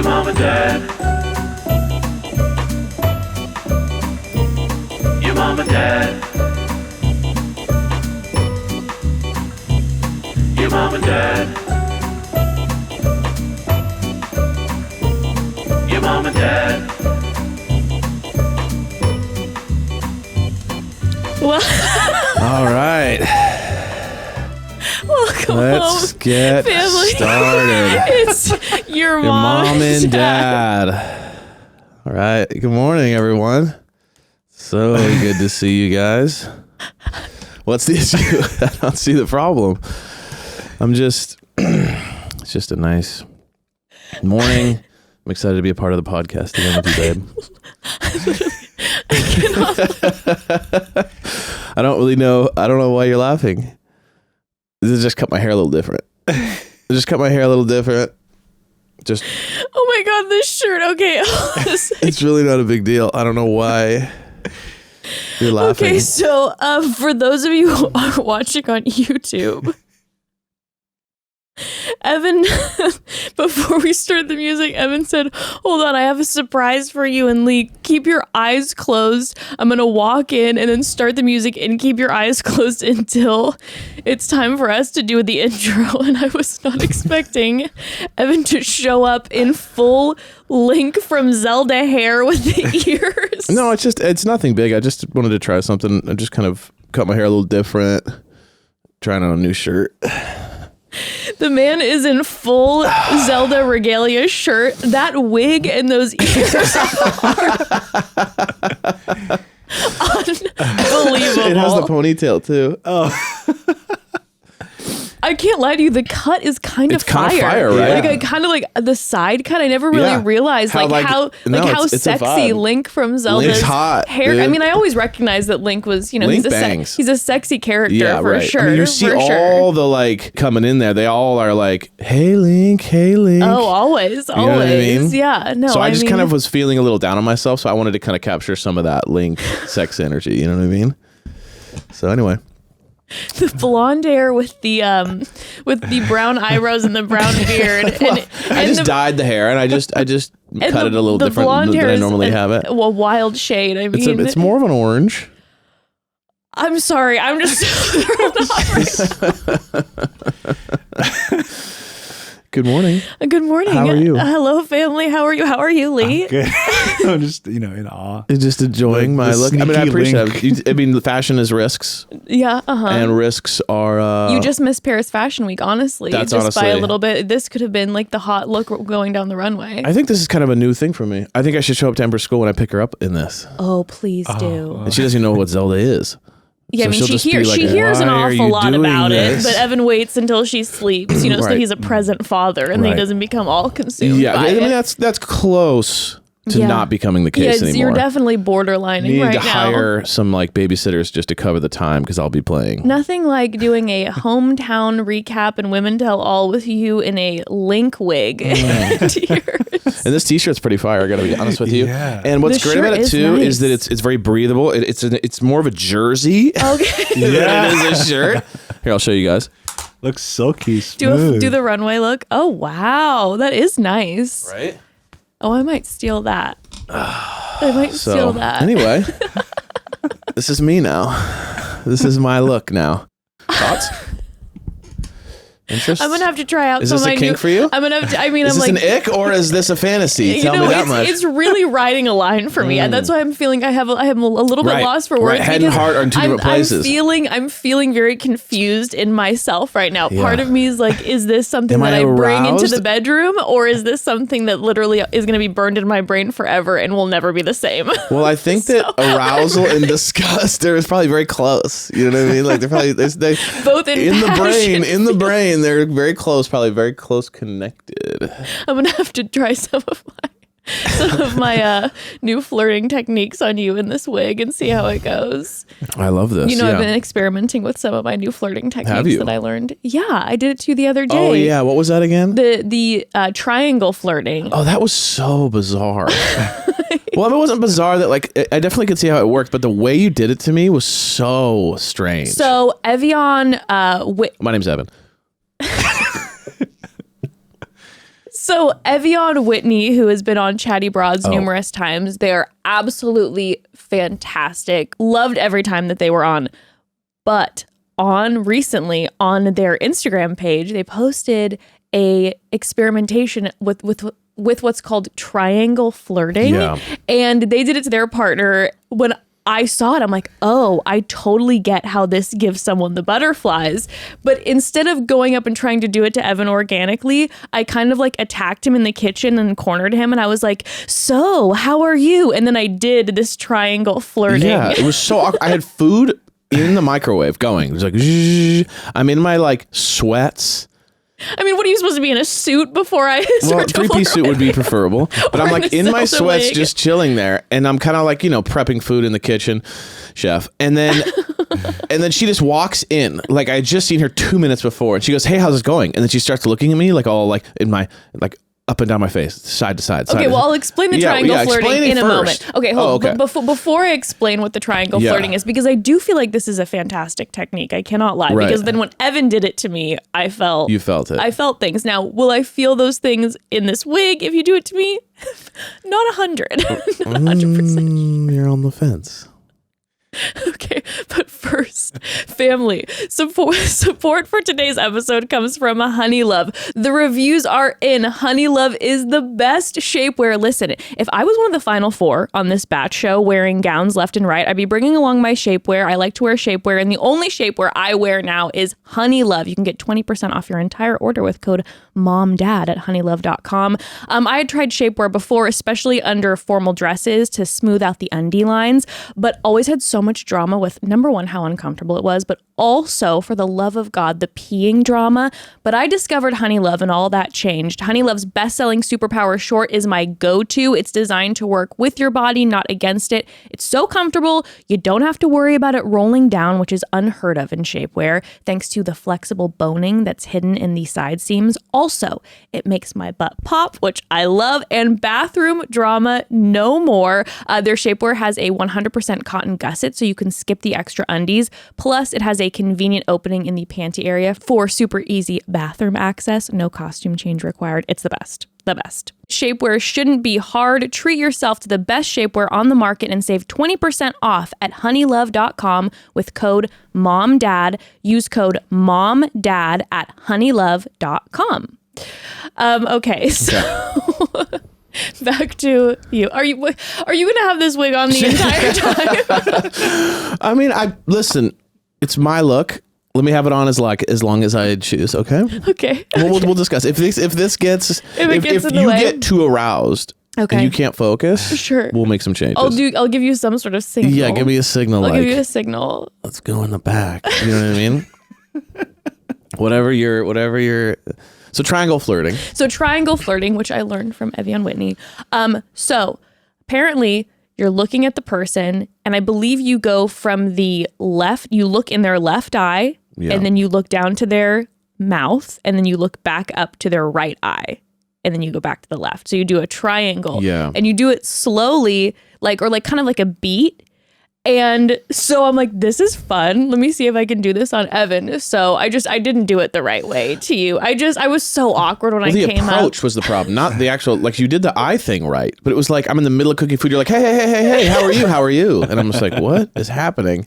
mom and dad. Your mom and dad. Your mom and dad. Your mom and dad. Well, All right. welcome Let's home, get family. started. It's your Mom and dad. All right. Good morning, everyone. So good to see you guys. What's the issue? I don't see the problem. It's just a nice morning. I'm excited to be a part of the podcast again with you, babe. I don't really know. I don't know why you're laughing. This is just cut my hair a little different. Just cut my hair a little different. Just. Oh my God, this shirt. Okay. It's really not a big deal. I don't know why you're laughing. Okay, so for those of you who are watching on YouTube, Evan, before we start the music, Evan said, hold on, I have a surprise for you and Lee. Keep your eyes closed. I'm going to walk in and then start the music and keep your eyes closed until it's time for us to do the intro. And I was not expecting Evan to show up in full Link from Zelda hair with the ears. No, it's nothing big. I just wanted to try something. I just kind of cut my hair a little different. Trying on a new shirt. The man is in full Zelda regalia shirt. That wig and those ears are unbelievable. It has the ponytail too. Oh, I can't lie to you. The cut is kind of fire. Kind of fire, right? Like I kind of like the side cut. I never really realized how it's sexy Link from Zelda's Link's hot, hair. dude. I mean, I always recognized that Link was, Link he's a sexy character for right. sure. I mean, you see all the like coming in there. They all are like, "Hey Link, hey Link." Oh, always. You know what I mean? Yeah. No. So I just kind of was feeling a little down on myself, so I wanted to kind of capture some of that Link sex energy. You know what I mean? So anyway. The blonde hair with the brown eyebrows and the brown beard. I just dyed the hair and I just cut it a little different than I normally have it. A wild shade. I mean, it's more of an orange. I'm sorry. I'm just thrown off. Good morning. Good morning. How are you? Hello, family. How are you? How are you, Lee? I'm good. I'm just, in awe. Just enjoying my look. I mean, I appreciate it. I mean, fashion is risks. Yeah. And risks are. You just missed Paris Fashion Week, honestly. That's just honestly, by a little bit. This could have been like the hot look going down the runway. I think this is kind of a new thing for me. I think I should show up to Amber's school when I pick her up in this. Oh, please do. And she doesn't even know what Zelda is. Yeah, so I mean, she hears an awful lot about it, but Evan waits until she sleeps, so Right. he's a present father, and he doesn't become all consumed by it. it. I mean, that's close to not becoming the case anymore. You're definitely borderlining Need right to now. hire some like babysitters just to cover the time because I'll be playing. Nothing like doing a hometown recap and Women Tell All with you in a Link wig. And this t-shirt's pretty fire, I gotta be honest with you. Yeah. And what's The great about shirt it is too nice. is that it's very breathable. It's more of a jersey Okay. than it is a shirt. Here, I'll show you guys. Looks silky smooth. Do the runway look. Oh, wow. That is nice. Right? Oh, I might steal that. I might steal that. Anyway, this is me now. This is my look now. Thoughts? Interest? I'm gonna have to try out Is some this of my a kink new, for you? I'm gonna have to, I mean, Is I'm this like an ick or is this a fantasy? Tell me that much. It's really riding a line for me. And that's why I'm feeling I am a little bit Right. lost for words. Right. Head and because heart are in two different places. I'm feeling very confused in myself right now. Yeah. Part of me is like, is this something Am that I I bring into aroused? the bedroom, or is this something that literally is going to be burned in my brain forever and will never be the same? Well, I think that arousal and disgust are probably very close. You know what I mean? Like they're probably they Both in the passion. brain. In the brain, they're very close. Probably very close connected. I'm gonna have to try some of my new flirting techniques on you in this wig and see how it goes. I love this. You know, I've been experimenting with some of my new flirting techniques that I learned. Yeah, I did it to you the other day. Oh yeah, what was that again? The triangle flirting. Oh, that was so bizarre. Well, I mean, it wasn't bizarre that like I definitely could see how it worked, but the way you did it to me was so strange. So Evian, My name's Evan. So Evian Whitney, who has been on Chatty Broads numerous times, they are absolutely fantastic. Loved every time that they were on. But recently on their Instagram page, they posted a experimentation with what's called triangle flirting. Yeah. And they did it to their partner. When I saw it, I'm like, oh, I totally get how this gives someone the butterflies. But instead of going up and trying to do it to Evan organically, I kind of like attacked him in the kitchen and cornered him. And I was like, so how are you? And then I did this triangle flirting. Yeah, it was so awkward. I had food in the microwave going. It was like, zzzz. I'm in my like sweats. I mean, what are you supposed to be in a suit before I start to three-piece suit would be preferable. But I'm like in my sweats just chilling there. And I'm kind of like, prepping food in the kitchen, chef. And then she just walks in. Like I had just seen her 2 minutes before. And she goes, hey, how's it going? And then she starts looking at me like all like in my, like up and down my face, side to side. Okay, well, I'll explain the triangle flirting in a moment. Okay, hold on. Before I explain what the triangle flirting is, because I do feel like this is a fantastic technique. I cannot lie. Right. Because then when Evan did it to me, I felt... You felt it. I felt things. Now, will I feel those things in this wig if you do it to me? Not 100. Not 100%. You're on the fence. Okay, but first, family, support for today's episode comes from Honey Love. The reviews are in. Honey Love is the best shapewear. Listen, if I was one of the final four on this batch show wearing gowns left and right, I'd be bringing along my shapewear. I like to wear shapewear, and the only shapewear I wear now is Honey Love. You can get 20% off your entire order with code MOMDAD at honeylove.com. I had tried shapewear before, especially under formal dresses to smooth out the undie lines, but always had so much drama with, number one, how uncomfortable it was, but also, for the love of God, the peeing drama. But I discovered Honey Love and all that changed. Honey Love's best-selling Superpower Short is my go-to. It's designed to work with your body, not against it. It's so comfortable, you don't have to worry about it rolling down, which is unheard of in shapewear, thanks to the flexible boning that's hidden in the side seams. Also, it makes my butt pop, which I love, and bathroom drama no more. Their shapewear has a 100% cotton gusset, so you can skip the extra undies. Plus, it has a convenient opening in the panty area for super easy bathroom access. No costume change required. It's the best. The best. Shapewear shouldn't be hard. Treat yourself to the best shapewear on the market and save 20% off at honeylove.com with code MOMDAD. Use code MOMDAD at honeylove.com. Okay, so... Back to you. Are you going to have this wig on the entire time? I mean, listen. It's my look. Let me have it on as long as I choose. Okay. Okay. We'll discuss if you get too aroused. Okay. And you can't focus. Sure. We'll make some changes. I'll give you some sort of signal. Yeah, give me a signal. I'll give you a signal. Let's go in the back. You know what I mean? whatever you're. So triangle flirting, which I learned from Evian Whitney. So apparently you're looking at the person, and I believe you go from the left, you look in their left eye, and then you look down to their mouth, and then you look back up to their right eye, and then you go back to the left. So you do a triangle, and you do it slowly, like kind of like a beat. And so I'm like, this is fun. Let me see if I can do this on Evan. So I didn't do it the right way to you. I was so awkward when I came out. The approach was the problem, not the actual, like you did the eye thing right, but it was like, I'm in the middle of cooking food. You're like, hey, how are you? And I'm just like, what is happening?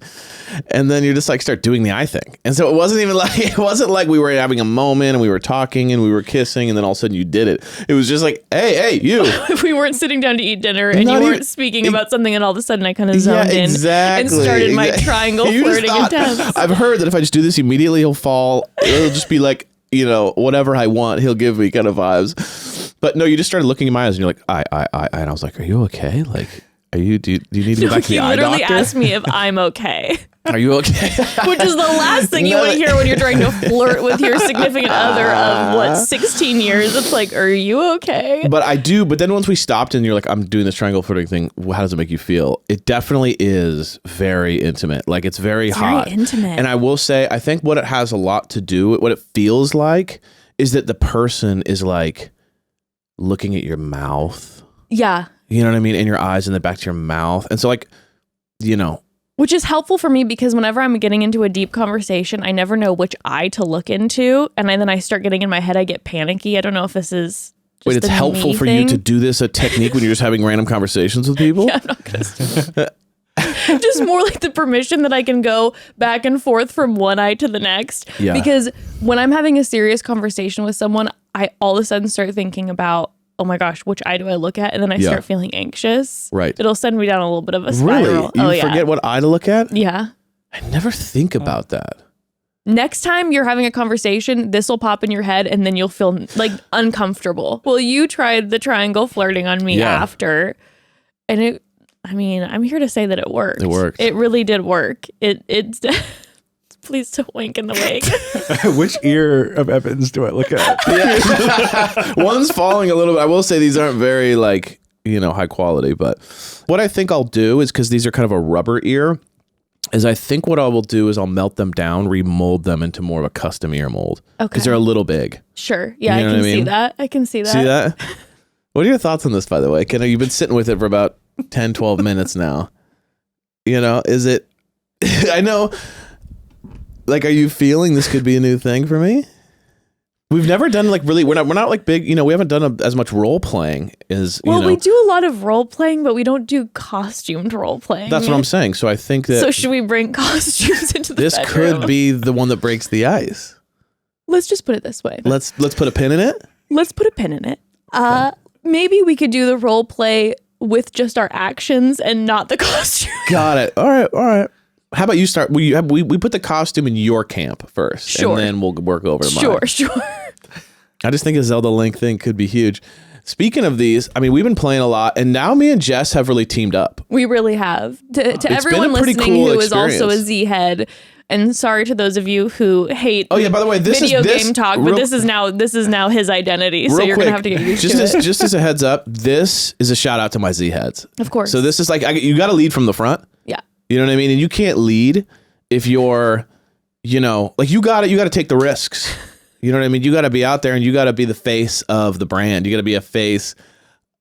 And then you just like start doing the eye thing. And so it wasn't like we were having a moment and we were talking and we were kissing and then all of a sudden you did it. It was just like, hey, you. We weren't sitting down to eat dinner and you weren't speaking about something and all of a sudden I kind of zoned in. And started my triangle flirting attempts. I've heard that if I just do this immediately, he'll fall. It'll just be like, whatever I want, he'll give me kind of vibes. But no, you just started looking in my eyes and you're like, I. And I was like, are you okay? Like, do you need to go back to the eye doctor? He literally asked me if I'm okay. Are you okay? Which is the last thing you want to hear when you're trying to flirt with your significant other of 16 years. It's like, are you okay? But I do. But then once we stopped and you're like, I'm doing this triangle flirting thing. How does it make you feel? It definitely is very intimate. Like it's very hot. Very intimate. And I will say, I think what it has a lot to do with what it feels like is that the person is like looking at your mouth. Yeah. You know what I mean? In your eyes and the back to your mouth. And so like, Which is helpful for me because whenever I'm getting into a deep conversation, I never know which eye to look into. And then I start getting in my head, I get panicky. I don't know if this is Wait, it's the helpful me for thing. you to do this a technique when you're just having random conversations with people? Yeah, I'm not gonna just more like the permission that I can go back and forth from one eye to the next. Yeah. Because when I'm having a serious conversation with someone, I all of a sudden start thinking about, oh my gosh, which eye do I look at? And then I start feeling anxious. Right. It'll send me down a little bit of a spiral. Really? You yeah. forget what eye to look at? Yeah. I never think about that. Next time you're having a conversation, this will pop in your head and then you'll feel like uncomfortable. Well, you tried the triangle flirting on me after, and I'm here to say that it worked. It worked. It really did work. It's please don't wink in the wig. Which ear of Evan's do I look at? Yeah. One's falling a little bit. I will say these aren't very high quality, but what I think I'll do is, because these are kind of a rubber ear, is I think what I will do is I'll melt them down, remold them into more of a custom ear mold. Okay. Because they're a little big. Sure. Yeah, You know I can what I see mean? that. I can see that. See that? What are your thoughts on this, by the way? You've been sitting with it for about 10, 12 minutes now. Is it, I know, are you feeling this could be a new thing for me? We've never done we're not big, we haven't done as much role playing as, we do a lot of role playing, but we don't do costumed role playing. That's what I'm saying. So I think that. So should we bring costumes into the this bedroom? could be the one that breaks the ice. Let's just put it this way. Let's put a pin in it. Let's put a pin in it. Maybe we could do the role play with just our actions and not the costume. Got it. All right. How about you start? We put the costume in your camp first, Sure. and then we'll work over to mine. Sure. I just think a Zelda Link thing could be huge. Speaking of these, we've been playing a lot, and now me and Jess have really teamed up. We really have. To been everyone a pretty listening cool who is also a experience. Z head, and sorry to those of you who hate Oh yeah, by the way, this video is this, game talk, but real- this is now his identity, so real you're quick, gonna have to get used just to as, it. Just as a heads up, this is a shout out to my Z heads. Of course. So this is you got to lead from the front. Yeah. You know what I mean? And you can't lead if you're, you got to take the risks. You know what I mean? You got to be out there and you got to be the face of the brand. You got to be a face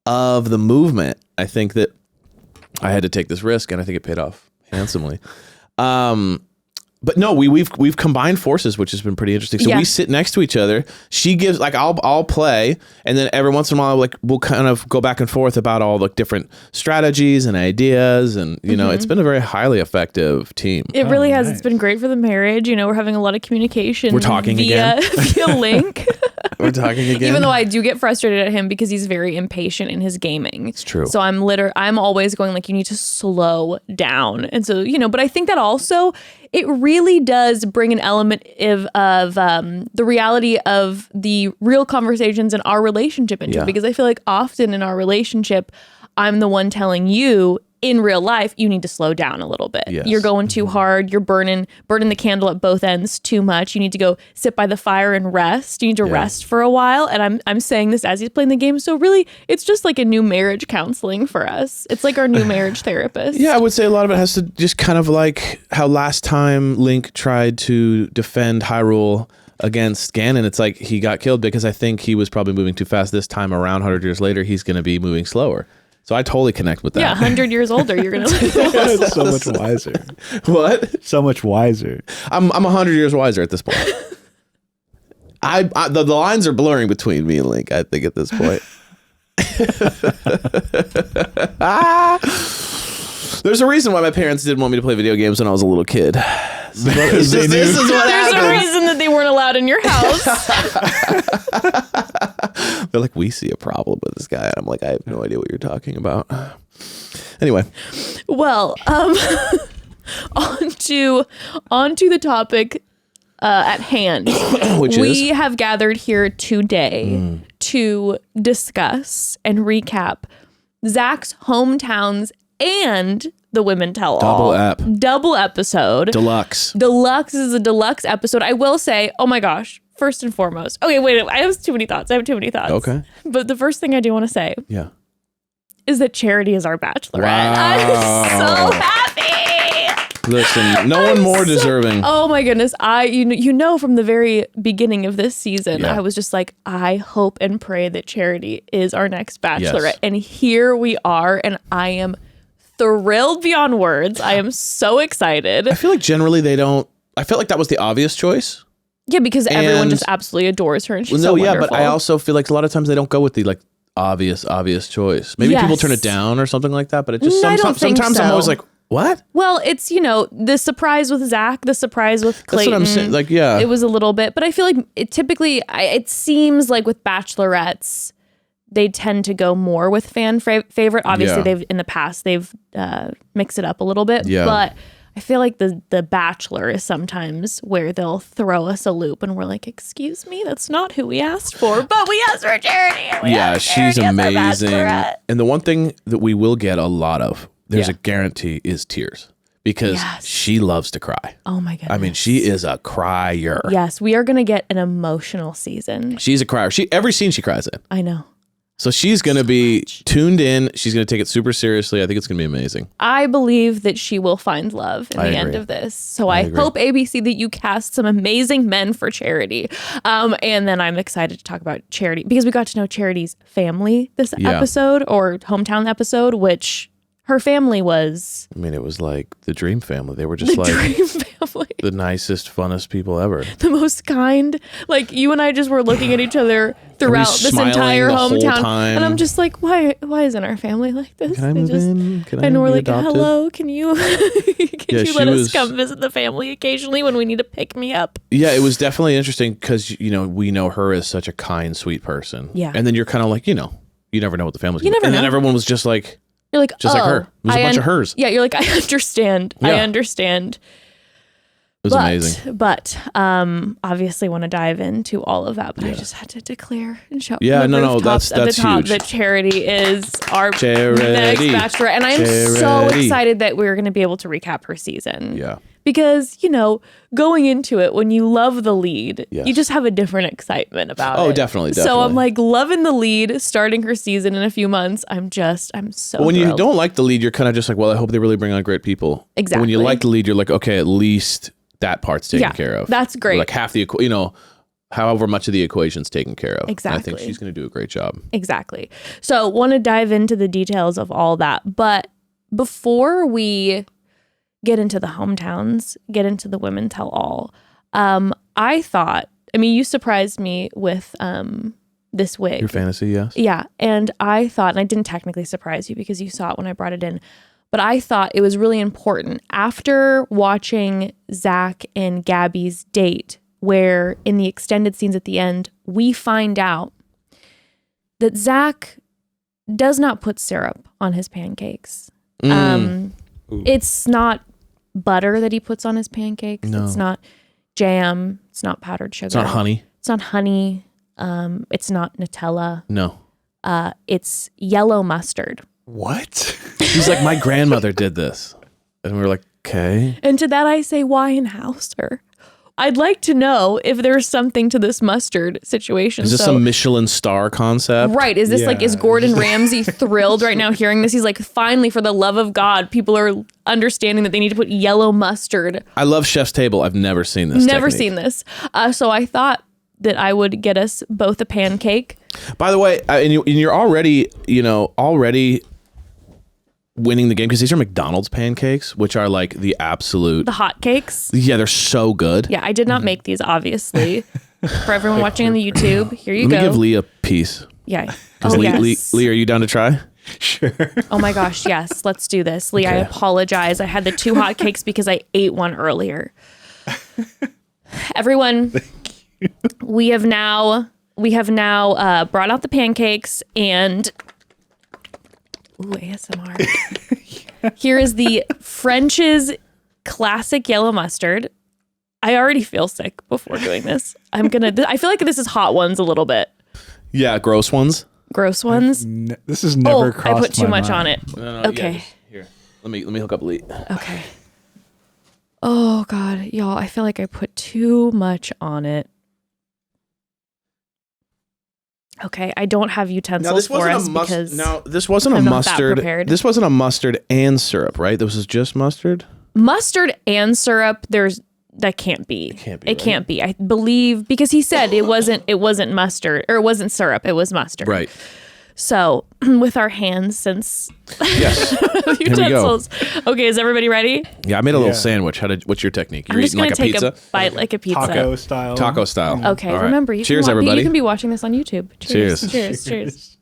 of the movement. I think that I had to take this risk and I think it paid off handsomely. But no, we've combined forces, which has been pretty interesting. So we sit next to each other. She gives I'll play, and then every once in a while we'll kind of go back and forth about all the different strategies and ideas, and it's been a very highly effective team. It really has. nice. It's been great for the marriage. We're having a lot of communication. We're talking via Link. We're talking again. Even though I do get frustrated at him because he's very impatient in his gaming. It's true. So I'm always going you need to slow down. And so, but I think that also it really does bring an element of the reality of the real conversations in our relationship into it, because I feel like often in our relationship, I'm the one telling you in real life, you need to slow down a little bit. Yes. You're going too hard. You're burning the candle at both ends too much. You need to go sit by the fire and rest. You need to rest for a while. And I'm saying this as he's playing the game. So really, it's just like a new marriage counseling for us. It's like our new marriage therapist. Yeah, I would say a lot of it has to just kind of like how last time Link tried to defend Hyrule against Ganon. It's like he got killed because I think he was probably moving too fast. This time around, 100 years later, he's going to be moving slower. So I totally connect with that. Yeah, 100 years older, you're going to So much wiser. What? So much wiser. I'm 100 years wiser at this point. The lines are blurring between me and Link, I think, at this point. There's a reason why my parents didn't want me to play video games when I was a little kid. This is what There's a happens. reason that they weren't allowed in your house. They're like, we see a problem with this guy. And I'm like, I have no idea what you're talking about. Anyway. Well, onto the topic at hand. We have gathered here today to discuss and recap Zach's hometowns and the Women Tell All. Double episode. Deluxe. Deluxe is a deluxe episode. I will say, oh my gosh, first and foremost. Okay, wait, I have too many thoughts. Okay. But the first thing I do want to say is that Charity is our Bachelorette. Wow. I'm so happy. Listen, no one more deserving. Oh my goodness. You know from the very beginning of this season, I was just like, I hope and pray that Charity is our next Bachelorette. Yes. And here we are, and I am thrilled beyond words. I am so excited. I feel like generally they don't. I felt like that was the obvious choice. Yeah, because everyone And- just absolutely adores her, and she's Well, so no, yeah, wonderful. but I also feel like a lot of times they don't go with the like obvious choice. Maybe people turn it Yes. down or something like that. But it just I don't think sometimes I'm so. always like, what? Well, it's, the surprise with Zach, the surprise with Clayton. That's what I'm saying. Like, yeah, It was a little bit, but I feel like it seems like with bachelorettes, they tend to go more with fan favorite. Obviously, Yeah. in the past they've mixed it up a little bit, Yeah. but I feel like the Bachelor is sometimes where they'll throw us a loop and we're like, excuse me, that's not who we asked for, but we asked for Charity. And we yeah, asked she's Charity as our amazing. Bachelorette. And the one thing that we will get a lot of, there's Yeah. a guarantee, is tears because Yes. she loves to cry. Oh my goodness. I mean, she is a crier. Yes, we are going to get an emotional season. She's a crier. Every scene she cries in. I know. So she's going to be tuned in. She's going to take it super seriously. I think it's going to be amazing. I believe that she will find love in I the end agree. of this. So I agree. hope, ABC, that you cast some amazing men for Charity. And then I'm excited to talk about Charity because we got to know Charity's family this Yeah. episode, or hometown episode, which her family was I mean, it was like the dream family. They were just the like dream family. the nicest, funnest people ever. The most kind. Like, you and I just were looking at each other throughout this smiling entire the whole hometown. time. And I'm just like, why isn't our family like this? Can I They move just- in? Can I And we're be like, adopted? hello, can you Yeah, you she let us was- come visit the family occasionally when we need to pick me up? Yeah, it was definitely interesting because, we know her as such a kind, sweet person. Yeah. And then you're kind of like, you never know what the family's You gonna be. never And then know. everyone was just like, You're like, Just like her. It was a bunch of hers. Yeah, you're like, I understand. I Yeah. understand. it was amazing. But obviously want to dive into all of that. But I just had to declare and shout Yeah, from the no, rooftops that's at the top huge. that Charity is our Charity. next Bachelorette. And I am so Charity. excited that we're going to be able to recap her season. Yeah. Because, going into it, when you love the lead, Yes. you just have a different excitement about it. Oh, definitely, So I'm definitely. like loving the lead, starting her season in a few months. I'm so When you thrilled. don't like the lead, you're kind of just like, well, I hope they really bring on great people. But when you Exactly. like the lead, you're like, okay, at least that part's taken Yeah, care of. that's great. Like half the, however much of the equation's taken care of. And I think Exactly. she's going to do a great job. Exactly. So want to dive into the details of all that. But before we get into the hometowns, get into the women tell all, I thought, you surprised me with this wig. Your fantasy, yes? Yeah. And I thought, and I didn't technically surprise you because you saw it when I brought it in, but I thought it was really important after watching Zach and Gabby's date, where in the extended scenes at the end, we find out that Zach does not put syrup on his pancakes. It's not butter that he puts on his pancakes. No. It's not jam. It's not powdered sugar. It's not honey. It's not honey. It's not Nutella. No. It's yellow mustard. What? She's like, my grandmother did this. And we were like, okay. And to that I say, why and how, sir? I'd like to know if there's something to this mustard situation. Is this some Michelin star concept? Right. Is this is Yeah. Gordon Ramsay thrilled right now hearing this? He's like, finally, for the love of God, people are understanding that they need to put yellow mustard. I love Chef's Table. I've never seen this. Never technique. seen this. So I thought that I would get us both a pancake. By the way, you're already, already winning the game because these are McDonald's pancakes, which are like the absolute. The hot cakes. Yeah, they're so good. Yeah, I did not make these, obviously. For everyone watching on the YouTube, here you Let go. me give Lee a piece. Yeah. 'Cause Oh, Lee, yes. Lee, are you down to try? Sure. Oh my gosh, yes. Let's do this. Lee, I Okay. apologize. I had the 2 hot cakes because I ate one earlier. Everyone, we have now brought out the pancakes and ooh, ASMR. Here is the French's classic yellow mustard. I already feel sick before doing this. I feel like this is hot ones a little bit. Yeah, gross ones. Gross ones. This has never Oh, crossed I put too my much on mind. it. No, Okay. yeah, here, let me hook up Lee. Okay. Oh God, y'all, I feel like I put too much on it. Okay, I don't have utensils for us because this wasn't a I'm not that mustard. prepared. This wasn't a mustard and syrup, right? This was just mustard. mustard and syrup, that can't be. It can't be, It right? can't be. I believe because he said it wasn't mustard or it wasn't syrup. It was mustard. Right. So with our hands, since Yes. utensils. Okay, is everybody ready? Yeah, I made a little Yeah. sandwich. What's your technique? You're I'm just eating gonna like a take pizza? a bite like a pizza. Taco style. Taco style. Okay, All right. remember, you Cheers, can everybody. You can be watching this on YouTube. Cheers. Cheers. Cheers. Cheers.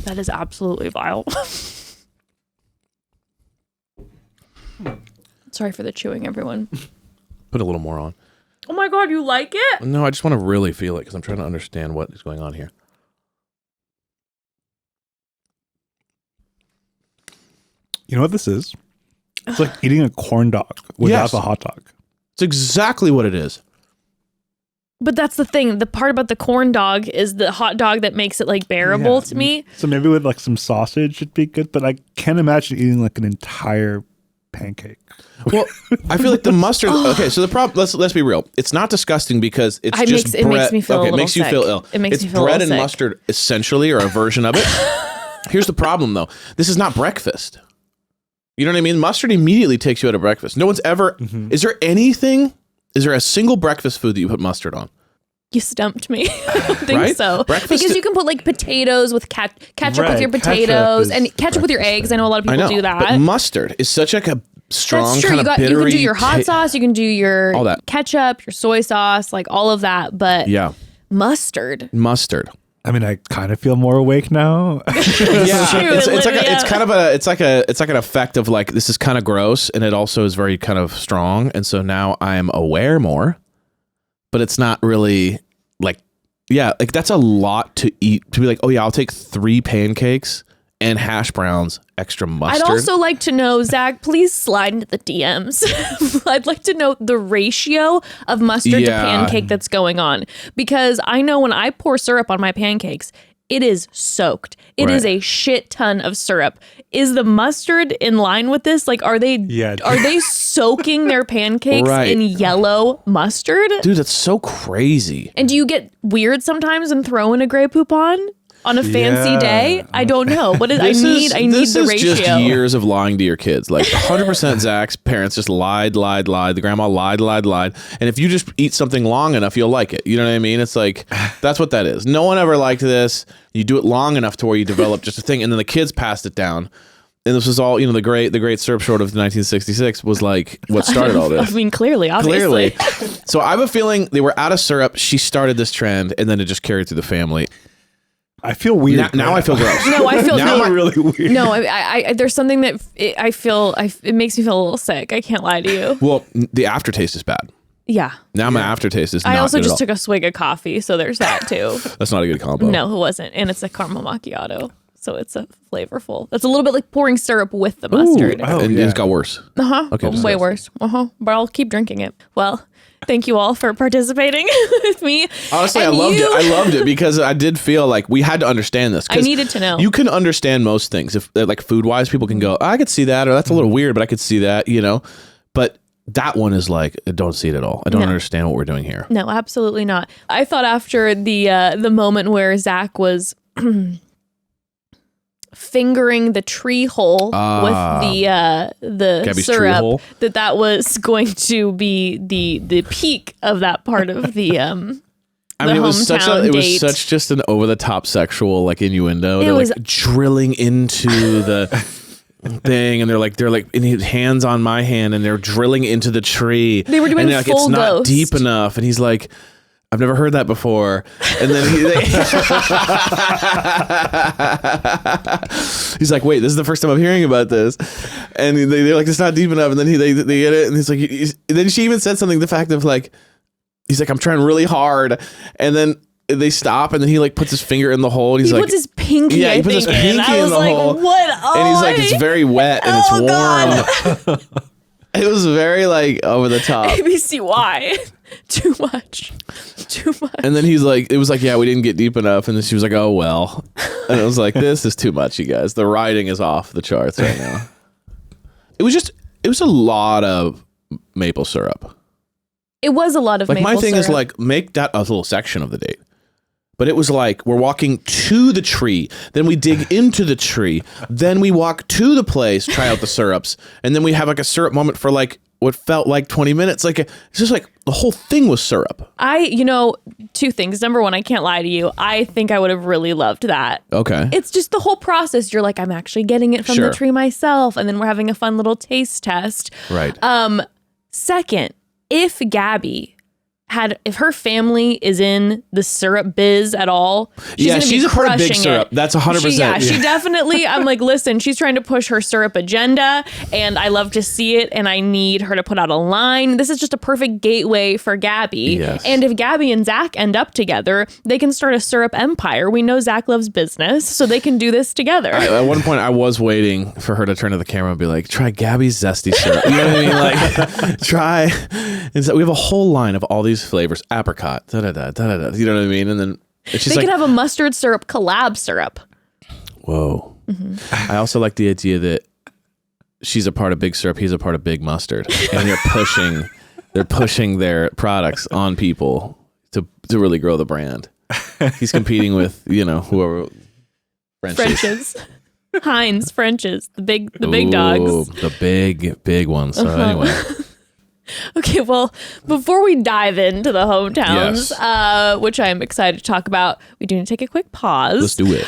That is absolutely vile. Sorry for the chewing, everyone. Put a little more on. Oh my god, you like it? No, I just want to really feel it because I'm trying to understand what is going on here. You know what this is? It's like eating a corn dog without Yes. the hot dog. It's exactly what it is. But that's the thing. The part about the corn dog is the hot dog that makes it like bearable Yeah. to me. So maybe with like some sausage it'd be good, but I can't imagine eating like an entire pancake. Well, I feel like the mustard. Okay, so the problem. Let's be real. It's not disgusting because it's It just makes- it bread. makes me feel a okay, it little makes you sick. feel ill. It makes it's me feel a bread little and sick. mustard essentially, or a version of it. Here's the problem, though. This is not breakfast. You know what I mean? Mustard immediately takes you out of breakfast. No one's ever. Is there anything? Is there a single breakfast food that you put mustard on? You stumped me. I don't think Right? so. Breakfast because i- you can put like potatoes with ketchup with Right, your ketchup potatoes is and the ketchup with your breakfast eggs. thing. I know a lot of I people know, do that. but mustard is such like a strong That's true. kind You of can bittery. do your hot sauce, you can do your All that. ketchup, your soy sauce, like all of that. But Yeah, mustard. mustard. I mean, I kind of feel more awake now. Yeah, true, it's like Olivia. it's kind of a it's like an effect of like this is kind of gross, and it also is very kind of strong, and so now I'm aware more, but it's not really like like that's a lot to eat to be like, oh yeah, I'll take 3 pancakes and hash browns, extra mustard. I'd also like to know, Zach, please slide into the DMs. I'd like to know the ratio of mustard to Yeah. pancake that's going on. Because I know when I pour syrup on my pancakes, it is soaked. It is Right. a shit ton of syrup. Is the mustard in line with this? Like, are they Yeah. are they soaking their pancakes Right. in yellow mustard? Dude, that's so crazy. And do you get weird sometimes and throw in a Grey Poupon on a fancy Yeah. day? I don't know. What is I need This the is ratio. just years of lying to your kids. Like 100% Zach's parents just lied. The grandma lied. And if you just eat something long enough, you'll like it. You know what I mean? It's like, that's what that is. No one ever liked this. You do it long enough to where you develop just a thing. And then the kids passed it down. And this was all, the great syrup short of 1966 was like what started all this. I mean, clearly, obviously. Clearly. So I have a feeling they were out of syrup. She started this trend and then it just carried through the family. I feel weird. Now I feel gross. No, I feel Now I really weird. no. I there's something that I feel. It makes me feel a little sick. I can't lie to you. Well, the aftertaste is bad. Yeah. Now my aftertaste is not I also good at just all. took a swig of coffee, so there's that too. That's not a good combo. No, it wasn't, and it's a caramel macchiato, so it's a flavorful. It's a little bit like pouring syrup with the mustard. oh. And yeah. it's got worse. Okay, just Way this. worse. But I'll keep drinking it. Well, thank you all for participating with me. Honestly, And I loved you- it. I loved it because I did feel like we had to understand this. 'Cause I needed to know. You can understand most things. If like food wise, people can go, I could see that, or that's a little weird, but I could see that, But that one is like, I don't see it at all. I don't No. understand what we're doing here. No, absolutely not. I thought after the moment where Zach was fingering the tree hole with the Gabi's tree syrup, hole? that was going to be the peak of that part of the I mean, the it was hometown it was date. such just an over the top sexual like innuendo. They're was- like drilling into the thing, and they're like and his hands on my hand, and they're drilling into the tree. They were doing and they're like, full it's not ghost. deep enough, and he's like, I've never heard that before. And then he's like, wait, this is the first time I'm hearing about this. And they're like, it's not deep enough. And then they get it, and he's like, and then she even said something, the fact of like, he's like, I'm trying really hard, and then they stop, and then he like puts his finger in the hole, and he's he like, puts his pinky. yeah, he I puts his think, in. pinky I in was the like, hole, what? Oh, and he's like, it's very wet and it's Oh, warm. It was very like over the top. ABCY. Too much. And then he's like, it was like, yeah, we didn't get deep enough. And then she was like, oh, well. And it was like, this is too much, you guys. The writing is off the charts right now. It was a lot of maple syrup. It was a lot of Like maple my thing is syrup. like, make that a little section of the date. But it was like, we're walking to the tree, then we dig into the tree, then we walk to the place, try out the syrups, and then we have like a syrup moment for like what felt like 20 minutes. Like it's just like the whole thing was syrup. Two things. Number one, I can't lie to you. I think I would have really loved that. Okay. It's just the whole process. You're like, I'm actually getting it from the tree myself. And then we're having a fun little taste test. Right. Second, if her family is in the syrup biz at all, she's a part of big syrup. That's 100%. She definitely, I'm like, listen, she's trying to push her syrup agenda and I love to see it and I need her to put out a line. This is just a perfect gateway for Gabi. Yes. And if Gabi and Zach end up together, they can start a syrup empire. We know Zach loves business, so they can do this together. At one point, I was waiting for her to turn to the camera and be like, try Gabi's zesty syrup. You know what I mean? Like, try. And so we have a whole line of all these flavors, apricot, da-da-da. You know what I mean? And then she's they could have a mustard syrup collab syrup. Whoa. Mm-hmm. I also like the idea that she's a part of Big Syrup, he's a part of Big Mustard, and they're pushing their products on people to really grow the brand. He's competing with whoever. French's. Heinz, French's, the big dogs. The big ones. So anyway. Okay, well, before we dive into the hometowns, which I'm excited to talk about, we do need to take a quick pause. Let's do it.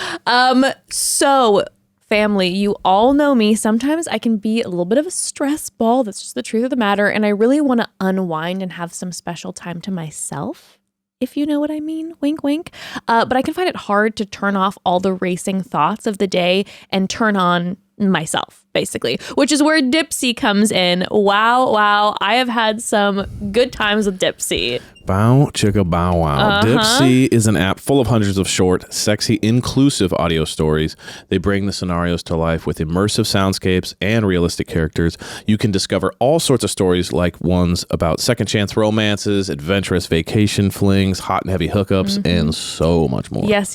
So, family, you all know me. Sometimes I can be a little bit of a stress ball. That's just the truth of the matter. And I really want to unwind and have some special time to myself, if you know what I mean. Wink, wink. But I can find it hard to turn off all the racing thoughts of the day and turn on myself, basically, which is where Dipsea comes in. Wow. I have had some good times with Dipsea. Bow chicka bow wow. Dipsea is an app full of hundreds of short, sexy, inclusive audio stories. They bring the scenarios to life with immersive soundscapes and realistic characters. You can discover all sorts of stories, like ones about second chance romances, adventurous vacation flings, hot and heavy hookups, and so much more. Yes.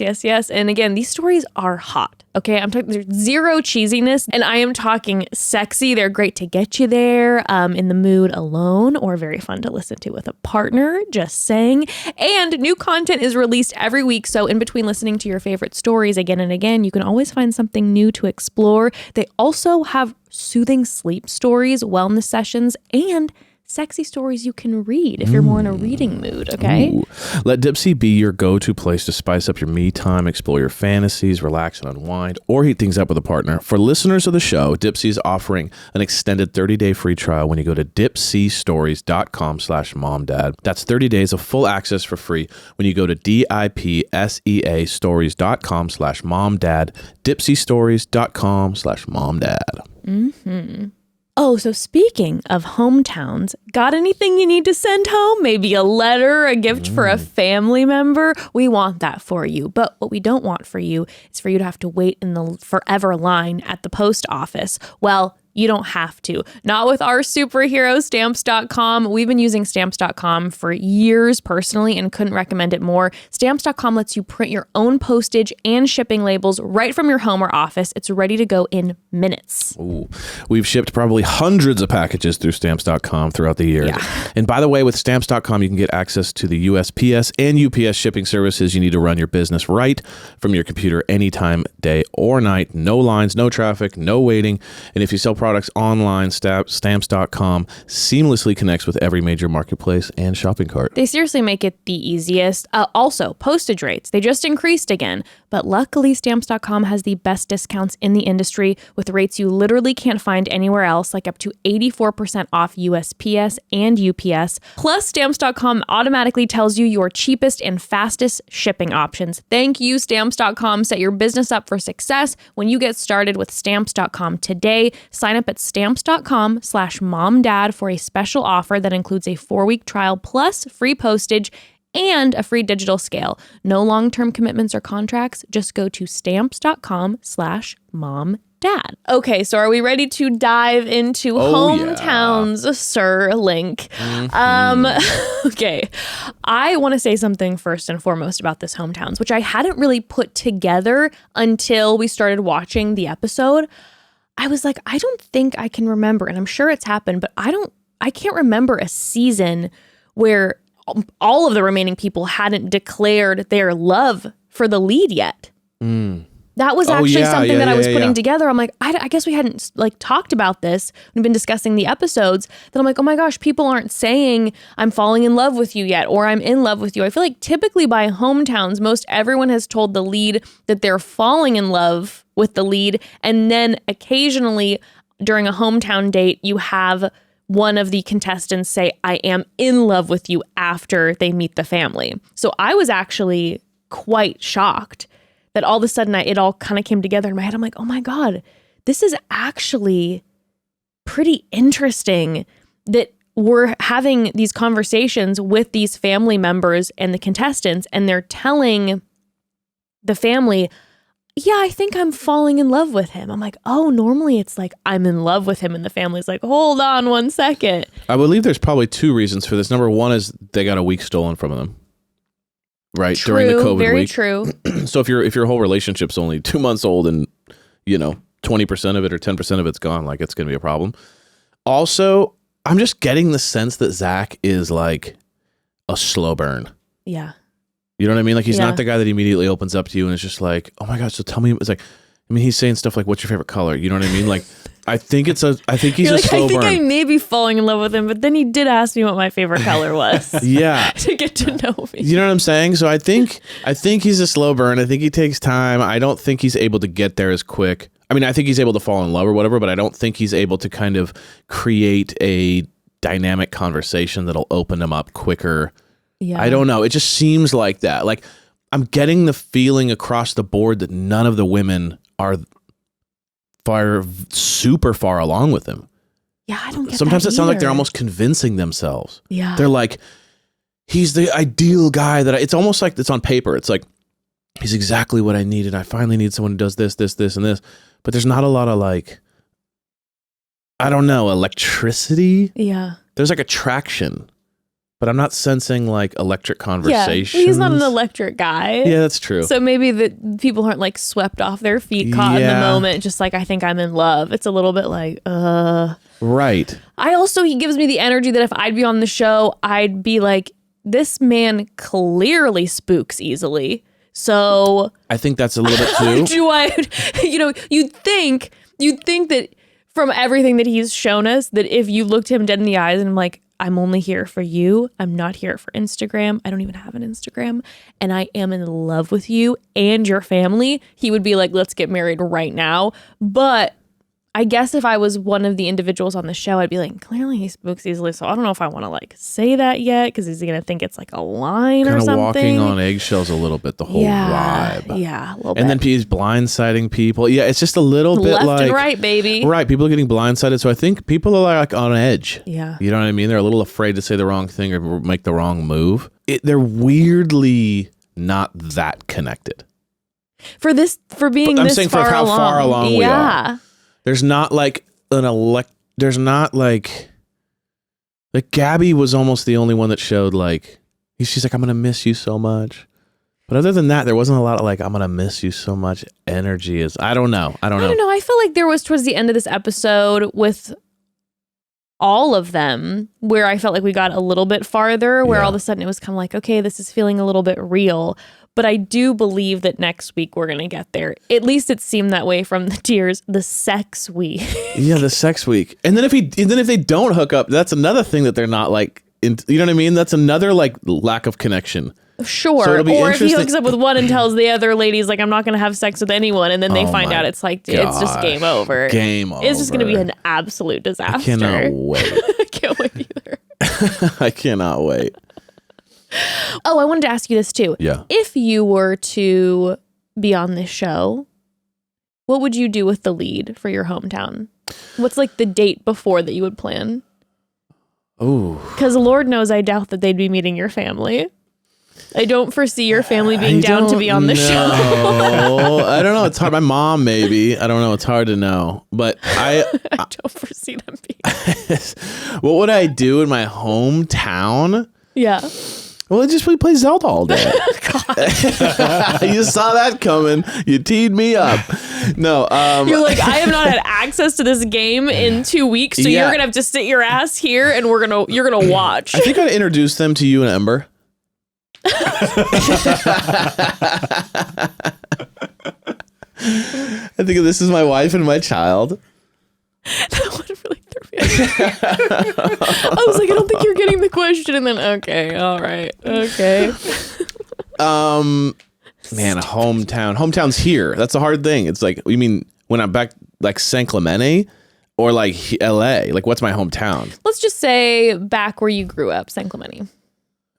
And again, these stories are hot. Okay, I'm talking, there's zero cheesiness, and I am talking sexy. They're great to get you there in the mood alone, or very fun to listen to with a partner, just saying. And new content is released every week, so in between listening to your favorite stories again and again, you can always find something new to explore. They also have soothing sleep stories, wellness sessions, and sexy stories you can read if you're more in a reading mood, okay? Ooh. Let Dipsea be your go-to place to spice up your me time, explore your fantasies, relax and unwind, or heat things up with a partner. For listeners of the show, Dipsea is offering an extended 30-day free trial when you go to dipseastories.com/momdad. That's 30 days of full access for free when you go to DIPSEA stories.com/momdad, dipseastories.com/momdad. Mm-hmm. Oh, so speaking of hometowns, got anything you need to send home? Maybe a letter, a gift for a family member? We want that for you. But what we don't want for you is for you to have to wait in the forever line at the post office. Well, you don't have to. Not with our superhero, Stamps.com. We've been using Stamps.com for years personally and couldn't recommend it more. Stamps.com lets you print your own postage and shipping labels right from your home or office. It's ready to go in minutes. Ooh. We've shipped probably hundreds of packages through Stamps.com throughout the year. Yeah. And by the way, with Stamps.com, you can get access to the USPS and UPS shipping services you need to run your business right from your computer anytime, day or night. No lines, no traffic, no waiting. And if you sell products online, Stamps.com seamlessly connects with every major marketplace and shopping cart. They seriously make it the easiest. Also, postage rates, they just increased again. But luckily, Stamps.com has the best discounts in the industry with rates you literally can't find anywhere else, like up to 84% off USPS and UPS. Plus, Stamps.com automatically tells you your cheapest and fastest shipping options. Thank you, Stamps.com. Set your business up for success when you get started with Stamps.com today. Sign up at Stamps.com/momdad for a special offer that includes a 4-week trial plus free postage and a free digital scale. No long-term commitments or contracts. Just go to Stamps.com/momdad. Okay, so are we ready to dive into hometowns, Sir Link? Okay, I want to say something first and foremost about this hometowns, which I hadn't really put together until we started watching the episode. I was like, I don't think I can remember, and I'm sure it's happened, but I can't remember a season where all of the remaining people hadn't declared their love for the lead yet. That was actually something that I was putting yeah. together. I'm like, I guess we hadn't like talked about this. We've been discussing the episodes. That I'm like, oh my gosh, people aren't saying I'm falling in love with you yet, or I'm in love with you. I feel like typically by hometowns, most everyone has told the lead that they're falling in love with the lead. And then occasionally during a hometown date, you have one of the contestants say, I am in love with you after they meet the family. So I was actually quite shocked that all of a sudden it all kind of came together in my head. I'm like, oh my God, this is actually pretty interesting that we're having these conversations with these family members and the contestants, and they're telling the family, yeah, I think I'm falling in love with him. I'm like, oh, normally it's like, I'm in love with him. And the family's like, hold on 1 second. I believe there's probably 2 reasons for this. Number one is they got a week stolen from them. Right. True, during the COVID very week. true. So if your whole relationship's only 2 months old and, 20% of it or 10% of it's gone, like it's going to be a problem. Also, I'm just getting the sense that Zach is like a slow burn. Yeah. You know what I mean? Like he's Yeah. not the guy that immediately opens up to you and is just like, oh my gosh, so tell me. It's like, he's saying stuff like, what's your favorite color? You know what I mean? Like, I think he's You're a like, slow I think burn. I may be falling in love with him, but then he did ask me what my favorite color was. Yeah. To get to know me. You know what I'm saying? So I think he's a slow burn. I think he takes time. I don't think he's able to get there as quick. I mean, I think he's able to fall in love or whatever, but I don't think he's able to kind of create a dynamic conversation that'll open him up quicker. Yeah. I don't know. It just seems like that. Like I'm getting the feeling across the board that none of the women are super far along with him. Yeah, I don't get Sometimes that it sounds like they're either. almost convincing themselves. Yeah. They're like, he's the ideal guy that it's almost like it's on paper. It's like, he's exactly what I needed. I finally need someone who does this, this, this, and this. But there's not a lot of like, I don't know, electricity. Yeah. There's like attraction, but I'm not sensing like electric conversations. Yeah. He's not an electric guy. Yeah, that's true. So maybe the people aren't like swept off their feet, caught in the moment, just like, I think I'm in love. It's a little bit like, Right. he gives me the energy that if I'd be on the show, I'd be like, this man clearly spooks easily. So I think that's a little bit too. you'd think that from everything that he's shown us, that if you looked him dead in the eyes and I'm like, I'm only here for you. I'm not here for Instagram. I don't even have an Instagram. And I am in love with you and your family. He would be like, let's get married right now. But I guess if I was one of the individuals on the show, I'd be like, clearly he spooks easily. So I don't know if I want to like say that yet because he's going to think it's like a line or Kind something. of walking on eggshells a little bit, the whole vibe. Yeah, a little bit. And then he's blindsiding people. Yeah, it's just a little bit left like and right, baby. Right, people are getting blindsided. So I think people are like on edge. Yeah. You know what I mean? They're a little afraid to say the wrong thing or make the wrong move. They're weirdly not that connected. For being I'm this saying far for how along. far along we are. There's not like there's not like Gabi was almost the only one that showed like, she's like, I'm going to miss you so much. But other than that, there wasn't a lot of like, I'm going to miss you so much energy. I don't know. I don't know. I feel like there was towards the end of this episode with all of them where I felt like we got a little bit farther, where all of a sudden it was kind of like, okay, this is feeling a little bit real. But I do believe that next week we're going to get there. At least it seemed that way from the tears, the sex week. Yeah, the sex week. And then if they don't hook up, that's another thing that they're not like, you know what I mean? That's another like lack of connection. Sure. So or if he hooks up with one and tells the other ladies like, I'm not going to have sex with anyone. And then they find out it's like, it's just game over. Game over. It's just going to be an absolute disaster. I cannot wait. I can't wait either. I cannot wait. Oh, I wanted to ask you this too. Yeah. If you were to be on this show, what would you do with the lead for your hometown? What's like the date before that you would plan? Oh. Because Lord knows I doubt that they'd be meeting your family. I don't foresee your family being down to be on the show. I don't know. It's hard. My mom, maybe. I don't know. It's hard to know. But I don't foresee them being. What would I do in my hometown? Yeah. Well, we play Zelda all day. You saw that coming. You teed me up. No. You're like, I have not had access to this game in 2 weeks, so you're gonna have to sit your ass here, and you're gonna watch. I think I'd introduce them to you and Ember. I think of this is my wife and my child. That one really threw me off. I was like, I don't think you're getting the question. And then, okay, all right, okay. Man, a hometown. Hometown's here. That's a hard thing. It's like, you mean when I'm back like San Clemente or like LA? Like, what's my hometown? Let's just say back where you grew up, San Clemente.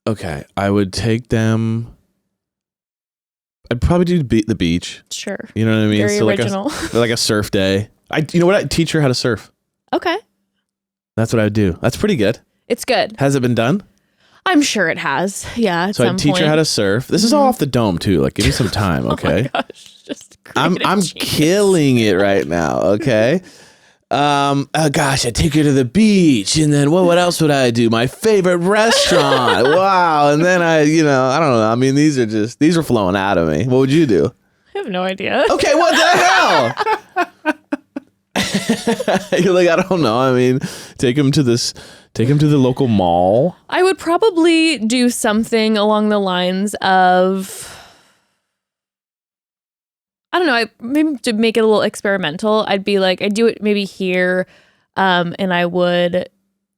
Okay, I would take them. I'd probably do the beach. Sure. You know what I mean? Very original. Like a surf day. You know what? I'd teach her how to surf. Okay. That's what I would do. That's pretty good. It's good. Has it been done? I'm sure it has. Yeah. At So some I'd teach point. her how to surf. This is all off the dome too. Like, give me some time, okay? Oh my gosh. Just I'm creative genius. killing it right now, okay? Oh gosh, I'd take her to the beach, and then what else would I do? My favorite restaurant. Wow. And then I don't know. I mean, these are flowing out of me. What would you do? I have no idea. Okay, what the hell? You're like, I don't know. I mean, take him to the local mall. I would probably do something along the lines of, I don't know, maybe to make it a little experimental, I'd be like, I'd do it maybe here, and I would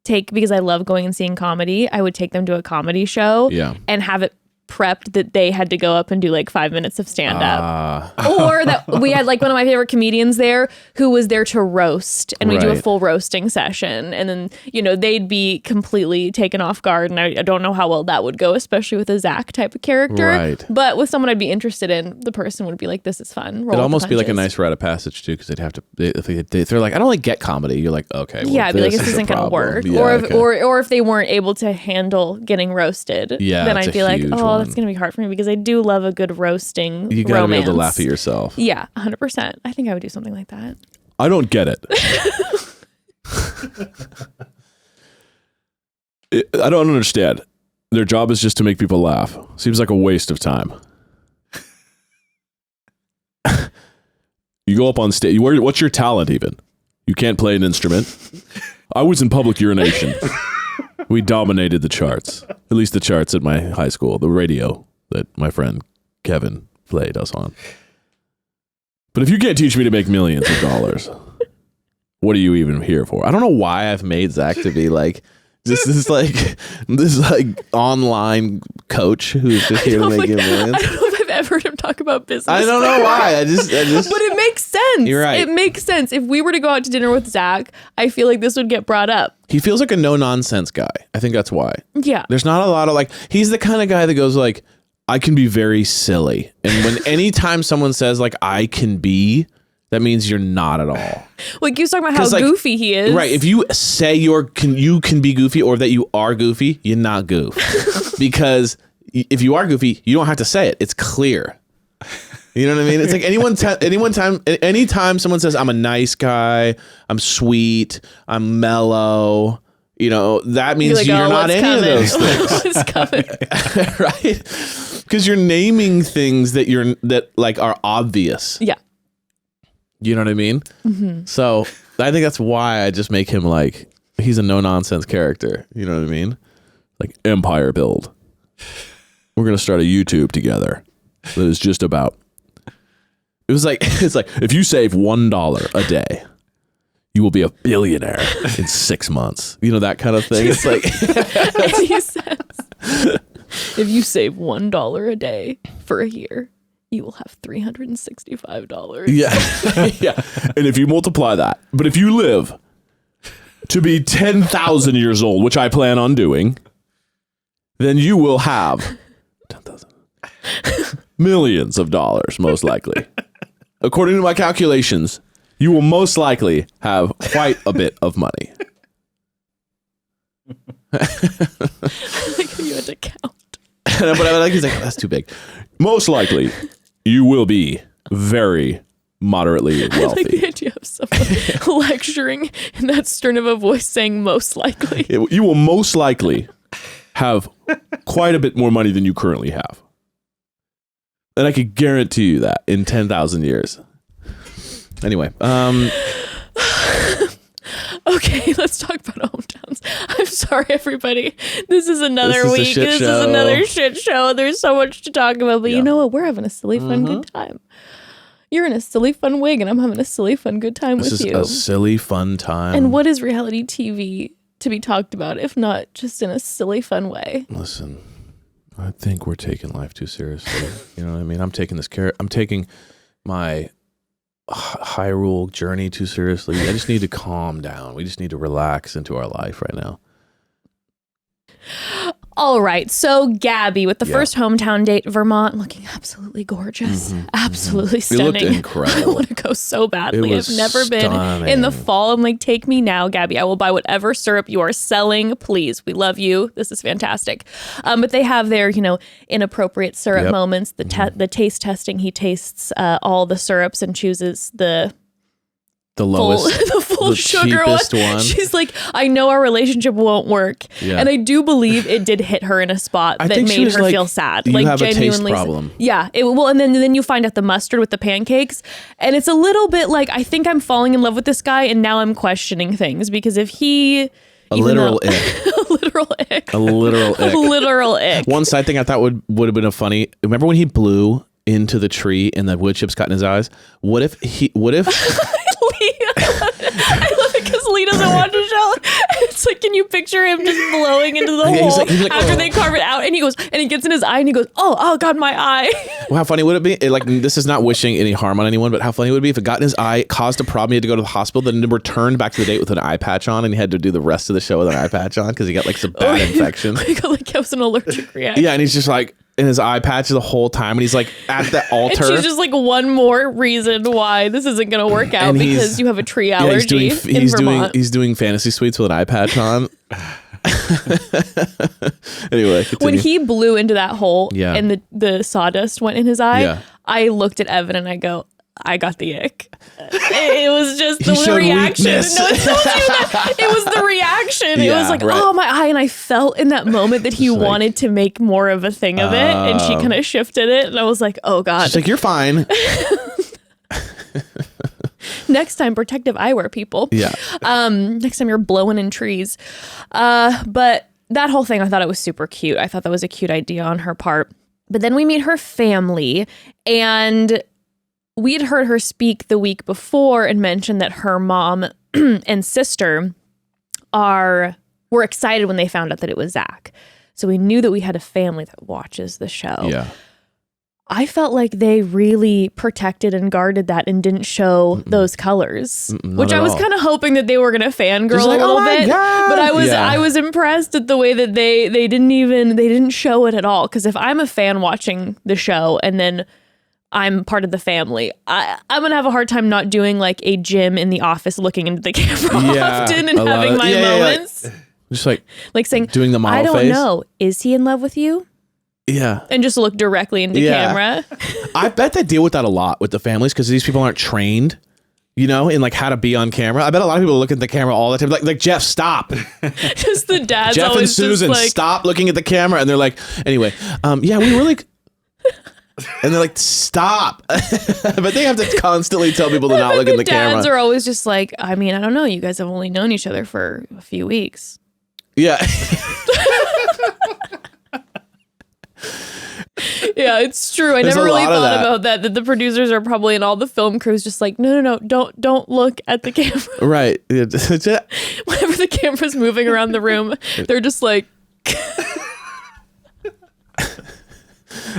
because I love going and seeing comedy, I would take them to a comedy show and have it prepped that they had to go up and do like 5 minutes of stand-up. Or that we had like one of my favorite comedians there who was there to roast, and we do a full roasting session, and then they'd be completely taken off guard, and I don't know how well that would go, especially with a Zach type of character. Right. But with someone I'd be interested in, the person would be like, this is fun. It'd almost be like a nice rite of passage too, because they'd have to, if they're like, I don't like get comedy, you're like, okay, well, yeah, I'd be like, this isn't gonna work. Or if they weren't able to handle getting roasted, then I'd be like, oh, that's gonna be hard for me, because I do love a good roasting. You gotta romance. be able to laugh at yourself. Yeah, 100%. I think I would do something like that. I don't get it. I don't understand. Their job is just to make people laugh. Seems like a waste of time. You go up on stage. What's your talent even? You can't play an instrument. I was in public urination. We dominated the charts. At least the charts at my high school. The radio that my friend Kevin played us on. But if you can't teach me to make millions of dollars, what are you even here for? I don't know why I've made Zach to be like this online coach who's just here to make you millions. I don't know if I've ever heard him talk about business. I don't know why. I just. But it makes sense. You're right. It makes sense. If we were to go out to dinner with Zach, I feel like this would get brought up. He feels like a no nonsense guy. I think that's why. Yeah. There's not a lot of like. He's the kind of guy that goes like, I can be very silly, and when anytime someone says like I can be, that means you're not at all. Like, you was talking about how goofy he is. Right. If you say you can be goofy, or that you are goofy, you're not goof. Because if you are goofy, you don't have to say it. It's clear. You know what I mean? It's like anytime someone says I'm a nice guy, I'm sweet, I'm mellow, that means like, you're not any of those things. It's coming. Right? Because you're naming things that like are obvious. Yeah. You know what I mean? Mm-hmm. So I think that's why I just make him like, he's a no nonsense character. You know what I mean? Like empire build. We're going to start a YouTube together that is just about, it's like, if you save $1 a day, you will be a billionaire in 6 months. That kind of thing. It's like, He says, if you save $1 a day for a year, you will have $365. yeah. Yeah. And if you multiply that, but if you live to be 10,000 years old, which I plan on doing, then you will have 10,000 millions of dollars, most likely. According to my calculations, you will most likely have quite a bit of money. Like, you had to count. But I like, he's like, that's too big. Most likely, you will be very moderately wealthy. I like the idea of someone lecturing in that stern of a voice saying most likely. You will most likely have quite a bit more money than you currently have. And I could guarantee you that in 10,000 years. Anyway, okay, let's talk about hometowns. I'm sorry, everybody. This is another This is a week. shit This show. is another shit show. There's so much to talk about, but Yeah. you know what? We're having a silly, fun, good time. You're in a silly fun wig and I'm having a silly fun good time This with is you. a silly fun time. And what is reality TV to be talked about if not just in a silly fun way? Listen, I think we're taking life too seriously. You know what I mean? I'm taking my Hyrule journey too seriously. I just need to calm down. We just need to relax into our life right now. All right, so Gabi with the Yeah. first hometown date, Vermont, looking absolutely gorgeous, absolutely stunning. It looked incredible. I want to go so badly. It I've was never been in the stunning. fall. I'm like, take me now, Gabi. I will buy whatever syrup you are selling, please. We love you. This is fantastic. But they have their, inappropriate syrup Yep. moments. The taste testing. He tastes all the syrups and chooses the lowest, the full the sugar cheapest one. one. She's like, I know our relationship won't work. Yeah. And I do believe it did hit her in a spot I that think she made was her like, feel sad. "You Like have a taste genuinely. problem." Yeah. And then you find out the mustard with the pancakes. And it's a little bit like, I think I'm falling in love with this guy and now I'm questioning things because if he A even literal though- ick. a literal ick. A literal A ick. literal ick. One side thing I thought would have been a funny. Remember when he blew into the tree and the wood chips got in his eyes? What if I love it because Lee doesn't watch the show. It's like, can you picture him just blowing into the Yeah, he's hole like- he's like, after "Oh." they carve it out? And he goes, and he gets in his eye and he goes, oh God, my eye. Well, how funny would it be? This is not wishing any harm on anyone, but how funny would it be if it got in his eye, caused a problem, he had to go to the hospital, then returned back to the date with an eye patch on, and he had to do the rest of the show with an eye patch on because he got like some bad infection. He got like, it was an allergic reaction. Yeah, and he's just like in his eye patch the whole time, and he's like at the And altar. she's just like, one more reason why this isn't going to work out And he's- because you have a tree Yeah, allergy in Vermont. he's doing fantasy suites with an eye patch on. Anyway, When continue. he blew into that hole Yeah. and the sawdust went in his eye, Yeah. I looked at Evan and I go, I got the ick. It was just He the showed reaction. weakness. No, it told you that. It was the reaction. It Yeah, was like, right. oh, my eye. And I felt in that moment that he Just like- wanted to make more of a thing of it. And she kind of shifted it. And I was like, oh, God. She's like, you're fine. Next time, protective eyewear, people. Yeah. Next time you're blowing in trees. But that whole thing, I thought it was super cute. I thought that was a cute idea on her part. But then we meet her family, and we had heard her speak the week before and mention that her mom and sister were excited when they found out that it was Zach. So we knew that we had a family that watches the show. Yeah. I felt like they really protected and guarded that and didn't show those colors, Not which at I was all. kind of hoping that they were going to fangirl Just like, a little "Oh my bit. God." But Yeah. I was impressed at the way that they didn't show it at all. Because if I'm a fan watching the show and then I'm part of the family, I'm going to have a hard time not doing like a Jim in the office looking into the camera Yeah, often and a lot having of- my yeah. moments. Just like Like saying, doing the model I don't face. know. Is he in love with you? Yeah. And just look directly into Yeah. camera. I bet they deal with that a lot with the families because these people aren't trained, in like how to be on camera. I bet a lot of people look at the camera all the time. Like Jeff, stop. Just the dad's Jeff and always Susan, just like, stop looking at the camera. And they're like, anyway, yeah, we really. And they're like, stop. But they have to constantly tell people to not look at the dads camera. are always just like, I mean, I don't know. You guys have only known each other for a few weeks. Yeah. Yeah, it's true. I There's never a really lot of thought that. about that the producers are probably in all the film crews just like, no, don't look at the camera. Right. Whenever the camera's moving around the room, they're just like,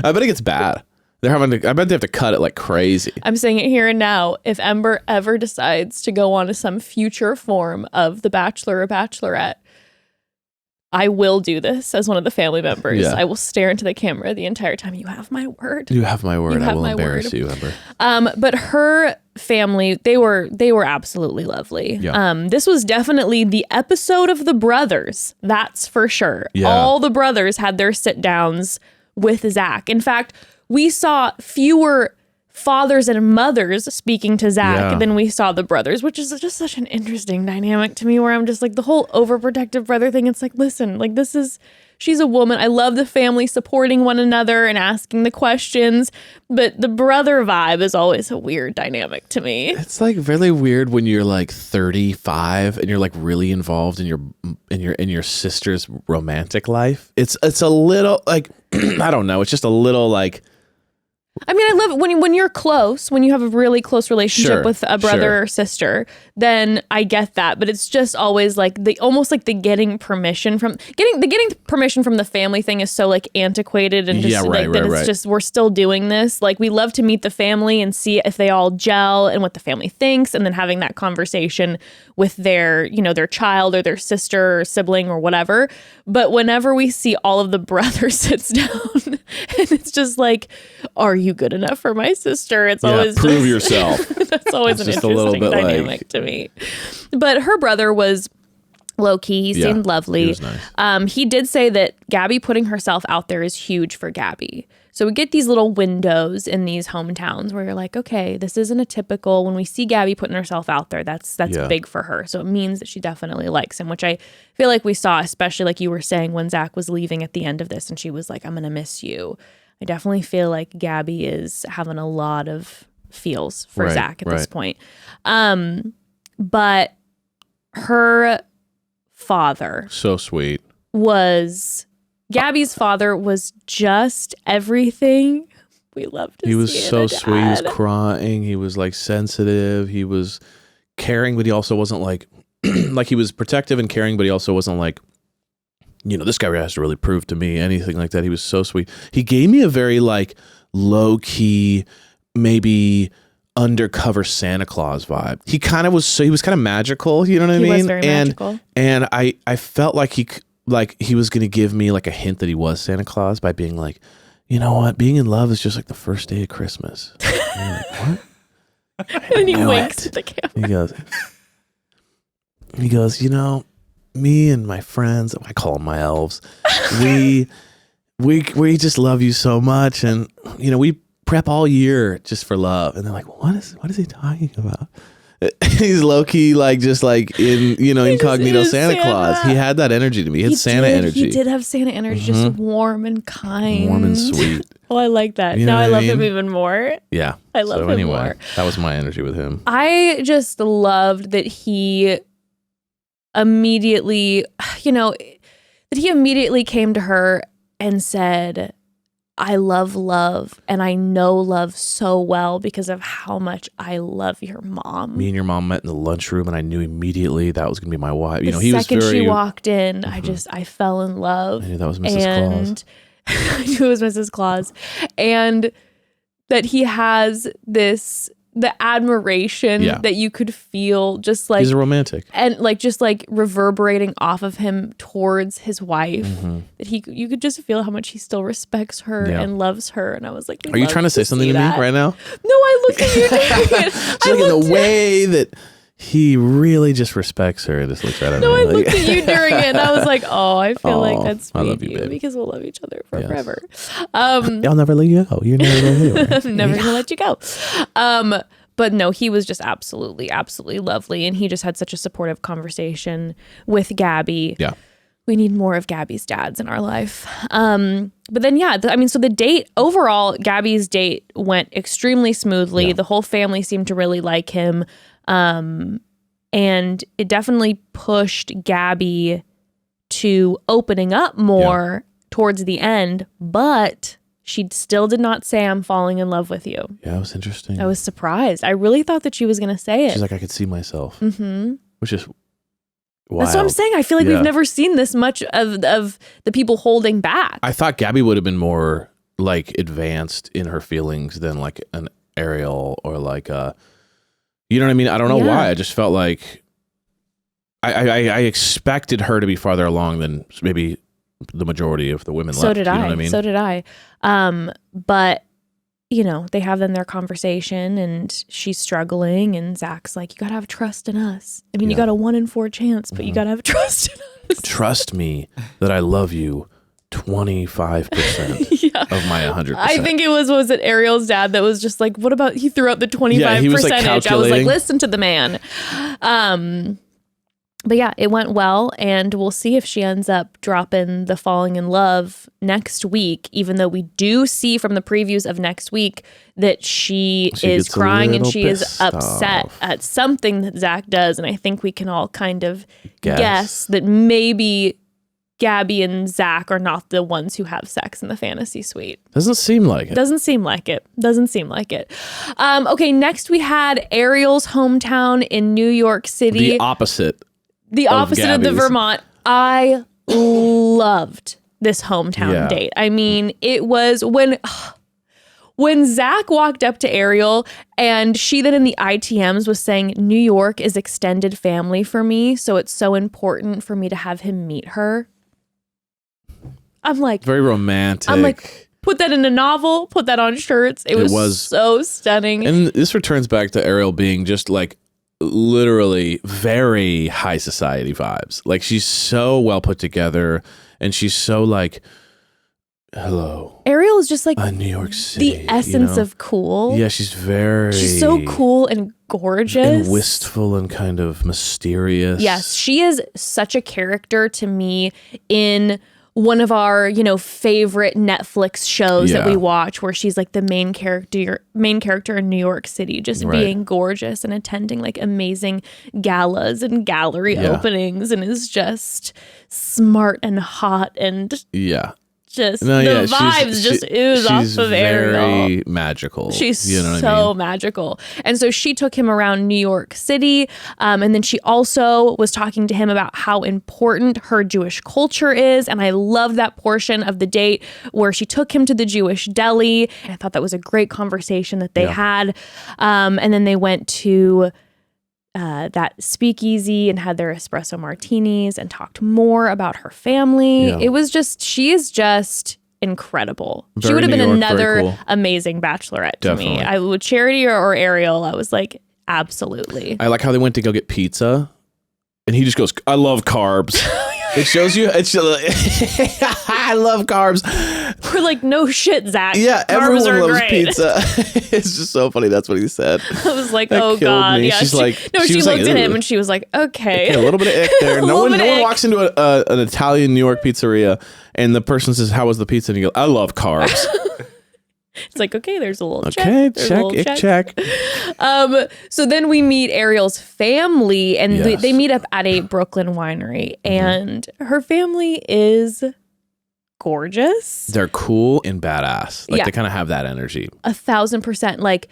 I bet it gets bad. I bet they have to cut it like crazy. I'm saying it here and now. If Ember ever decides to go on to some future form of The Bachelor or Bachelorette, I will do this as one of the family members. Yeah. I will stare into the camera the entire time. You have my word. You have my word. You I have will my embarrass word. you, Ember. But her family, they were absolutely lovely. Yeah. This was definitely the episode of the brothers. That's for sure. Yeah. All the brothers had their sit downs with Zach. In fact, we saw fewer fathers and mothers speaking to Zach Yeah. than we saw the brothers, which is just such an interesting dynamic to me where I'm just like the whole overprotective brother thing. It's like, listen, like she's a woman. I love the family supporting one another and asking the questions, but the brother vibe is always a weird dynamic to me. It's like really weird when you're like 35 and you're like really involved in your sister's romantic life. It's a little like I don't know. It's just a little like I mean, I love it when you're close, when you have a really close relationship Sure, with a brother sure. or sister, then I get that. But it's just always like almost like the getting permission from the family thing is so like antiquated and just Yeah, like right, that right, it's right. just we're still doing this. Like we love to meet the family and see if they all gel and what the family thinks, and then having that conversation with their their child or their sister or sibling or whatever. But whenever we see all of the brothers sits down and it's just like, are you good enough for my sister? It's always prove just, yourself. That's always an just a little interesting bit dynamic to me. But her brother was low key. He Yeah, seemed lovely. he was nice. He did say that Gabi putting herself out there is huge for Gabi. So we get these little windows in these hometowns where you're like, okay, this isn't a typical. When we see Gabi putting herself out there, that's Yeah. big for her. So it means that she definitely likes him, which I feel like we saw, especially like you were saying when Zach was leaving at the end of this, and she was like, "I'm gonna miss you." I definitely feel like Gabi is having a lot of feels for Right, Zach at this right. point. But her father So sweet. Gabi's father was just everything we love to see. He was in so a sweet. He was dad. crying. He was like sensitive. He was caring, but he also wasn't like like he was protective and caring, but he also wasn't like, this guy has to really prove to me anything like that. He was so sweet. He gave me a very like low key, maybe undercover Santa Claus vibe. He kind of was. So he was kind of magical. You know what I mean? He was very magical. And I felt like he was going to give me like a hint that he was Santa Claus by being like, you know what? Being in love is just like the first day of Christmas. And you're like, what? And then he knew winks it. at the camera. He goes, me and my friends, I call them my elves, we just love you so much. And, we prep all year just for love. And they're like, what is he talking about? He's low key, like just like in, incognito is Santa Claus. Santa. He had that energy to me. He had Santa energy. He did have Santa energy, just warm and kind. Warm and sweet. Oh, I like that. You know Now what I I love him mean? even more. Yeah. I love him more. That was my energy with him. I just loved that he immediately, came to her and said, I love love, and I know love so well because of how much I love your mom. Me and your mom met in the lunchroom, and I knew immediately that was going to be my wife. The He was second very. she walked in, I fell in love. I knew that was Mrs. Claus. And I knew it was Mrs. Claus. And that he has the admiration Yeah. that you could feel just like He's a romantic. and like just like reverberating off of him towards his wife, that you could just feel how much he still respects her Mm-hmm. Yeah. and loves her. And I was like, Are you trying to say something to me right now? No, I looked at you doing it. Just like in the way that he really just respects her and just looks at her. No, I like, looked at you during it and I was like, oh, I feel like that's I sweet love you, you babe. because we'll love each other Yes. forever. I'll never let you go. You're never going to leave. I'm never gonna let you go. But no, he was just absolutely, absolutely lovely. And he just had such a supportive conversation with Gabi. Yeah. We need more of Gabi's dads in our life. But then, so the date, overall, Gabi's date went extremely smoothly. Yeah. The whole family seemed to really like him. And it definitely pushed Gabi to opening up more towards the end, but she still did not say, I'm falling in love with you. Yeah, it was interesting. I was surprised. I really thought that she was going to say it. She's like, I could see myself. Mm-hmm. Which is wild. That's what I'm saying. I feel like Yeah. we've never seen this much of the people holding back. I thought Gabi would have been more like advanced in her feelings than like an Ariel or like you know what I mean? I don't know why. I just felt like I expected her to be farther along than maybe the majority of the women left. So did you know I. what I mean? So did I. But they have then their conversation and she's struggling and Zach's like, you got to have trust in us. I mean, you got a 1 in 4 chance, but you got to have trust in us. Trust me that I love you 25% of my 100%. I think it was it Ariel's dad that was just like, what about, he threw out the 25%. Yeah, he was, like, I was like, calculating. listen to the man. But yeah, it went well, and we'll see if she ends up dropping the falling in love next week, even though we do see from the previews of next week that she is gets a crying and little she is pissed upset off. at something that Zach does. And I think we can all kind of Guess. guess that maybe Gabi and Zach are not the ones who have sex in the fantasy suite. Doesn't seem like it. Doesn't seem like it. Okay, next we had Ariel's hometown in New York City. The opposite of the Gabi's. Vermont. I loved this hometown date. I mean, it was when Zach walked up to Ariel and she then in the ITMs was saying, New York is extended family for me, so it's so important for me to have him meet her. I'm like... Very romantic. I'm like, put that in a novel, put that on shirts. It was so stunning. And this returns back to Ariel being just like literally very high society vibes. Like she's so well put together and she's so like, hello. Ariel is just like New York City. The essence of cool. Yeah, she's so cool and gorgeous. And wistful and kind of mysterious. Yes, she is such a character to me in one of our, favorite Netflix shows that we watch where she's like the main character in New York City, just being gorgeous and attending like amazing galas and gallery openings and is just smart and hot and just vibes just ooze off of Ariel. Very magical. She's so magical. And so she took him around New York City. And then she also was talking to him about how important her Jewish culture is. And I love that portion of the date where she took him to the Jewish deli. And I thought that was a great conversation that they had. And then they went to that speakeasy and had their espresso martinis and talked more about her family. It was just, she is just incredible. She would have been another amazing bachelorette to me. I would Charity or Ariel. I was like, absolutely. I like how they went to go get pizza and he just goes, I love carbs. It shows you. I love carbs. We're like, no shit, Zach. Yeah, carbs everyone loves great. pizza. It's just so funny. That's what he said. I was like, That oh killed God. me. Yeah, She's like, she looked at him "Ugh." and she was like, okay. A little bit of ick there. No one walks into an Italian New York pizzeria and the person says, how was the pizza? And you go, I love carbs. It's like, okay, there's a little check. Okay, There's a little check. So then we meet Ariel's family and they meet up at a Brooklyn winery and her family is gorgeous. They're cool and badass. Like they kind of have that energy. 1,000%. Like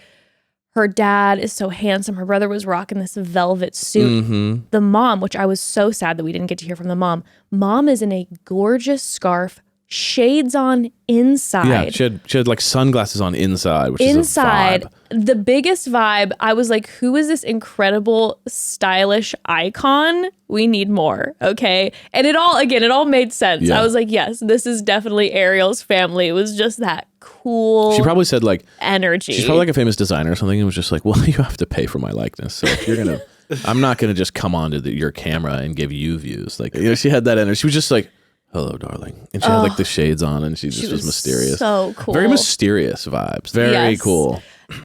her dad is so handsome. Her brother was rocking this velvet suit. The mom, which I was so sad that we didn't get to hear from the mom. Mom is in a gorgeous scarf, shades on inside. Yeah, she had like sunglasses on inside, which is a vibe. The biggest vibe, I was like, who is this incredible stylish icon? We need more. Okay. And it all made sense. Yeah. I was like, yes, this is definitely Ariel's family. It was just that cool. She probably said like energy. She's probably like a famous designer or something and was just like, well, you have to pay for my likeness. So if you're going to, I'm not going to just come onto your camera and give you views. Like, she had that energy. She was just like, hello, darling. And she had like the shades on and she just was mysterious. So cool. Very mysterious vibes. Very cool.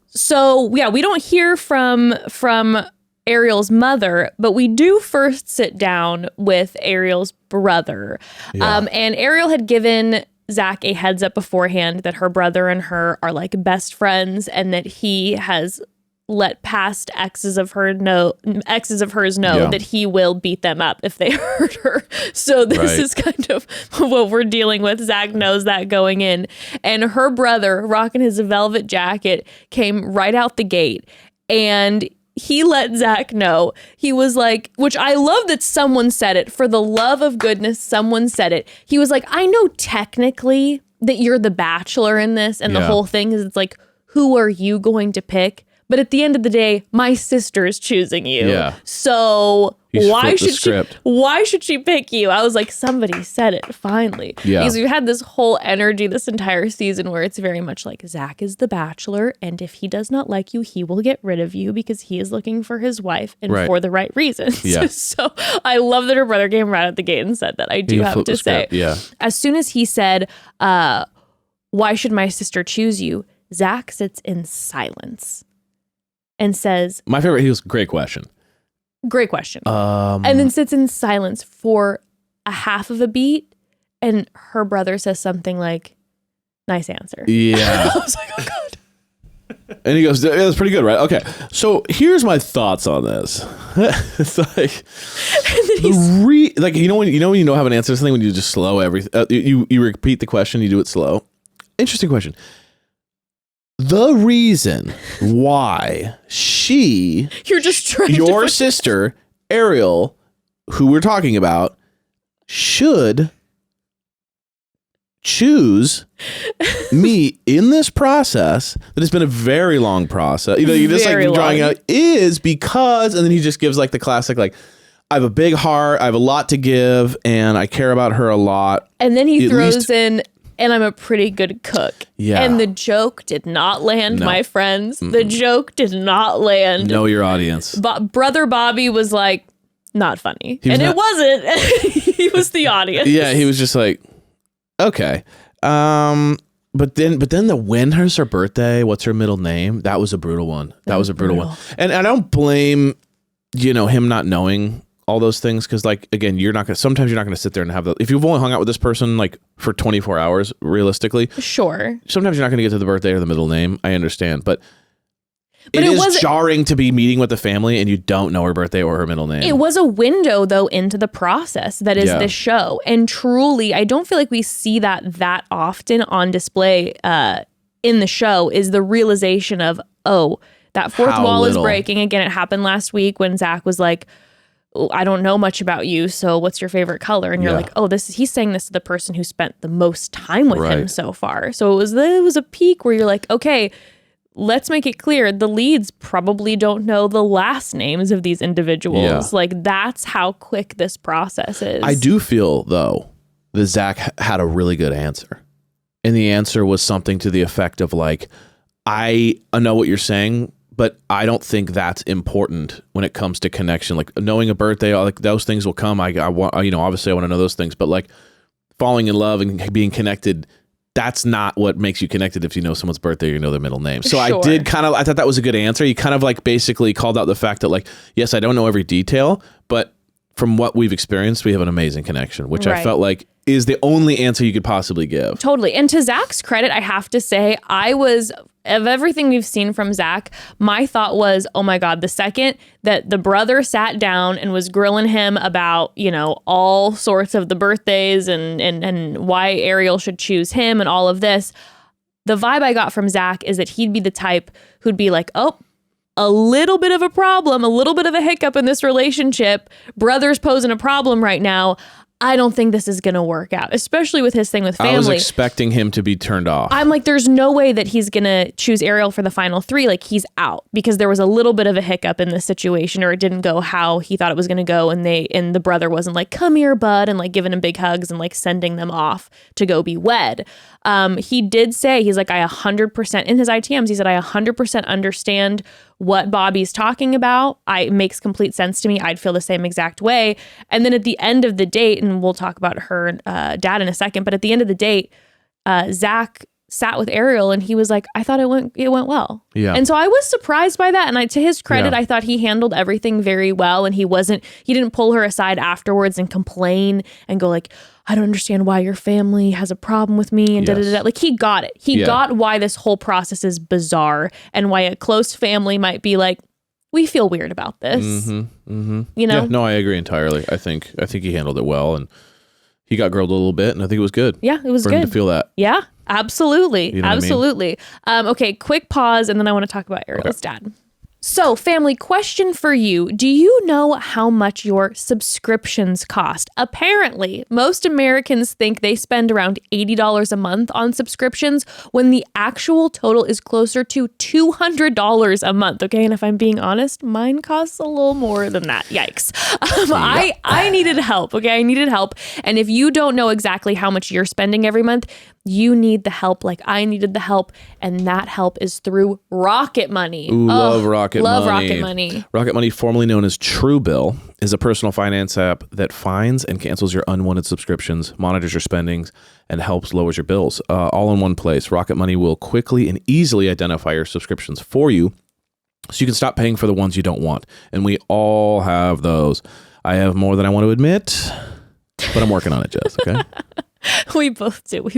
So yeah, we don't hear from Ariel's mother, but we do first sit down with Ariel's brother. Yeah. And Ariel had given Zach a heads up beforehand that her brother and her are like best friends and that he has let past exes of hers know that he will beat them up if they hurt her. So this is kind of what we're dealing with. Zach knows that going in. And her brother, rocking his velvet jacket, came right out the gate and he let Zach know. He was like, which I love that someone said it. For the love of goodness, someone said it. He was like, I know technically that you're the bachelor in this. And the whole thing is it's like, who are you going to pick? But at the end of the day, my sister's choosing you. Yeah. So why should she pick you? I was like, somebody said it finally. Yeah. Because we've had this whole energy this entire season where it's very much like Zach is the bachelor, and if he does not like you, he will get rid of you because he is looking for his wife and for the right reasons. Yeah. So I love that her brother came right out the gate and said that. I do have to say, as soon as he said, why should my sister choose you? Zach sits in silence. And says, my favorite, he goes, great question. And then sits in silence for a half of a beat. And her brother says something like, nice answer. Yeah. I was like, oh God. And he goes, that's pretty good, right? Okay. So here's my thoughts on this. It's like, when you don't have an answer to something, when you just slow everything, you repeat the question, you do it slow. Interesting question. The reason why you're just trying your sister, Ariel, who we're talking about, should choose me in this process that has been a very long process. You just like drawing out is because, and then he just gives like the classic, like, I have a big heart, I have a lot to give, and I care about her a lot. And then he throws in, and I'm a pretty good cook. Yeah. And the joke did not land, my friends. The joke did not land. Know your audience. But Brother Bobby was like, not funny. It wasn't. He was the audience. Yeah, he was just like, okay. But then when's her birthday? What's her middle name? That was a brutal one. That was a brutal one. And I don't blame, him not knowing all those things. Cause like, again, sometimes you're not going to sit there and have if you've only hung out with this person like for 24 hours, realistically. Sure. Sometimes you're not going to get to the birthday or the middle name. I understand. But it is jarring to be meeting with the family and you don't know her birthday or her middle name. It was a window, though, into the process that is this show. And truly, I don't feel like we see that often on display in the show, is the realization of, that fourth wall is breaking. Again, it happened last week when Zach was like, I don't know much about you, so what's your favorite color? And you're like, he's saying this to the person who spent the most time with him so far. So it was a peak where you're like, okay, let's make it clear the leads probably don't know the last names of these individuals. Yeah. Like, that's how quick this process is. I do feel, though, that Zach had a really good answer. And the answer was something to the effect of like, I know what you're saying, but I don't think that's important when it comes to connection. Like knowing a birthday, like those things will come. I want, obviously I want to know those things, but like falling in love and being connected, that's not what makes you connected. If you know someone's birthday, you know their middle name. So sure. I thought that was a good answer. He kind of like basically called out the fact that like, yes, I don't know every detail, but from what we've experienced, we have an amazing connection, which I felt like is the only answer you could possibly give. Totally. And to Zach's credit, I have to say, of everything we've seen from Zach, my thought was, oh my God, the second that the brother sat down and was grilling him about, all sorts of the birthdays and why Ariel should choose him and all of this, the vibe I got from Zach is that he'd be the type who'd be like, a little bit of a problem, a little bit of a hiccup in this relationship. Brother's posing a problem right now. I don't think this is going to work out, especially with his thing with family. I was expecting him to be turned off. I'm like, there's no way that he's going to choose Ariel for the final 3. Like, he's out because there was a little bit of a hiccup in this situation, or it didn't go how he thought it was going to go. And the brother wasn't like, come here, bud, and like giving him big hugs and like sending them off to go be wed. He did say, he's like, I 100% in his ITMs, he said, I 100% understand what Bobby's talking about. It makes complete sense to me. I'd feel the same exact way. And then at the end of the date, and we'll talk about her dad in a second, but at the end of the date, Zach sat with Ariel and he was like, I thought it went well. Yeah. And so I was surprised by that. And to his credit, I thought he handled everything very well. And he didn't pull her aside afterwards and complain and go like, I don't understand why your family has a problem with me and da-da-da-da. Like, he got it. He got why this whole process is bizarre and why a close family might be like, we feel weird about this. Mm-hmm, mm-hmm. Yeah, no, I agree entirely. I think he handled it well, and he got grilled a little bit, and I think it was good. Yeah, it was for good. him to feel that. Yeah, absolutely. You know absolutely. What I mean? Okay, quick pause, and then I want to talk about Ariel's dad. So, family, question for you. Do you know how much your subscriptions cost? Apparently, most Americans think they spend around $80 a month on subscriptions when the actual total is closer to $200 a month. Okay, and if I'm being honest, mine costs a little more than that. Yikes. I needed help. Okay, I needed help. And if you don't know exactly how much you're spending every month, you need the help like I needed the help, and that help is through Rocket Money. Ooh, love Rocket Money. Love Rocket Money. Rocket Money, formerly known as Truebill, is a personal finance app that finds and cancels your unwanted subscriptions, monitors your spendings, and helps lower your bills. All in one place. Rocket Money will quickly and easily identify your subscriptions for you so you can stop paying for the ones you don't want. And we all have those. I have more than I want to admit, but I'm working on it, Jess, okay? We both do.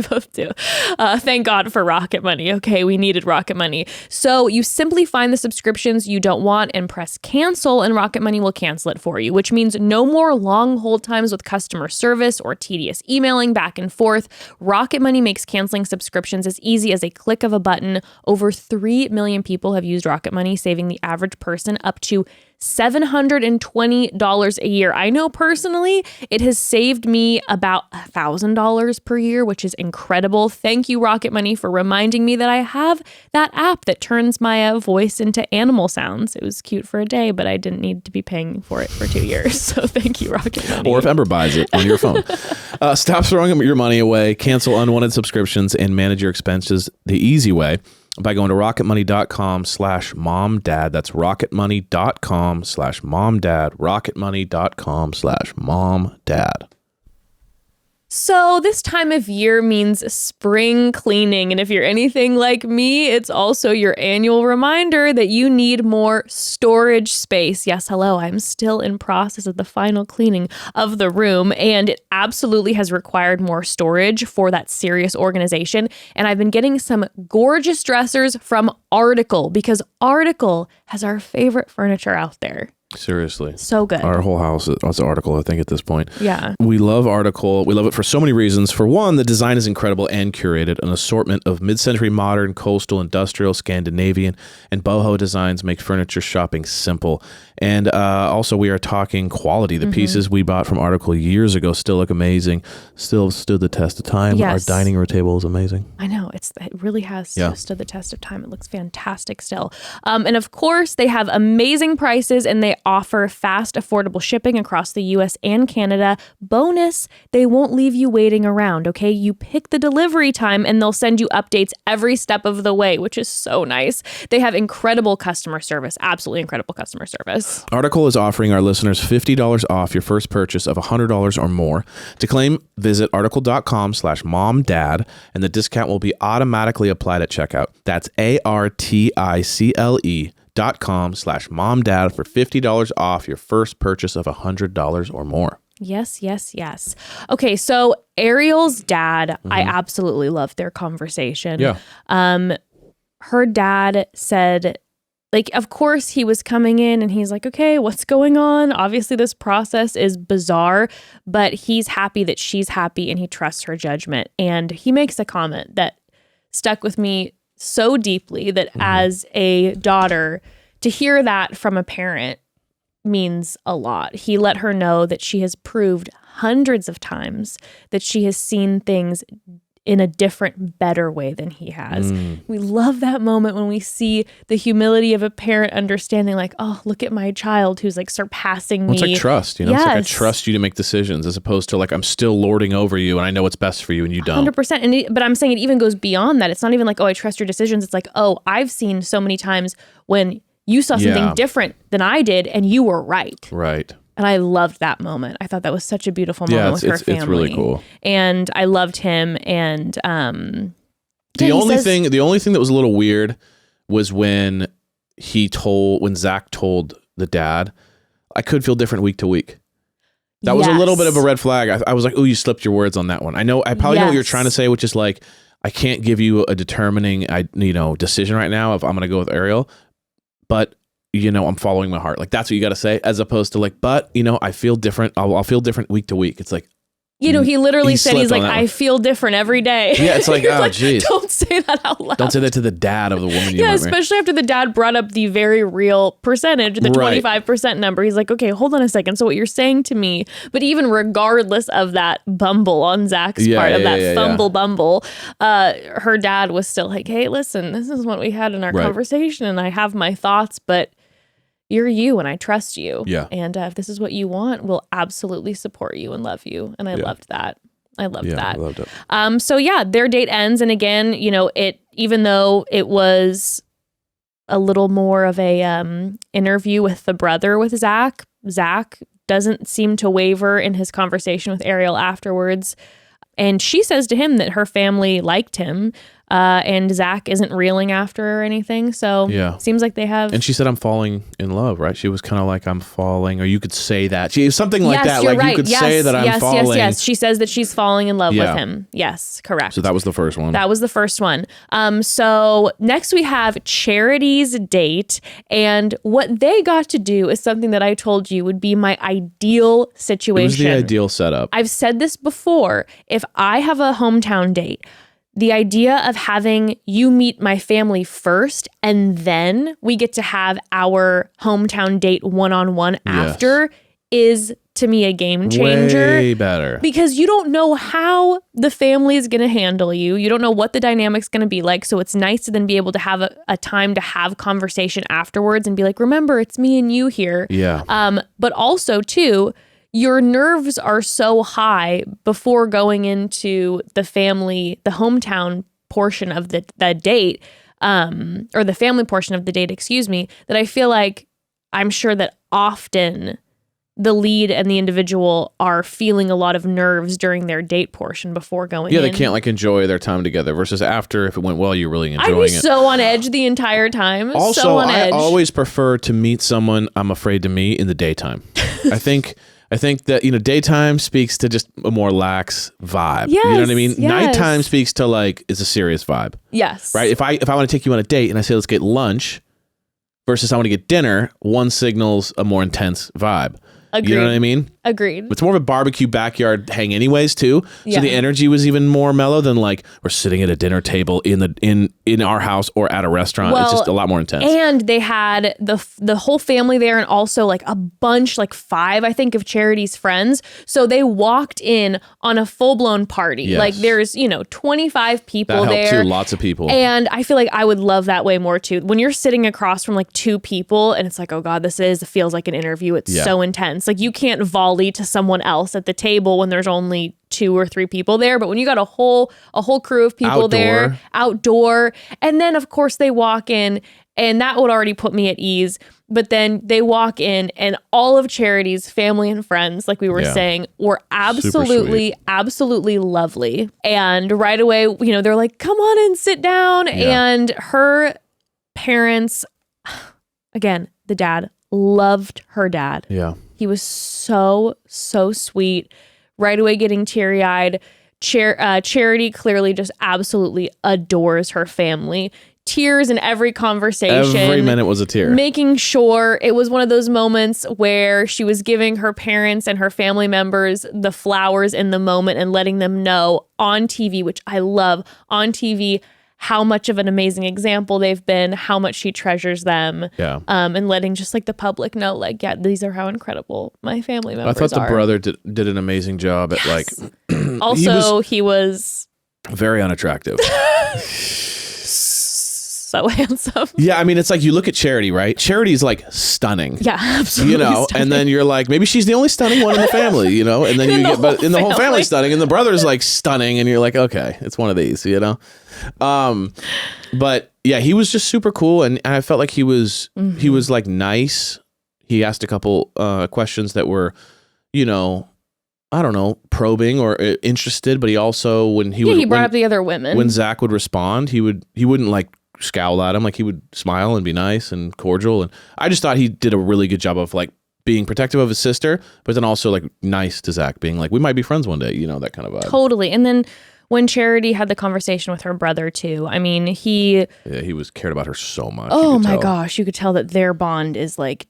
Thank God for Rocket Money. Okay, we needed Rocket Money. So you simply find the subscriptions you don't want and press cancel, and Rocket Money will cancel it for you, which means no more long hold times with customer service or tedious emailing back and forth. Rocket Money makes canceling subscriptions as easy as a click of a button. Over 3 million people have used Rocket Money, saving the average person up to $720 a year. I know personally it has saved me about $1,000 per year, which is incredible. Thank you, Rocket Money, for reminding me that I have that app that turns my voice into animal sounds. It was cute for a day, but I didn't need to be paying for it for 2 years. So thank you, Rocket Money. Or if Ember buys it on your phone. Stop throwing your money away, cancel unwanted subscriptions, and manage your expenses the easy way by going to rocketmoney.com/momdad. That's rocketmoney.com/momdad. rocketmoney.com/momdad. So this time of year means spring cleaning. And if you're anything like me, it's also your annual reminder that you need more storage space. Yes, hello, I'm still in process of the final cleaning of the room, and it absolutely has required more storage for that serious organization. And I've been getting some gorgeous dressers from Article, because Article has our favorite furniture out there. Seriously. So good. Our whole house is Article, I think, at this point. Yeah. We love Article. We love it for so many reasons. For one, the design is incredible and curated. An assortment of mid-century modern, coastal, industrial, Scandinavian, and boho designs make furniture shopping simple. And also, we are talking quality. The pieces we bought from Article years ago still look amazing, still stood the test of time. Yes. Our dining room table is amazing. I know. It really has stood the test of time. It looks fantastic still. And of course, they have amazing prices, and they offer fast, affordable shipping across the U.S. and Canada. Bonus, they won't leave you waiting around, okay? You pick the delivery time, and they'll send you updates every step of the way, which is so nice. They have incredible customer service, absolutely incredible customer service. Article is offering our listeners $50 off your first purchase of $100 or more. To claim, visit article.com/momdad, and the discount will be automatically applied at checkout. That's article.com/momdad for $50 off your first purchase of $100 or more. Yes, yes, yes. Okay, so Ariel's dad, I absolutely loved their conversation. Yeah. Her dad said, like, of course he was coming in and he's like, okay, what's going on? Obviously this process is bizarre, but he's happy that she's happy and he trusts her judgment. And he makes a comment that stuck with me so deeply that as a daughter, to hear that from a parent means a lot. He let her know that she has proved hundreds of times that she has seen things in a different, better way than he has. We love that moment when we see the humility of a parent understanding, like, oh, look at my child who's like surpassing me. It's like trust, you know? It's like I trust you to make decisions, as opposed to like I'm still lording over you and I know what's best for you and you don't. 100%. But I'm saying it even goes beyond that. It's not even like, oh, I trust your decisions. It's like, oh, I've seen so many times when you saw something different than I did and you were right. Right. And I loved that moment. I thought that was such a beautiful moment with her family. It's really cool. And I loved him. And the only thing that was a little weird was when Zach told the dad, I could feel different week to week. That was a little bit of a red flag. I was like, oh, you slipped your words on that one. I probably know what you're trying to say, which is like, I can't give you a determining decision right now if I'm going to go with Ariel, but I'm following my heart. Like, that's what you got to say, as opposed to like, but I feel different. I'll feel different week to week. It's like, he literally said, he's like, I feel different every day. Yeah. It's like, oh, geez. Don't say that out loud. Don't say that to the dad of the woman you married. Especially after the dad brought up the very real percentage, the 25% number. He's like, okay, hold on a second. So what you're saying to me, but even regardless of that bumble on Zach's part, of that bumble, her dad was still like, hey, listen, this is what we had in our conversation and I have my thoughts, but you're you and I trust you. Yeah. And if this is what you want, we'll absolutely support you and love you. And I loved that. I loved that. I loved it. So their date ends. And again, even though it was a little more of a interview with the brother with Zach doesn't seem to waver in his conversation with Ariel afterwards. And she says to him that her family liked him. and Zach isn't reeling after her or anything. So seems like they have. And she said, I'm falling in love, right? She was kind of like, I'm falling, or you could say that. Something like that. You're Like right. you could say that I'm falling. Yes. She says that she's falling in love with him. Yes, correct. So that was the first one. That was the first one. So next we have Charity's date. And what they got to do is something that I told you would be my ideal situation. It was the ideal setup. I've said this before. If I have a hometown date, the idea of having you meet my family first and then we get to have our hometown date one-on-one after is, to me, a game changer. Way better. Because you don't know how the family is going to handle you. You don't know what the dynamic's going to be like. So it's nice to then be able to have a time to have conversation afterwards and be like, remember, it's me and you here. Yeah. But also, too, your nerves are so high before going into the family, the hometown portion of the date, or the family portion of the date, excuse me, that I feel like I'm sure that often the lead and the individual are feeling a lot of nerves during their date portion before going in. Yeah, they can't like enjoy their time together versus after, if it went well, you're really enjoying I'd be it. so on edge the entire time. Also, so on I edge. always prefer to meet someone I'm afraid to meet in the daytime. I think that, daytime speaks to just a more lax vibe. Yes, you know what I mean? yes. Nighttime speaks to like, it's a serious vibe. Yes. Right? If I want to take you on a date and I say, let's get lunch versus I want to get dinner, one signals a more intense vibe. Agreed. You know what I mean? Agreed. It's more of a barbecue backyard hang anyways too. Yeah. So the energy was even more mellow than like we're sitting at a dinner table in our house or at a restaurant. Well, it's just a lot more intense. And they had the whole family there and also like a bunch, like 5, I think, of Charity's friends. So they walked in on a full-blown party. Yes. Like there's, 25 people that helped there. too. Lots of people. And I feel like I would love that way more too. When you're sitting across from like 2 people and it's like, oh God, it feels like an interview. It's so intense. Like you can't volley to someone else at the table when there's only 2 or 3 people there. But when you got a whole crew of people there, outdoor, and then of course they walk in and that would already put me at ease. But then they walk in and all of Charity's family and friends, like we were saying, were absolutely lovely. And right away, they're like, come on and sit down. Yeah. And her parents, again, the dad loved her dad. Yeah. He was so sweet. Right away getting teary-eyed. Charity clearly just absolutely adores her family. Tears in every conversation. Every minute was a tear. Making sure it was one of those moments where she was giving her parents and her family members the flowers in the moment and letting them know on TV, which I love, on TV, how much of an amazing example they've been, how much she treasures them. Yeah. And letting just like the public know, like, yeah, these are how incredible my family members are. I thought the brother did an amazing job at like. Also, he was very unattractive. so handsome. Yeah, I mean, it's like you look at Charity, right? Charity's like stunning. Yeah, absolutely. stunning. And then you're like, maybe she's the only stunning one in the family, and then you get, but in the whole family stunning, and the brother's like stunning, and you're like, okay, it's one of these, But yeah, he was just super cool, and I felt like he was like nice. He asked a couple questions that were, I don't know, probing or interested, but he also he brought up the other women. When Zach would respond, he wouldn't like scowl at him, like he would smile and be nice and cordial, and I just thought he did a really good job of like being protective of his sister, but then also like nice to Zach, being like, we might be friends one day, that kind of vibe. Totally. And then when Charity had the conversation with her brother too, I mean, he was cared about her so much. Oh my gosh, you could tell that their bond is like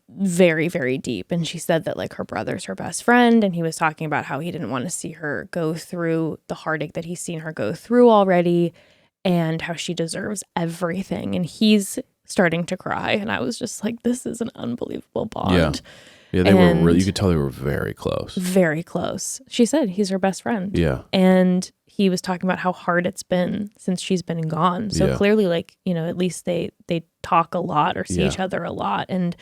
very, very deep. And she said that like her brother's her best friend, and he was talking about how he didn't want to see her go through the heartache that he's seen her go through already, and how she deserves everything. And he's starting to cry, and I was just like, this is an unbelievable bond. Yeah, they were really, you could tell they were very close. Very close. She said he's her best friend. Yeah. And he was talking about how hard it's been since she's been gone. So clearly, like, at least they talk a lot or see each other a lot. And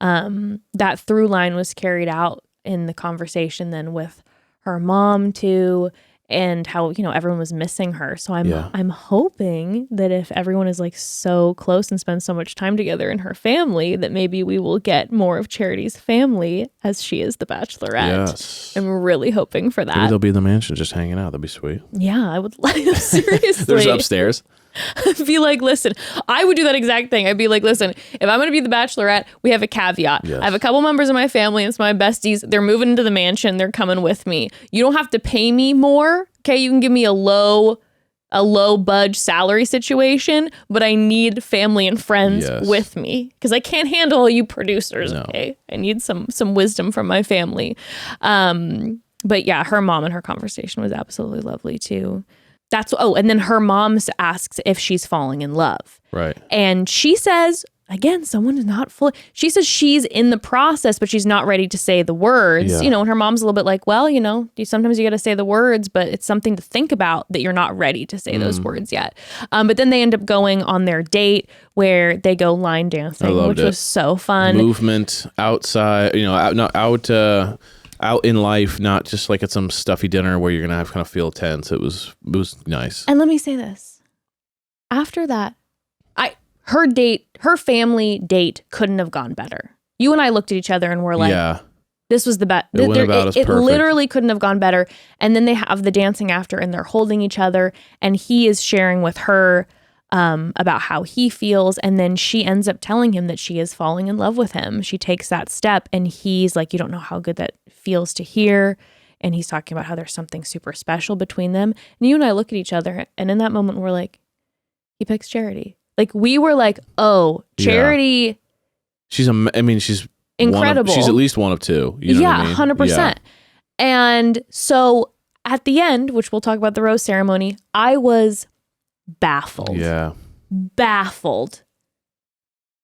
that through line was carried out in the conversation then with her mom too. and how, everyone was missing her. So I'm Yeah. I'm hoping that if everyone is like so close and spends so much time together in her family, that maybe we will get more of Charity's family as she is the Bachelorette. Yes. I'm really hoping for Maybe that. they'll be in the mansion just hanging out. That'd be sweet. Yeah, I would like seriously. There's upstairs. Be like, listen, I would do that exact thing. I'd be like, listen, if I'm going to be the Bachelorette, we have a caveat. Yes. I have a couple members of my family, and it's my besties. They're moving into the mansion. They're coming with me. You don't have to pay me more. Okay, you can give me a low budge salary situation, but I need family and friends Yes. with me because I can't handle all you producers. No. Okay, I need some wisdom from my family. But yeah, her mom and her conversation was absolutely lovely too. And then her mom asks if she's falling in love. Right. And she says, again, someone is not fully, she says she's in the process, but she's not ready to say the words, Yeah. and her mom's a little bit like, well, sometimes you got to say the words, but it's something to think about that you're not ready to say those words yet. But then they end up going on their date where they go line dancing, which was so fun. Movement outside, out in life, not just like at some stuffy dinner where you're gonna have kind of feel tense. It was nice. And let me say this. After that, her family date couldn't have gone better. You and I looked at each other and we're like, yeah, this was the best. It went about as It perfect. literally couldn't have gone better. And then they have the dancing after and they're holding each other and he is sharing with her about how he feels. And then she ends up telling him that she is falling in love with him. She takes that step and he's like, you don't know how good that feels to hear. And he's talking about how there's something super special between them. And you and I look at each other and in that moment we're like, he picks Charity. Like we were like, oh, Charity. she's Incredible. She's at least one of two. You know what I mean? 100%. Yeah. And so at the end, which we'll talk about the rose ceremony, I was baffled. Yeah. Baffled.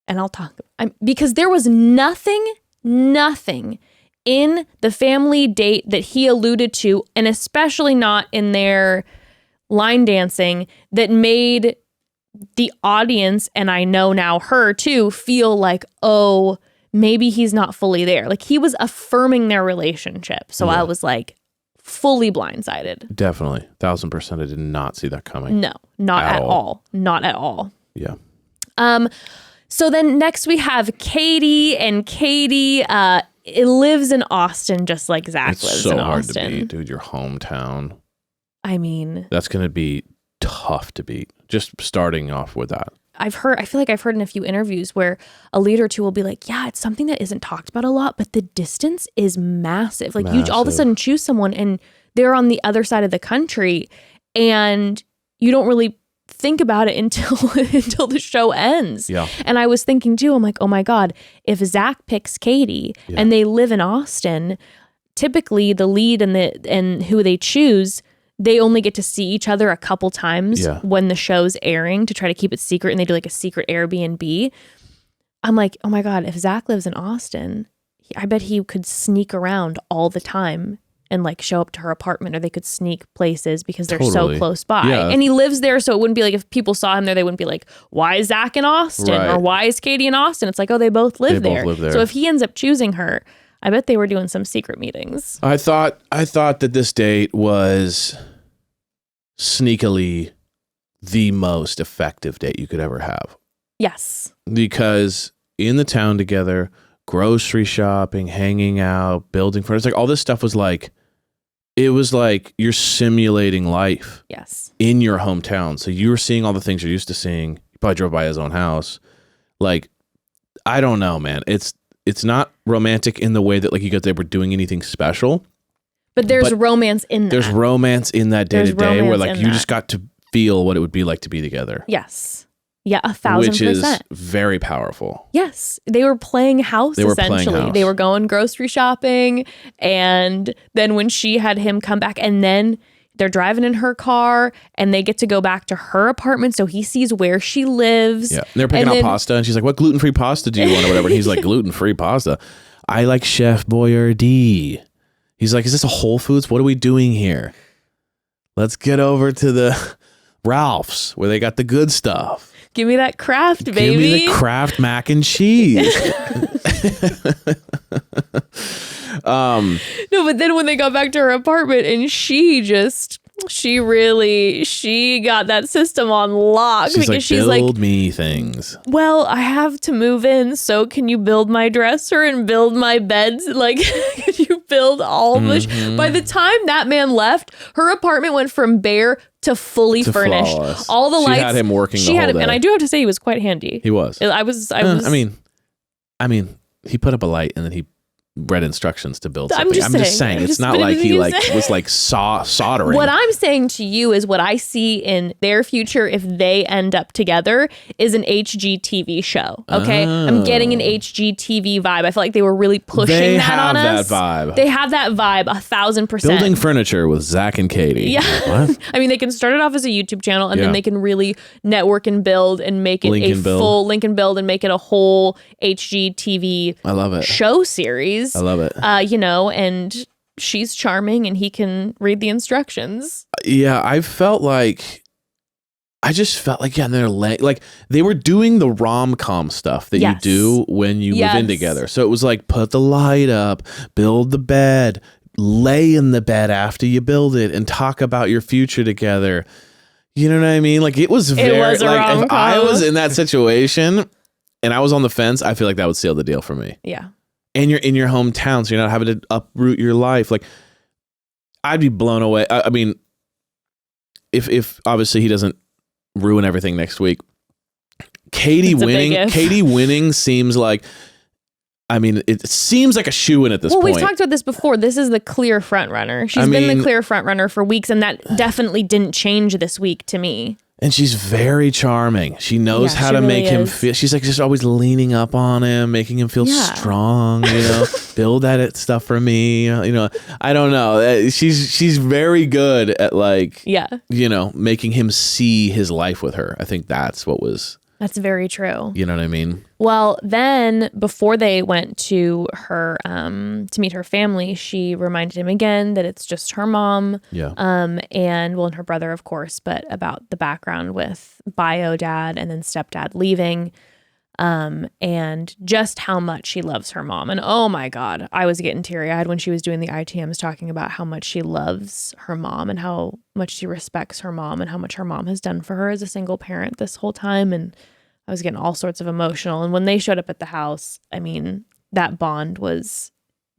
And I'll talk because there was nothing in the family date that he alluded to, and especially not in their line dancing, that made the audience, and I know now her too, feel like, oh, maybe he's not fully there. Like he was affirming their relationship. So I was like fully blindsided. Definitely. 1,000%. I did not see that coming. No, not at all. Not at all. Yeah. So then next we have Kaity, and Kaity it lives in Austin just like Zach It's lives so in hard Austin. to beat, dude. Your hometown. I mean, That's going to be tough to beat. Just starting off with that. I feel like I've heard in a few interviews where a leader or two will be like, yeah, it's something that isn't talked about a lot, but the distance is massive. Like you all of a sudden choose someone and they're on the other side of the country and you don't really think about it until the show ends. Yeah. And I was thinking too, I'm like, oh my God, if Zach picks Kaity and they live in Austin, typically the lead and who they choose, they only get to see each other a couple times when the show's airing to try to keep it secret, and they do like a secret Airbnb. I'm like, oh my God, if Zach lives in Austin, I bet he could sneak around all the time and like show up to her apartment, or they could sneak places because they're so close by. Yeah. And he lives there, so it wouldn't be like if people saw him there, they wouldn't be like, why is Zach in Austin? Right. Or why is Kaity in Austin? It's like, oh, they both live there. So if he ends up choosing her, I bet they were doing some secret meetings. I thought that this date was sneakily the most effective date you could ever have. Yes. Because in the town together, grocery shopping, hanging out, building furniture, like all this stuff was like, it was like you're simulating life. Yes. In your hometown. So you were seeing all the things you're used to seeing. You probably drove by his own house. Like, I don't know, man. It's not romantic in the way that like you guys they were doing anything special. But there's romance in that. There's romance in that day to day where like you that. just got to feel what it would be like to be together. Yes. Yeah, 1,000%. Which is very powerful. Yes. They were playing house essentially. They were going grocery shopping, and then when she had him come back, and then they're driving in her car and they get to go back to her apartment so he sees where she lives. Yeah. And they're picking out pasta and she's like, what gluten-free pasta do you want or whatever? And he's like, gluten-free pasta. I like Chef Boyardee. He's like, is this a Whole Foods? What are we doing here? Let's get over to the Ralph's where they got the good stuff. Give me that Kraft, baby. Give me the Kraft mac and cheese. No, but then when they got back to her apartment and she just She got that system on lock She's because like, she's build like, me things. well, I have to move in, so can you build my dresser and build my beds? Like, could you build all the By the time that man left, her apartment went from bare to fully furnished. Flawless. All the lights. She had him working the whole day. And I do have to say he was quite handy. He was. I was. I mean, he put up a light and then he read instructions to build something. I'm just saying. It's not like he was like soldering. What I'm saying to you is what I see in their future if they end up together is an HGTV show. Okay, I'm getting an HGTV vibe. I feel like they were really pushing that on us. They have that vibe. They have that vibe 1,000%. Building furniture with Zach and Kaity. Yeah. What? I mean, they can start it off as a YouTube channel and then they can really network and build and make it full link and build and make it a whole HGTV I love it. show series. I love it. And she's charming and he can read the instructions. Yeah, I just felt like, and they're like they were doing the rom-com stuff that you do when you move in together. So it was like, put the light up, build the bed, lay in the bed after you build it, and talk about your future together. You know what I mean? Like it was very a like if I rom-com. was in that situation and I was on the fence, I feel like that would seal the deal for me. Yeah. And you're in your hometown, so you're not having to uproot your life. Like, I'd be blown away. I mean, if obviously he doesn't ruin everything next week, Kaity winning seems like, I mean, it seems like a shoo-in at this point. Well, we've talked about this before. This is the clear front runner. She's been the clear front runner for weeks, and that definitely didn't change this week to me. And she's very charming. She knows how to make him feel. She's like just always leaning up on him, making him feel strong, build that stuff for me. I don't know. She's very good at making him see his life with her. I think that's very true. You know what I mean? Well, then before they went to her to meet her family, she reminded him again that it's just her mom. Yeah. And her brother, of course, but about the background with bio dad and then stepdad leaving. And just how much she loves her mom. And oh my God, I was getting teary-eyed when she was doing the ITMs talking about how much she loves her mom and how much she respects her mom and how much her mom has done for her as a single parent this whole time. And I was getting all sorts of emotional. And when they showed up at the house, I mean, that bond was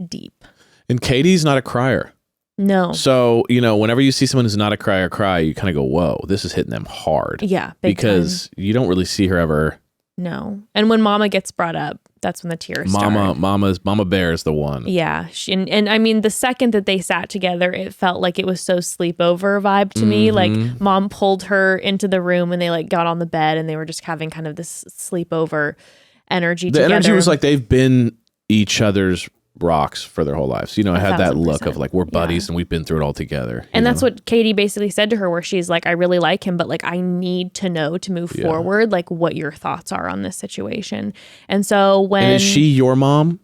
deep. And Katie's not a crier. No. So, whenever you see someone who's not a crier cry, you kind of go, whoa, this is hitting them hard. Yeah. Big because time. You don't really see her ever. No. And when Mama gets brought up, that's when the tears start. Mama Bear is the one. Yeah. And I mean, the second that they sat together, it felt like it was so sleepover vibe to me. Like Mom pulled her into the room and they got on the bed and they were just having kind of this sleepover energy together. The energy was like they've been each other's rocks for their whole lives. I had that look of like, we're buddies and we've been through it all together. And that's what Kaity basically said to her, where she's like, I really like him, but I need to know to move forward, what your thoughts are on this situation. And so And is she your mom?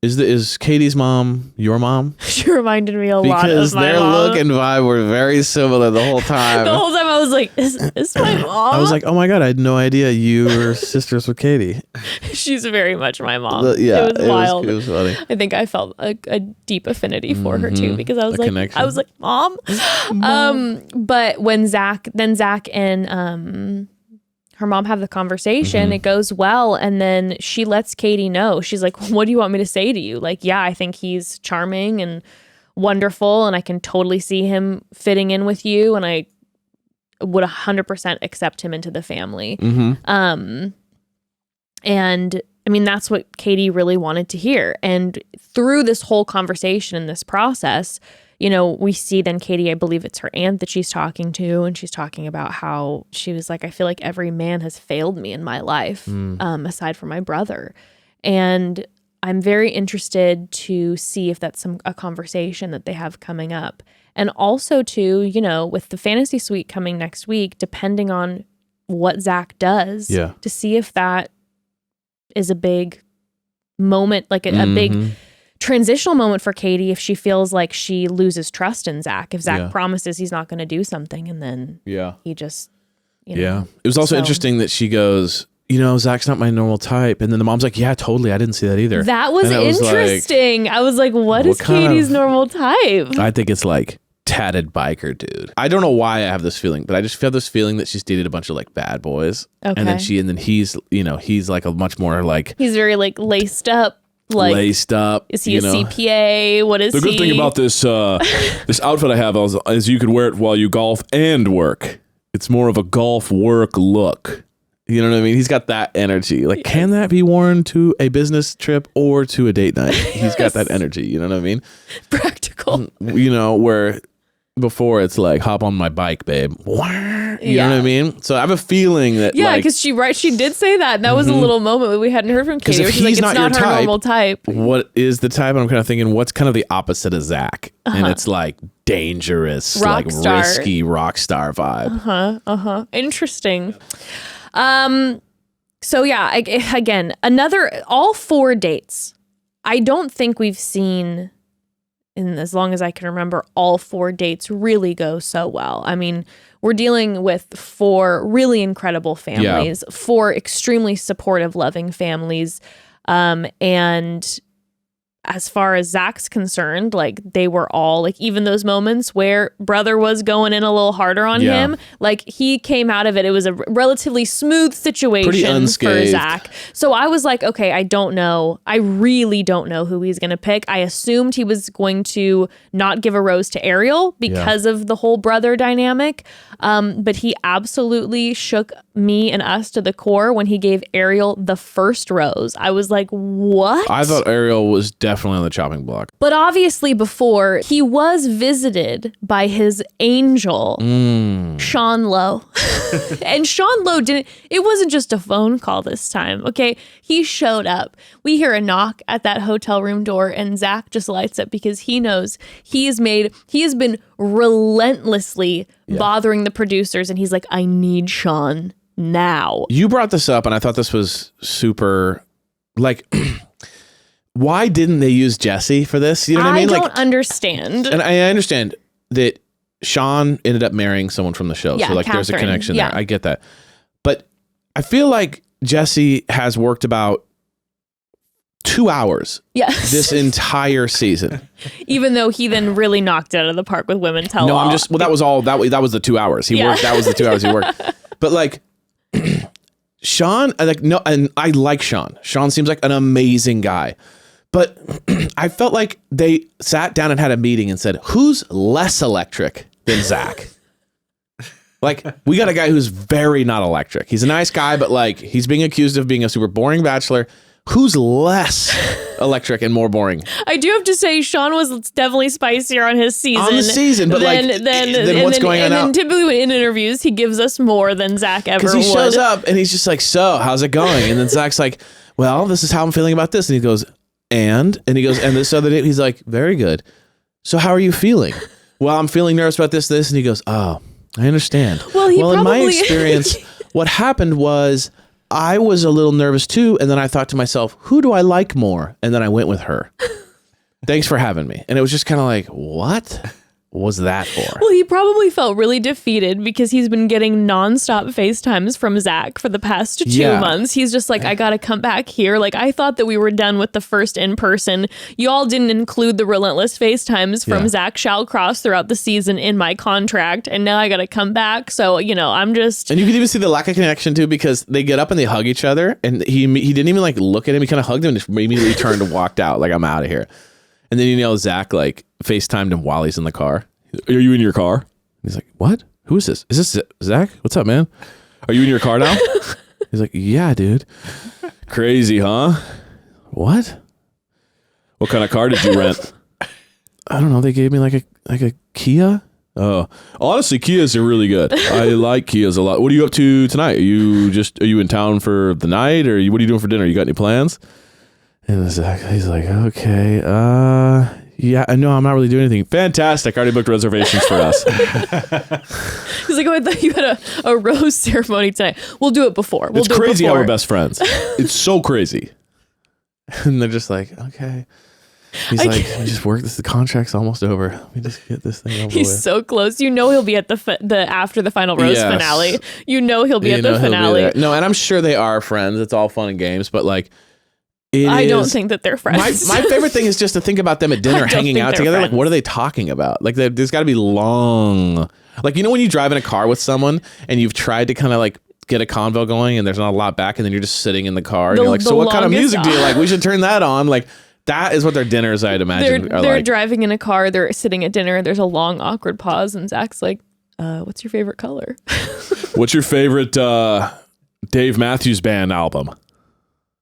Is Katie's mom your mom? She reminded me a lot of my mom. Because their look and vibe were very similar the whole time. The whole time I was like, is my mom? I was like, oh my God, I had no idea you were sisters with Kaity. She's very much my mom. Yeah, it was wild. It was funny. I think I felt a deep affinity for her too, because I was connection. Mom. But when Zach and her mom have the conversation, it goes well, and then she lets Kaity know. She's like, what do you want me to say to you? I think he's charming and wonderful, and I can totally see him fitting in with you, and I would 100% accept him into the family. And I mean, that's what Kaity really wanted to hear. And through this whole conversation and this process, we see then Kaity, I believe it's her aunt that she's talking to, and she's talking about how she was like, I feel like every man has failed me in my life, aside from my brother. And I'm very interested to see if that's a conversation that they have coming up. And also too, with the fantasy suite coming next week, depending on what Zach does, to see if that is a big moment, a big transitional moment for Kaity, if she feels like she loses trust in Zach, if Zach promises he's not going to do something and then he just, it was also interesting that she goes, Zach's not my normal type. And then the mom's like, yeah, totally. I didn't see that either. That was interesting. I was like, what is Katie's normal type? I think it's tatted biker dude. I don't know why I have this feeling, but I just feel this feeling that she's dated a bunch of like bad boys. Okay. And then he's, he's like a much more like He's very like laced up. Like, laced up. Is he a CPA? What is he? The good thing about this this outfit I have is you could wear it while you golf and work. It's more of a golf work look. You know what I mean? He's got that energy. Like, can that be worn to a business trip or to a date night? He's got that energy. You know what I mean? Practical. Where before it's like, hop on my bike, babe. You know what I mean? So I have a feeling that because she did say that. And that was a little moment that we hadn't heard from Kaity. Where she's like, it's not her normal type. What is the type? I'm kind of thinking, what's kind of the opposite of Zach? And it's like dangerous, like risky rock star vibe. Interesting. So yeah, again, all 4 dates. I don't think we've seen, in as long as I can remember, all 4 dates really go so well. I mean, we're dealing with 4 really incredible families, 4 extremely supportive, loving families. And as far as Zach's concerned, like they were all like, even those moments where brother was going in a little harder on him, like he came out of it. It was a relatively smooth situation for Zach. So I was like, okay, I don't know. I really don't know who he's going to pick. I assumed he was going to not give a rose to Ariel because of the whole brother dynamic. But he absolutely shook me and us to the core when he gave Ariel the first rose. I was like, what? I thought Ariel was definitely on the chopping block. But obviously before, he was visited by his angel, Sean Lowe. And Sean Lowe it wasn't just a phone call this time, okay? He showed up. We hear a knock at that hotel room door and Zach just lights up because he knows he has been relentlessly bothering the producers and he's like, I need Sean now. You brought this up and I thought this was super, like, why didn't they use Jesse for this? You know what I mean? I don't understand. And I understand that Sean ended up marrying someone from the show. Yeah, so like there's a Catherine. connection there. I get that. But I feel like Jesse has worked about 2 hours this entire season. Even though he then really knocked it out of the park with Women Tell All. No, that was the 2 hours. He worked. That was the 2 hours he worked. But like Sean, and I like Sean. Sean seems like an amazing guy. But I felt like they sat down and had a meeting and said, who's less electric than Zach? Like, we got a guy who's very not electric. He's a nice guy, but like he's being accused of being a super boring bachelor. Who's less electric and more boring? I do have to say, Sean was definitely spicier on his season. On the season, but then what's going on now? And then typically in interviews, he gives us more than Zach ever would. Because he shows up and he's just like, so, how's it going? And then Zach's like, well, this is how I'm feeling about this. And he goes, and he goes, and this other day, he's like, very good. So how are you feeling? Well, I'm feeling nervous about this. And he goes, oh, I understand. Well, in my experience, what happened was I was a little nervous too. And then I thought to myself, who do I like more? And then I went with her. Thanks for having me. And it was just kind of like, what was that for? Well, he probably felt really defeated because he's been getting nonstop FaceTimes from Zach for the past 2 months. He's just like, I got to come back here. Like, I thought that we were done with the first in-person. Y'all didn't include the relentless FaceTimes from Zach Shallcross throughout the season in my contract. And now I got to come back. So, I'm just... And you can even see the lack of connection too, because they get up and they hug each other. And he didn't even like look at him. He kind of hugged him and just immediately turned and walked out. Like, I'm out of here. And then, Zach like FaceTimed him while he's in the car. Are you in your car? And he's like, what? Who is this? Is this Zach? What's up, man? Are you in your car now? He's like, yeah, dude. Crazy, huh? What? What kind of car did you rent? I don't know. They gave me like a Kia. Oh, honestly, Kias are really good. I like Kias a lot. What are you up to tonight? Are you in town for the night, or what are you doing for dinner? You got any plans? And Zach, he's like, okay, yeah, no, I'm not really doing anything. Fantastic. I already booked reservations for us. He's like, oh, I thought you had a rose ceremony tonight. We'll do it before. It's crazy how we're best friends. It's so crazy. And they're just like, okay. He's like, we just work this. The contract's almost over. Let me just get this thing over He's with. so close. He'll be at the after the final rose finale. He'll be at the finale. No, and I'm sure they are friends. It's all fun and games, but like, I don't think that they're friends. My favorite thing is just to think about them at dinner, hanging out together. Friends. Like, what are they talking about? Like, there's got to be long. Like, when you drive in a car with someone and you've tried to kind of like get a convo going and there's not a lot back, and then you're just sitting in the car and you're like, so what kind of music do you like? We should turn that on. Like, that is what their dinners, I'd imagine, they're driving in a car. They're sitting at dinner. There's a long, awkward pause, and Zach's like, "What's your favorite color? What's your favorite Dave Matthews Band album?"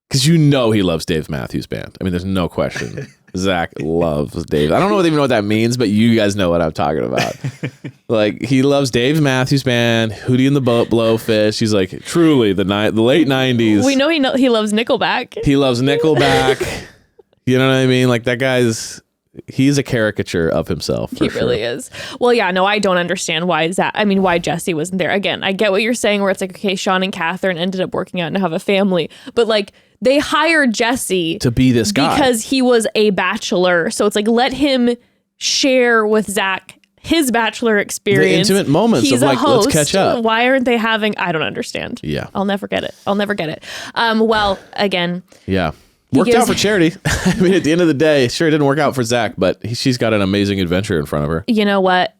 Because he loves Dave Matthews Band. I mean, there's no question. Zach loves Dave. I don't even know what that means, but you guys know what I'm talking about. Like, he loves Dave Matthews Band, Hootie and the Blowfish. He's like, truly, the late 90s. We know he loves Nickelback. He loves Nickelback. You know what I mean? Like, that he's a caricature of himself. He really is. Well, yeah, no, I don't understand why Jesse wasn't there. Again, I get what you're saying, where it's like, okay, Sean and Catherine ended up working out and have a family, but like, they hired Jesse to be this guy because he was a bachelor. So it's like, let him share with Zach his bachelor experience. The intimate moments of like, host. Let's catch up. Why aren't they having? I don't understand. Yeah, I'll never get it. Well, again. Yeah. Worked out for Charity. I mean, at the end of the day, sure, it didn't work out for Zach, but she's got an amazing adventure in front of her. You know what?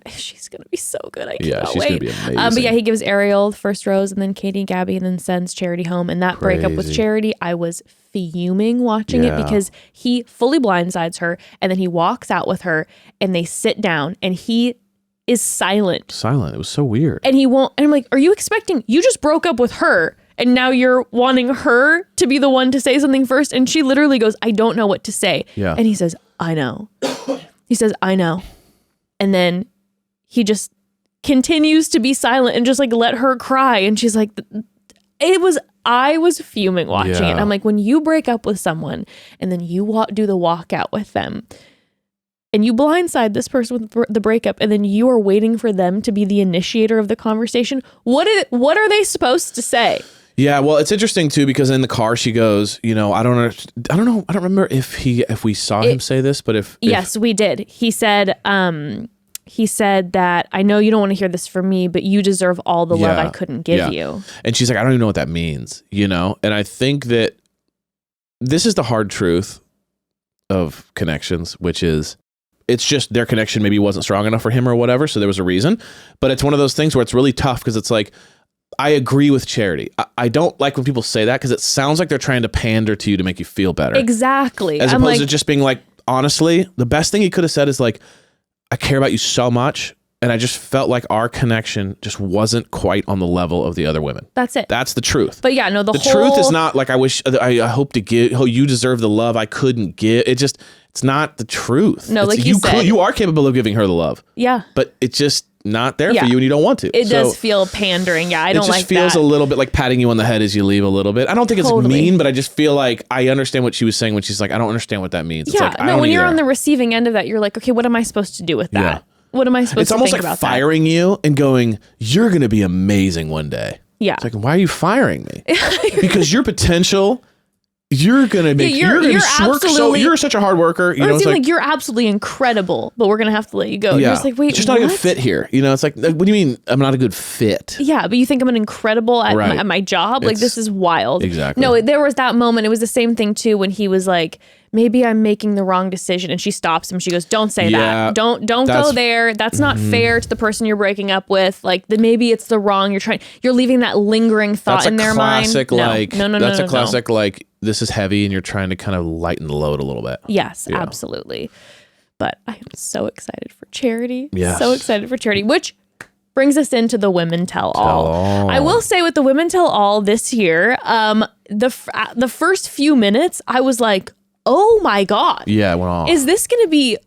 She's going to be so good. I cannot she's wait. going to be amazing. But yeah, he gives Ariel the first rose, and then Kaity and Gabi, and then sends Charity home. And that breakup with Charity, I was fuming watching it, because he fully blindsides her, and then he walks out with her, and they sit down, and he is silent. It was so weird. And he won't. And I'm like, are you expecting? You just broke up with her, and now you're wanting her to be the one to say something first. And she literally goes, I don't know what to say. Yeah. And he says, I know. He says, I know. And then he just continues to be silent and just like let her cry. And she's like, I was fuming watching it. I'm like, when you break up with someone and then you do the walkout with them, and you blindside this person with the breakup, and then you are waiting for them to be the initiator of the conversation, what are they supposed to say? Yeah, well, it's interesting too, because in the car she goes, I don't know. I don't remember if we saw him say this, but if yes, we did. He said that, I know you don't want to hear this from me, but you deserve all the love I couldn't give you. And she's like, I don't even know what that means, And I think that this is the hard truth of connections, which is, it's just their connection maybe wasn't strong enough for him or whatever, so there was a reason. But it's one of those things where it's really tough, because it's like, I agree with Charity. I don't like when people say that, because it sounds like they're trying to pander to you to make you feel better. Exactly. As opposed to just being like, honestly, the best thing he could have said is like, I care about you so much, and I just felt like our connection just wasn't quite on the level of the other women. That's it. That's the truth. But yeah, no, the truth is not like, I hope to give, you deserve the love I couldn't give. It's not the truth. No, like you said. You are capable of giving her the love. Yeah. But it's just not there for you, and you don't want to. It does feel pandering. Yeah, I don't like that. It just feels a little bit like patting you on the head as you leave a little bit. I don't think it's mean, but I just feel like I understand what she was saying when she's like, I don't understand what that means. Yeah, it's like, when you're on the receiving end of that, you're like, okay, what am I supposed to do with that? Yeah. What am I supposed to think about that? It's almost like firing you and going, you're going to be amazing one day. Yeah. It's like, why are you firing me? Because your potential... You're gonna make. You're such a hard worker. It's like you're absolutely incredible, but we're gonna have to let you go. Yeah. You're just like, wait, it's just not a good fit here. It's like, what do you mean I'm not a good fit? Yeah, but you think I'm an incredible at my job? Like, this is wild. Exactly. No, there was that moment. It was the same thing too when he was like, maybe I'm making the wrong decision, and she stops him. She goes, don't say that. Don't go there. That's not fair to the person you're breaking up with. Like, maybe it's the wrong. You're leaving that lingering thought in their mind. That's a classic. No. That's a classic. Like, this is heavy, and you're trying to kind of lighten the load a little bit. Yes, absolutely. But I am so excited for Charity. Yes. So excited for Charity, which brings us into the Women Tell All. I will say with the Women Tell All this year, the first few minutes, I was like, oh my God. Yeah, it went off. Is this going to be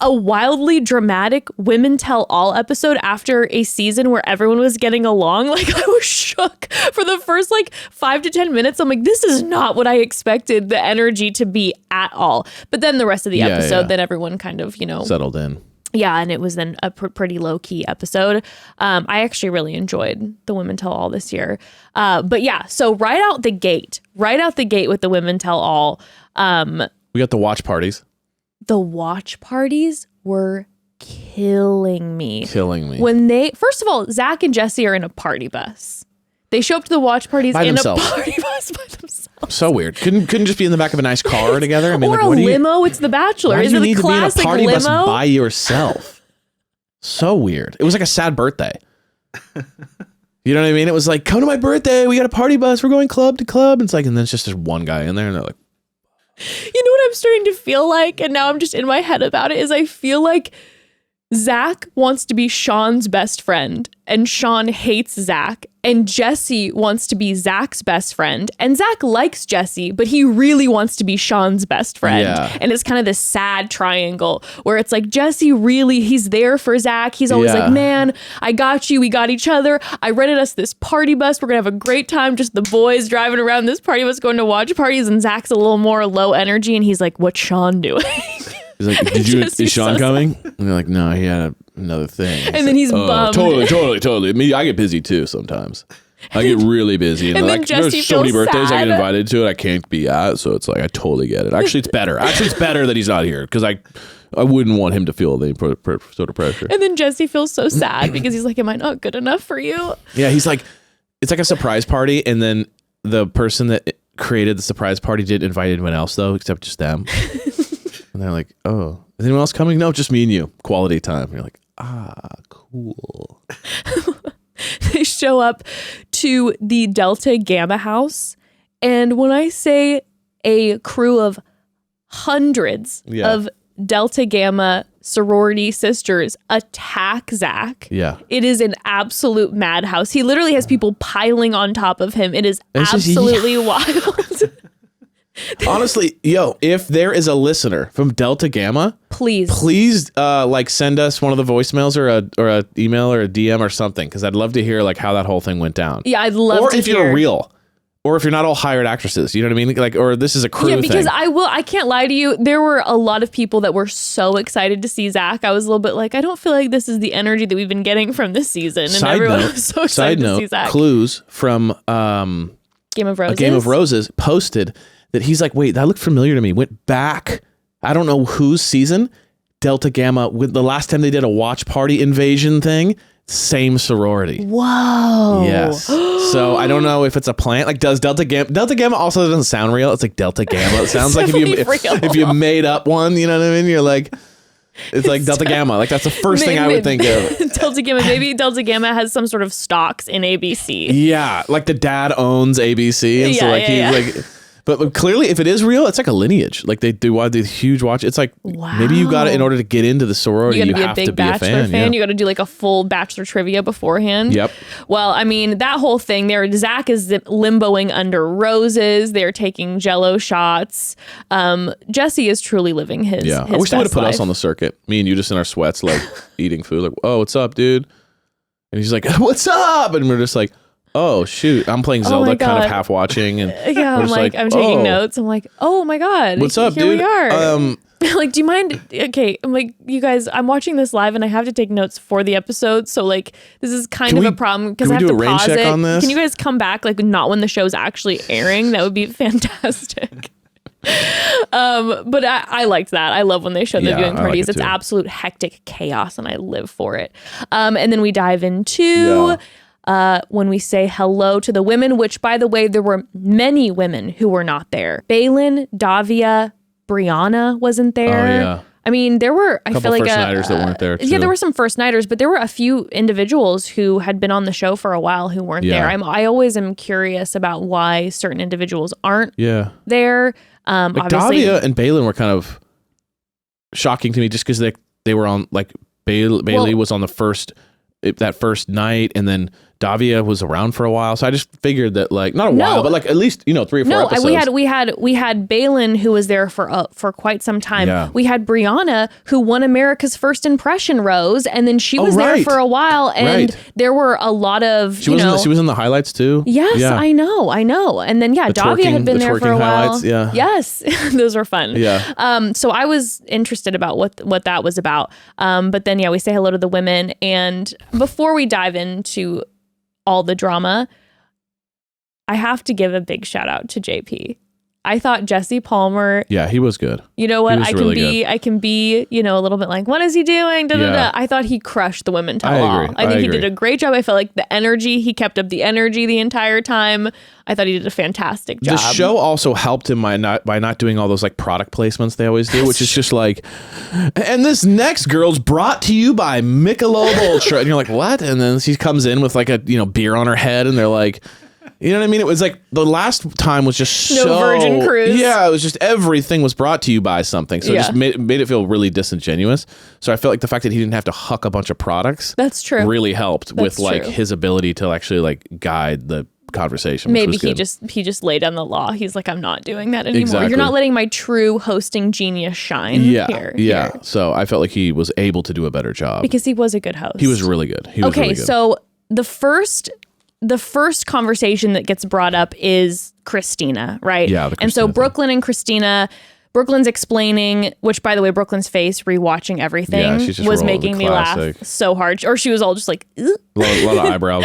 a wildly dramatic Women Tell All episode after a season where everyone was getting along? Like, I was shook for the first 5 to 10 minutes. I'm like, this is not what I expected the energy to be at all. But then the rest of the episode, then everyone kind of, settled in. Yeah, and it was then a pretty low-key episode. I actually really enjoyed the Women Tell All this year. But yeah, so right out the gate with the Women Tell All. We got the watch parties. The watch parties were killing me. When first of all, Zach and Jesse are in a party bus. They show up to the watch parties By in themselves. a party bus by themselves. So weird. Couldn't just be in the back of a nice car together? I mean, Or like, a what do you, limo. It's The Bachelor. why do Is you it need the to be in a classic party limo? bus by yourself? So weird. It was like a sad birthday. You know what I mean? It was like, come to my birthday. We got a party bus. We're going club to club. And it's like, and then it's just this one guy in there, and they're like, You know what I'm starting to feel like, and now I'm just in my head about it, is I feel like Zach wants to be Sean's best friend, and Sean hates Zach, and Jesse wants to be Zach's best friend, and Zach likes Jesse, but he really wants to be Sean's best friend. Yeah. And it's kind of this sad triangle where it's like Jesse really, he's there for Zach. He's always Yeah. like, man, I got you. We got each other. I rented us this party bus. We're going to have a great time. Just the boys driving around this party bus going to watch parties. And Zach's a little more low energy. And he's like, what's Sean doing? he's like, is Jesse's Sean so coming? And they're like, no, he had another thing. And then he's bummed. Totally. Me, I get busy too sometimes. I get really busy, and And then like, Jesse there's so many feels birthdays I get sad. invited to, and I can't be at. So it's like, I totally get it. Actually, it's better. It's better that he's not here, because I wouldn't want him to feel any sort of pressure. And then Jesse feels so sad because he's like, am I not good enough for you? Yeah, he's like, it's like a surprise party, and then the person that created the surprise party didn't invite anyone else though, except just them. And they're like, oh, is anyone else coming? No, just me and you. Quality time. And you're like, cool. They show up to the Delta Gamma house. And when I say a crew of hundreds Yeah. of Delta Gamma sorority sisters attack Zach, Yeah. it is an absolute madhouse. He literally has people piling on top of him. It is It's just- absolutely wild. Honestly, yo, if there is a listener from Delta Gamma, Please. like send us one of the voicemails or a email or a DM or something, because I'd love to hear like how that whole thing went down. Yeah, I'd love or to if hear. you're real, or if you're not all hired actresses, you know what I mean? Like, or this is a crew Yeah, because thing. I can't lie to you. There were a lot of people that were so excited to see Zach. I was a little bit like, I don't feel like this is the energy that we've been getting from this season. And everyone was so excited to see Zach. Clues from Game of Roses. A Game of Roses posted that he's like, wait, that looked familiar to me. Went back, I don't know whose season, Delta Gamma, with the last time they did a watch party invasion thing, same sorority. Whoa. Yes. So I don't know if it's a plant. Like, does Delta Gamma also doesn't sound real? It's like Delta Gamma. It sounds like if you made up one, you know what I mean? You're like, it's like Delta Gamma. Like, that's the first thing I would think of. Delta Gamma. Maybe Delta Gamma has some sort of stocks in ABC. Yeah. Like the dad owns ABC. And so like he's like, but clearly if it is real, it's like a lineage. Like they do huge watch. It's like, maybe you got it in order to get into the sorority. You You got have to be to a be big a Bachelor fan. fan. Yeah. You got to do like a full Bachelor trivia beforehand. Yep. Well, I mean, that whole thing there, Zach is limboing under roses. They're taking Jello shots. Jesse is truly living his Yeah. his I wish they would have best put us life. on the circuit. Me and you just in our sweats, like eating food. Like, oh, what's up, dude? And he's like, what's up? And we're just like, oh shoot, I'm playing Zelda, my kind of God. half watching, and Yeah, we're I'm just like, I'm taking oh, notes. I'm like, oh my God. What's up, Here dude? we are. Like, do you mind? Okay. I'm like, you guys, I'm watching this live and I have to take notes for the episode. So like, this is kind Can of we- a problem because can I we have do to a rain pause check it. on this? Can you guys come back? Like not when the show's actually airing. That would be fantastic. But I liked that. I love when they show the Yeah, viewing I like parties. it It's too. absolute hectic chaos and I live for it. And then we dive into when we say hello to the women, which by the way, there were many women who were not there. Balin, Davia, Brianna wasn't there. Oh, yeah. I mean, there were, I feel like first-nighters that weren't there, Yeah, too. there were some first nighters, but there were a few individuals who had been on the show for a while who weren't Yeah. there. I always am curious about why certain individuals aren't Yeah. there. Like Obviously, Davia and Balin were kind of shocking to me just because they were on, like, Bailey was on that first night, and then Davia was around for a while. So I just figured that, like, not a while, but like at least, 3 or 4 episodes. we had Balin who was there for quite some time. Yeah. We had Brianna who won America's First Impression Rose, and then she was there right. for a while, and Right. there were a lot of She was in the highlights too. Yes, Yeah. I know. And then Davia had been the there for a twerking while. highlights, yeah. Yes, those were fun. Yeah. So I was interested about what that was about. But then we say hello to the women, and before we dive into all the drama, I have to give a big shout out to JP. I thought Jesse Palmer, Yeah, he was good. you know what? He was really good. I can be, a little bit like, what is he doing? Da, da, Yeah. da. I thought he crushed the women tell I all. agree. I think I he agree. did a great job. I felt like he kept up the energy the entire time. I thought he did a fantastic job. The show also helped him by not doing all those like product placements they always do, which is just like, and this next girl's brought to you by Michelob Ultra, and you're like, what? And then she comes in with like a beer on her head, and they're like, you know what I mean? It was like the last time was just No Virgin Cruise. Yeah, it was just everything was brought to you by something, so it just made it feel really disingenuous. So I felt like the fact that he didn't have to huck a bunch of products, That's true. really helped with like true. his ability to actually like guide the conversation. Which Maybe was good. he just laid down the law. He's like, I'm not doing that anymore. Exactly. You're not letting my true hosting genius shine here. So I felt like he was able to do a better job. Because he was a good host. He was really good. He was okay, really good. so the first conversation that gets brought up is Christina, right? Yeah, the and so Christina thing. Brooklyn and Christina, Brooklyn's explaining, which by the way, Brooklyn's face rewatching everything Yeah, she's just was rolling making the me classic. laugh so hard. Or she was all just like, "Ugh," a lot of eyebrows.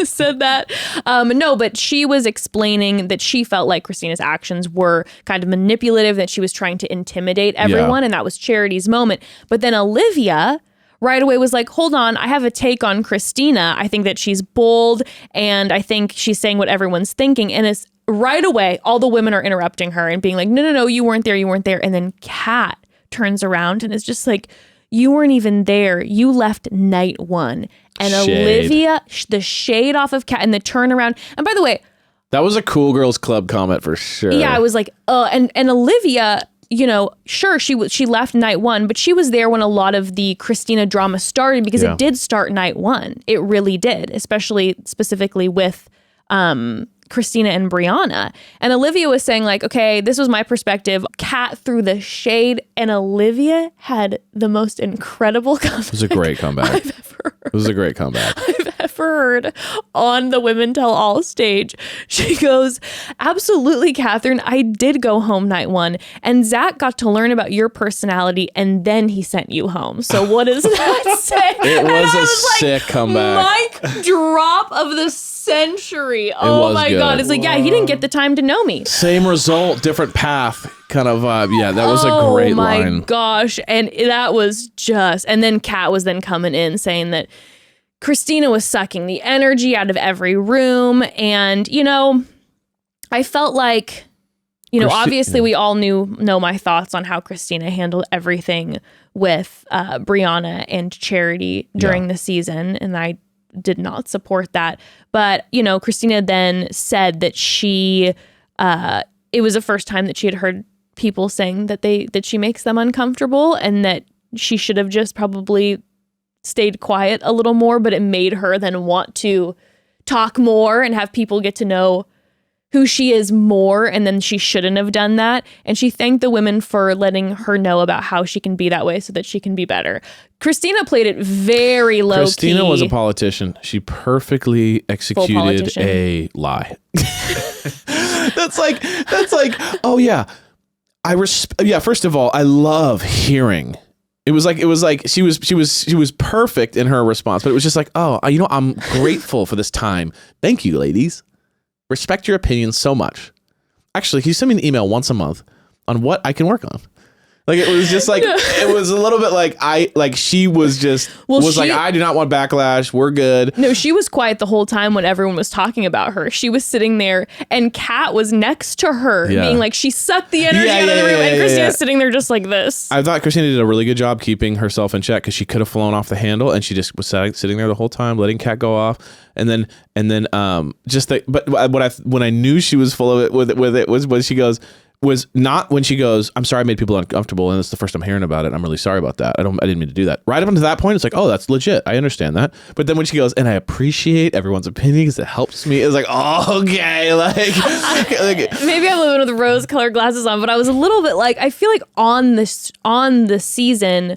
said that. No, but she was explaining that she felt like Christina's actions were kind of manipulative, that she was trying to intimidate everyone, and that was Charity's moment. But then Olivia right away was like, hold on, I have a take on Christina. I think that she's bold, and I think she's saying what everyone's thinking. And it's right away, all the women are interrupting her and being like, no, you weren't there. And then Kat turns around and is just like, you weren't even there. You left night one. And Shade. Olivia, the shade off of Kat and the turnaround. And by the way, That was a Cool Girls Club comment for sure. yeah, I was like, and Olivia, sure, she left night one, but she was there when a lot of the Christina drama started because Yeah. it did start night one. It really did, specifically with Christina and Brianna. And Olivia was saying like, okay, this was my perspective. Kat threw the shade, and Olivia had the most incredible comeback It was a great comeback. It was a great comeback. I've ever heard on the Women Tell All stage. She goes, absolutely, Catherine, I did go home night one, and Zach got to learn about your personality, and then he sent you home. So what does that say? It And was I a sick comeback. Mic drop of the century. Oh was my good. God. It's like, yeah, he didn't get the time to know me. Same result, different path kind of vibe. Yeah, that was a great Oh my line. gosh. And that was just, and then Kat was then coming in saying that Christina was sucking the energy out of every room. And, I felt like, obviously we all know my thoughts on how Christina handled everything with Brianna and Charity during the season. And I did not support that. But, Christina then said that it was the first time that she had heard people saying that she makes them uncomfortable, and that she should have just probably stayed quiet a little more, but it made her then want to talk more and have people get to know who she is more, and then she shouldn't have done that. And she thanked the women for letting her know about how she can be that way so that she can be better. Christina played it very low key. Christina was a politician. She perfectly executed politician. a lie. That's like, oh yeah. First of all, I love hearing. It was like she was perfect in her response, but it was just like, oh, I'm grateful for this time. Thank you, ladies. Respect your opinions so much. Actually, can you send me an email once a month on what I can work on? Like, it was just like, it was a little bit like she was just, like, I do not want backlash. We're good. No, she was quiet the whole time when everyone was talking about her. She was sitting there, and Kat was next to her, being like, she sucked the energy out of the room, and Christina's sitting there just like this. I thought Christina did a really good job keeping herself in check, because she could have flown off the handle, and she just was sitting there the whole time, letting Kat go off. And then when I knew she was full of it with it was when she goes, I'm sorry I made people uncomfortable, and it's the first I'm hearing about it. I'm really sorry about that. I didn't mean to do that. Right up until that point, it's like, oh, that's legit. I understand that. But then when she goes, and I appreciate everyone's opinions, it helps me. It's like, oh, okay, Maybe I'm living with rose-colored glasses on, but I was a little bit like, I feel like on the season,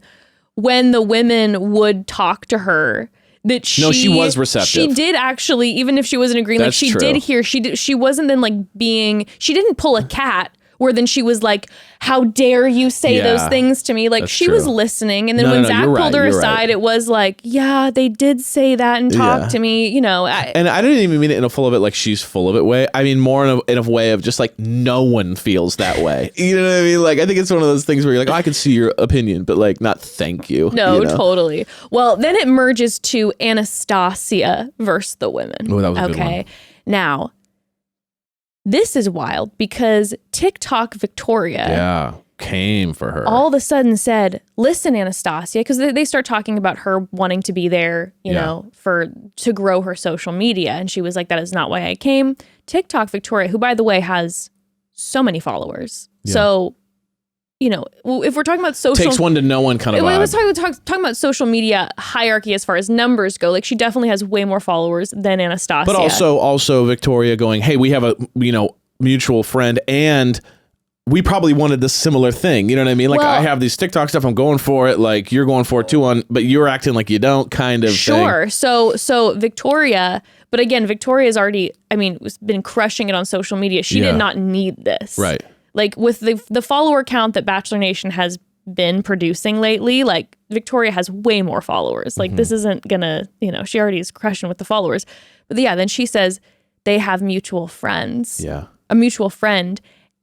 when the women would talk to her, that she was receptive. She did actually, even if she wasn't agreeing, That's like she true. did hear. She wasn't then like she didn't pull a Kat where then she was like, how dare you say those things to me? Like that's she was true. listening. And then No, when no, Zach you're pulled right, her you're aside, right. it was like, yeah, they did say that and talk to me, you know. And I didn't even mean it in a full of it like she's full of it way. I mean more in a way of just like no one feels that way. You know what I mean? Like I think it's one of those things where you're like, oh, I can see your opinion, but like not thank you. No, you know? totally. Well, then it merges to Anastasia versus the women. Oh, that was a good one. Now, this is wild because TikTok Victoria came for her. all of a sudden said, listen, Anastasia, because they start talking about her wanting to be there, you know, to grow her social media. And she was like, that is not why I came. TikTok Victoria, who, by the way, has so many followers. Yeah. So, you know, if we're talking about social... Takes one to know one kind of vibe. I was talking about social media hierarchy as far as numbers go. Like, she definitely has way more followers than Anastasia. But also Victoria going, hey, we have a, you know, mutual friend and we probably wanted this similar thing. You know what I mean? Like, I have these TikTok stuff. I'm going for it. Like, you're going for it too, but you're acting like you don't kind of Sure. thing. So Victoria, but again, Victoria's already, been crushing it on social media. She did not need this. Right. Like, with the follower count that Bachelor Nation has been producing lately, like, Victoria has way more followers. Like, this isn't gonna, you know, she already is crushing with the followers. But yeah, then she says they have mutual friends. Yeah. A mutual friend.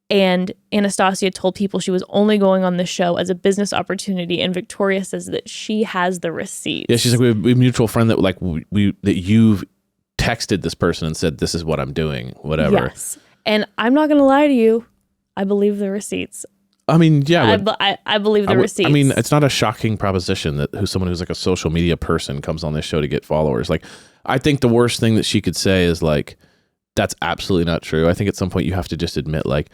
And Anastasia told people she was only going on the show as a business opportunity. And Victoria says that she has the receipts. Yeah, she's like, we have a mutual friend that like that you've texted this person and said, this is what I'm doing, whatever. Yes. And I'm not going to lie to you. I believe the receipts. I mean, yeah. I believe the receipts. I mean, it's not a shocking proposition that someone who's like a social media person comes on this show to get followers. Like, I think the worst thing that she could say is like, that's absolutely not true. I think at some point you have to just admit like,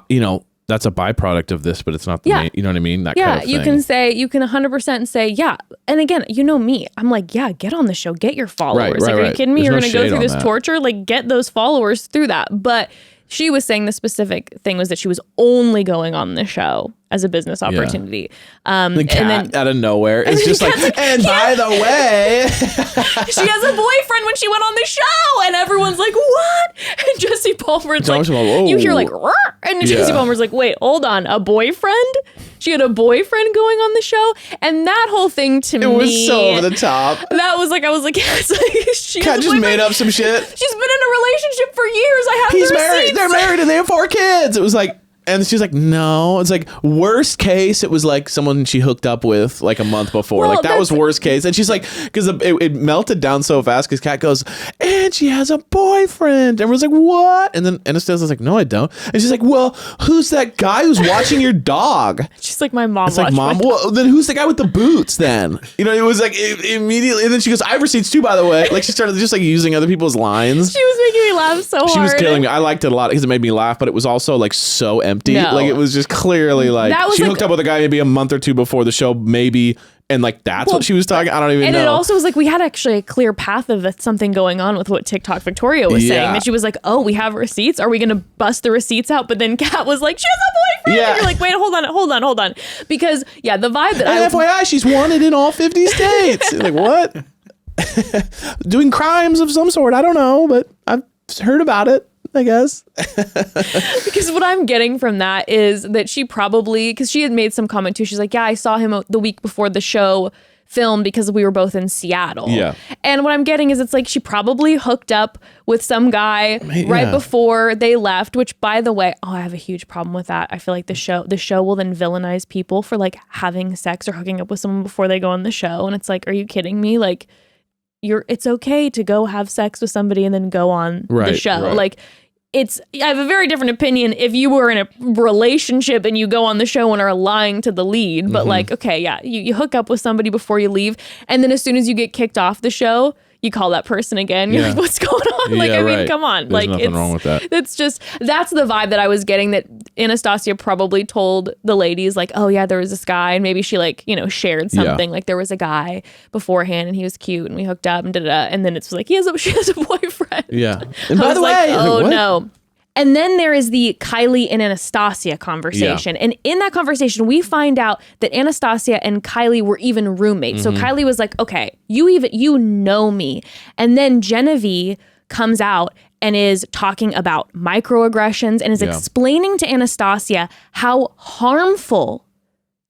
you know, that's a byproduct of this, but it's not the main, you know what I mean? That kind of thing. You can 100% say, yeah. And again, you know me, I'm like, yeah, get on the show, get your followers. Like, are you kidding me? There's You're no going to go shade through on this that. torture? Like, get those followers through that. But she was saying the specific thing was that she was only going on the show as a business opportunity. The cat and then, out of nowhere is just like, and by the way, she has a boyfriend when she went on the show, and everyone's like, what? And Jesse Palmer's like, you hear like, "Rrr," and Jesse Palmer's like, wait, hold on, a boyfriend? She had a boyfriend going on the show, and that whole thing to me, it was so over the top. That was like, I was like, yes, like, she Cat just made up some shit. She's been in a relationship for years. I have He's the married. receipts. They're married and they have 4 kids. It was like, and she's like, no. It's like, worst case, it was like someone she hooked up with like a month before. Well, like that was worst case. And she's like, because it melted down so fast because Kat goes, and she has a boyfriend. Everyone's like, what? And then Anastasia's like, no, I don't. And she's like, well, who's that guy who's watching your dog? She's like, my mom. It's like, mom, well, then who's the guy with the boots then? You know, it was like immediately. And then she goes, I have receipts too, by the way. Like she started just like using other people's lines. She was making me laugh so hard. She was killing me. I liked it a lot because it made me laugh, but it was also like so empty. No. Like it was just clearly like she hooked up with a guy maybe a month or two before the show, maybe, and like that's what she was talking. I don't even know. And it also was like we had actually a clear path of something going on with what TikTok Victoria was saying. That she was like, "Oh, we have receipts. Are we going to bust the receipts out?" But then Kat was like, "She has a boyfriend." Yeah. And you're like, "Wait, hold on," because the vibe that and FYI, she's wanted in all 50 states. Like what? Doing crimes of some sort. I don't know, but I've heard about it, I guess. Because what I'm getting from that is that she probably, because she had made some comment too, she's like, yeah, I saw him the week before the show filmed because we were both in Seattle. Yeah. And what I'm getting is it's like she probably hooked up with some guy right before they left, which by the way, I have a huge problem with that. I feel like the show will then villainize people for like having sex or hooking up with someone before they go on the show. And it's like, are you kidding me? Like it's okay to go have sex with somebody and then go on the show. Right. Like I have a very different opinion if you were in a relationship and you go on the show and are lying to the lead. But like, okay, yeah, you hook up with somebody before you leave. And then as soon as you get kicked off the show, you call that person again. You're like, what's going on? Like, I mean, come on. There's like, nothing wrong with that. That's the vibe that I was getting, that Anastasia probably told the ladies like, oh yeah, there was this guy. And maybe she like, shared something like there was a guy beforehand and he was cute and we hooked up and da-da-da. And then it's like, she has a boyfriend. Yeah. And by the way, no. And then there is the Kylie and Anastasia conversation. Yeah. And in that conversation, we find out that Anastasia and Kylie were even roommates. So Kylie was like, okay, you know me. And then Genevieve comes out and is talking about microaggressions and is explaining to Anastasia how harmful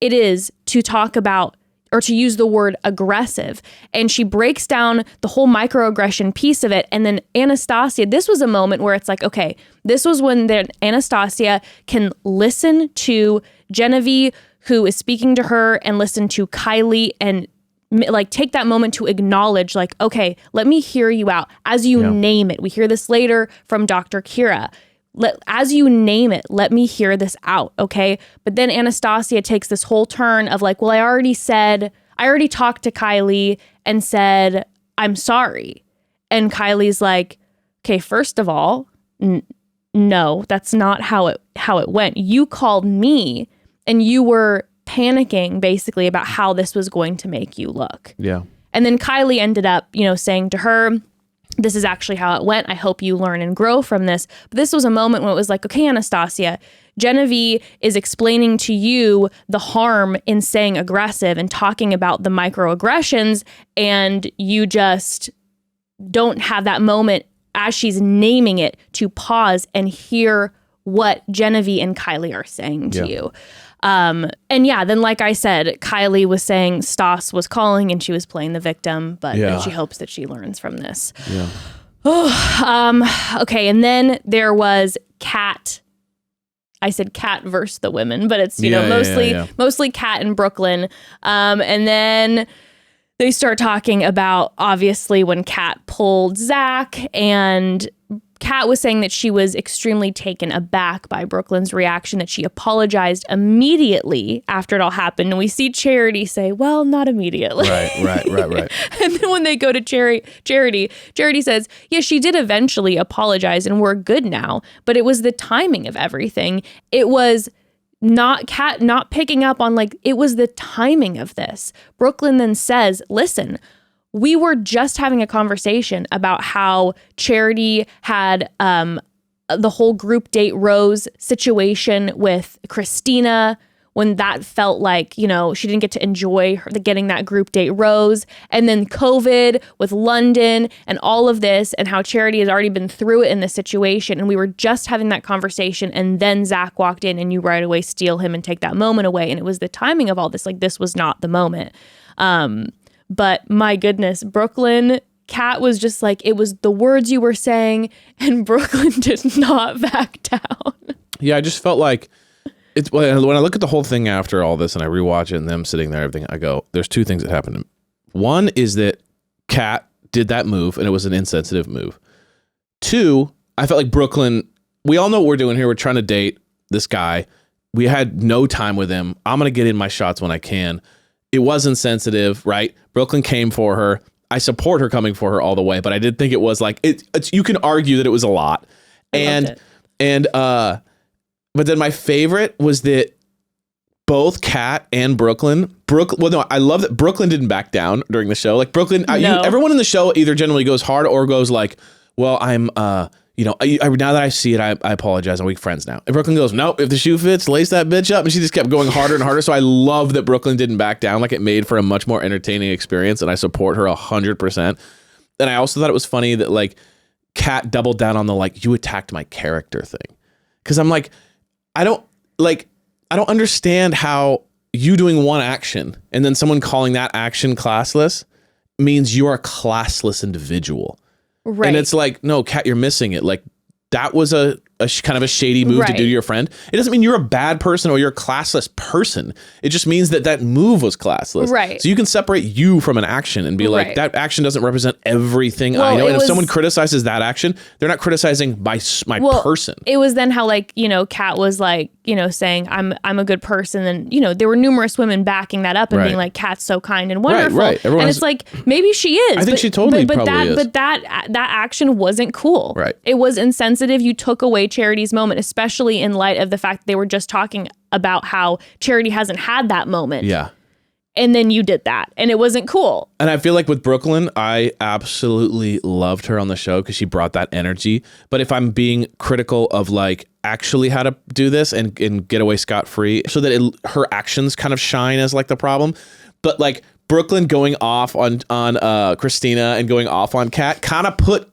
it is to talk about or to use the word aggressive. And she breaks down the whole microaggression piece of it. And then Anastasia, this was a moment where it's like, okay, this was when Anastasia can listen to Genevieve, who is speaking to her, and listen to Kylie and like take that moment to acknowledge, like, okay, let me hear you out as you name it. We hear this later from Dr. Kira. As you name it, let me hear this out, okay? But then Anastasia takes this whole turn of like, well, I already talked to Kylie and said, I'm sorry. And Kylie's like, okay, first of all, no, that's not how it went. You called me and you were panicking basically about how this was going to make you look. Yeah. And then Kylie ended up, saying to her, this is actually how it went. I hope you learn and grow from this. But this was a moment when it was like, okay, Anastasia, Genevieve is explaining to you the harm in saying aggressive and talking about the microaggressions, and you just don't have that moment as she's naming it to pause and hear what Genevieve and Kylie are saying to you. Then like I said, Kylie was saying Stas was calling and she was playing the victim, but then she hopes that she learns from this. Yeah. Okay, and then there was Kat. I said Kat versus the women, but it's mostly Kat and Brooklyn. And then they start talking about, obviously, when Kat pulled Zach, and Kat was saying that she was extremely taken aback by Brooklyn's reaction, that she apologized immediately after it all happened. And we see Charity say, well, not immediately. Right. And then when they go to Charity says, yeah, she did eventually apologize and we're good now. But it was the timing of everything. It was not Kat not picking up on, like, it was the timing of this. Brooklyn then says, listen, we were just having a conversation about how Charity had the whole group date rose situation with Christina, when that felt like, she didn't get to enjoy getting that group date rose. And then COVID with London and all of this, and how Charity has already been through it in this situation. And we were just having that conversation. And then Zach walked in and you right away steal him and take that moment away. And it was the timing of all this. Like, this was not the moment. But my goodness, Brooklyn, Kat was just like, it was the words you were saying, and Brooklyn did not back down. Yeah, I just felt like when I look at the whole thing after all this and I rewatch it and them sitting there, everything, I go, there's two things that happened. One is that Kat did that move and it was an insensitive move. Two, I felt like Brooklyn, we all know what we're doing here. We're trying to date this guy. We had no time with him. I'm going to get in my shots when I can. It was insensitive, right? Brooklyn came for her. I support her coming for her all the way, but I did think it was like it's you can argue that it was a lot. But then my favorite was that both Kat and Brooklyn, I love that Brooklyn didn't back down during the show. Like Brooklyn, everyone in the show either generally goes hard or goes like, well, I'm now that I see it, I apologize. Are we friends now? And Brooklyn goes, nope, if the shoe fits, lace that bitch up. And she just kept going harder and harder. So I love that Brooklyn didn't back down. Like, it made for a much more entertaining experience. And I support her 100%. And I also thought it was funny that, like, Kat doubled down on the, like, you attacked my character thing. Because I'm like, I don't understand how you doing one action and then someone calling that action classless means you're a classless individual. Right. And it's like, no, Kat, you're missing it. Like, that was a kind of a shady move to do to your friend. It doesn't mean you're a bad person or you're a classless person. It just means that move was classless. Right. So you can separate you from an action and be like, that action doesn't represent everything I know. And if someone criticizes that action, they're not criticizing my person. It was then how, like, Kat was like, saying I'm a good person. And, there were numerous women backing that up and being like, Kat's so kind and wonderful. Right. And it's like, maybe she is. I think she totally probably is. But that action wasn't cool. Right. It was insensitive. You took away Charity's moment, especially in light of the fact that they were just talking about how Charity hasn't had that moment. Yeah. And then you did that and it wasn't cool. And I feel like with Brooklyn, I absolutely loved her on the show because she brought that energy. But if I'm being critical of, like, actually how to do this and get away scot-free so that her actions kind of shine as, like, the problem. But, like, Brooklyn going off on Christina and going off on Kat kind of put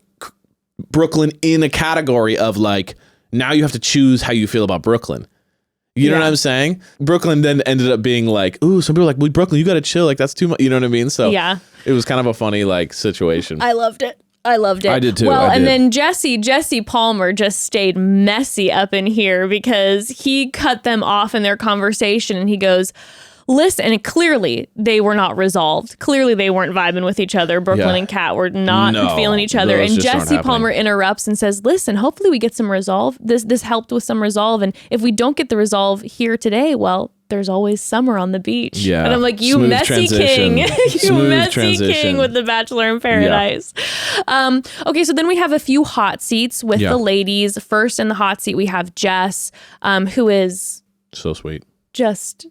Brooklyn in a category of like, now you have to choose how you feel about Brooklyn. You know what I'm saying? Brooklyn then ended up being like, ooh, some people are like, well, Brooklyn, you got to chill. Like, that's too much. You know what I mean? So it was kind of a funny like situation. I loved it. I did too. Well, and then Jesse Palmer just stayed messy up in here because he cut them off in their conversation and he goes, listen, and clearly they were not resolved. Clearly they weren't vibing with each other. Brooklyn and Kat were not feeling each other. And Jesse Palmer interrupts and says, listen, hopefully we get some resolve. This helped with some resolve. And if we don't get the resolve here today, well, there's always summer on the beach. Yeah. And I'm like, you messy king. King with the Bachelor in Paradise. Yeah. Okay, so then we have a few hot seats with the ladies. First in the hot seat, we have Jess, who is so sweet. Just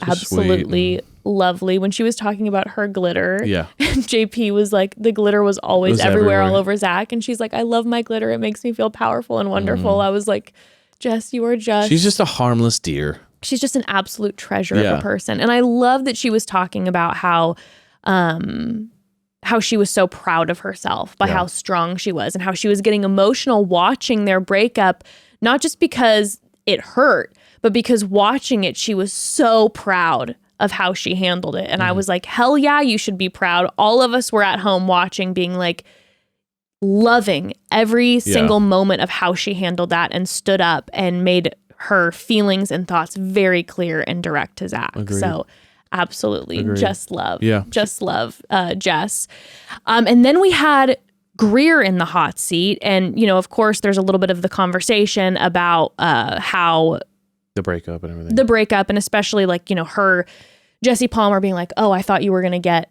absolutely lovely. When she was talking about her glitter, JP was like, the glitter was always everywhere, all over Zach. And she's like, I love my glitter. It makes me feel powerful and wonderful. I was like, Jess, you are just... She's just a harmless deer. She's just an absolute treasure of a person. And I love that she was talking about how she was so proud of herself by how strong she was and how she was getting emotional watching their breakup, not just because it hurt, but because watching it, she was so proud of how she handled it. And I was like, hell yeah, you should be proud. All of us were at home watching, being like, loving every single moment of how she handled that and stood up and made her feelings and thoughts very clear and direct to Zach. Agreed. So absolutely just love Jess. And then we had Greer in the hot seat. And, you know, of course, there's a little bit of the conversation about how the breakup and everything. The breakup, and especially like, you know, Jesse Palmer being like, oh, I thought you were going to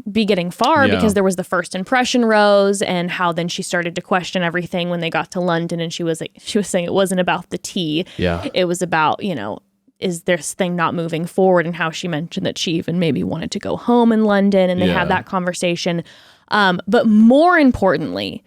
be getting far because there was the first impression rose, and how then she started to question everything when they got to London, and she was saying it wasn't about the tea. Yeah. It was about, you know, is this thing not moving forward, and how she mentioned that she even maybe wanted to go home in London, and they had that conversation. But more importantly,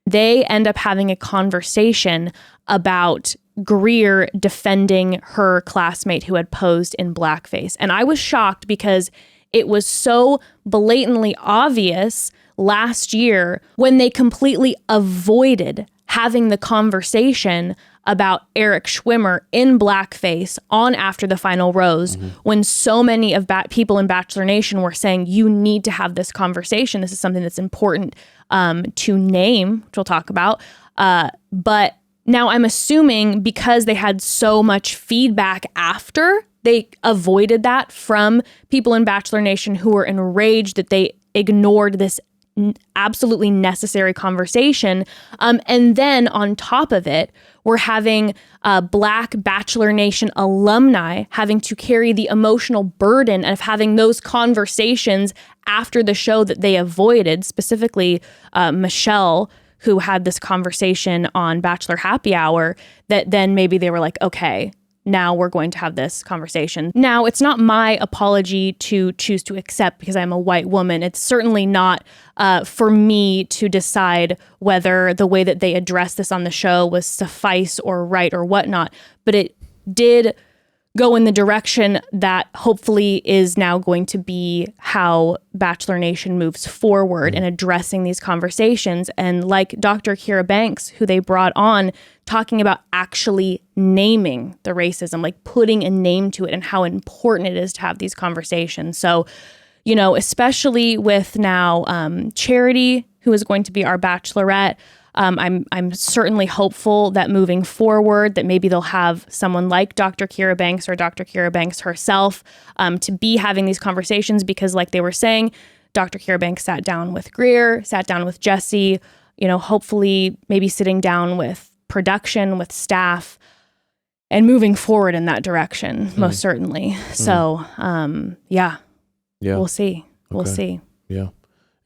they end up having a conversation about Greer defending her classmate who had posed in blackface. And I was shocked because it was so blatantly obvious last year when they completely avoided having the conversation about Eric Schwimmer in blackface on After the Final Rose, when so many of people in Bachelor Nation were saying, you need to have this conversation. This is something that's important to name, which we'll talk about. But now I'm assuming because they had so much feedback after, they avoided that from people in Bachelor Nation who were enraged that they ignored this absolutely necessary conversation. And then on top of it, we're having Black Bachelor Nation alumni having to carry the emotional burden of having those conversations after the show that they avoided, specifically Michelle, who had this conversation on Bachelor Happy Hour, that then maybe they were like, okay, now we're going to have this conversation. Now, it's not my apology to choose to accept because I'm a white woman. It's certainly not for me to decide whether the way that they addressed this on the show was suffice or right or whatnot. But it did go in the direction that hopefully is now going to be how Bachelor Nation moves forward in addressing these conversations. And like Dr. Kira Banks, who they brought on, talking about actually naming the racism, like putting a name to it and how important it is to have these conversations. So, you know, especially with now Charity, who is going to be our Bachelorette, I'm certainly hopeful that moving forward that maybe they'll have someone like Dr. Kira Banks or Dr. Kira Banks herself to be having these conversations, because like they were saying, Dr. Kira Banks sat down with Greer, sat down with Jesse, you know, hopefully maybe sitting down with production, with staff, and moving forward in that direction, most certainly. So, we'll see. We'll see. Yeah.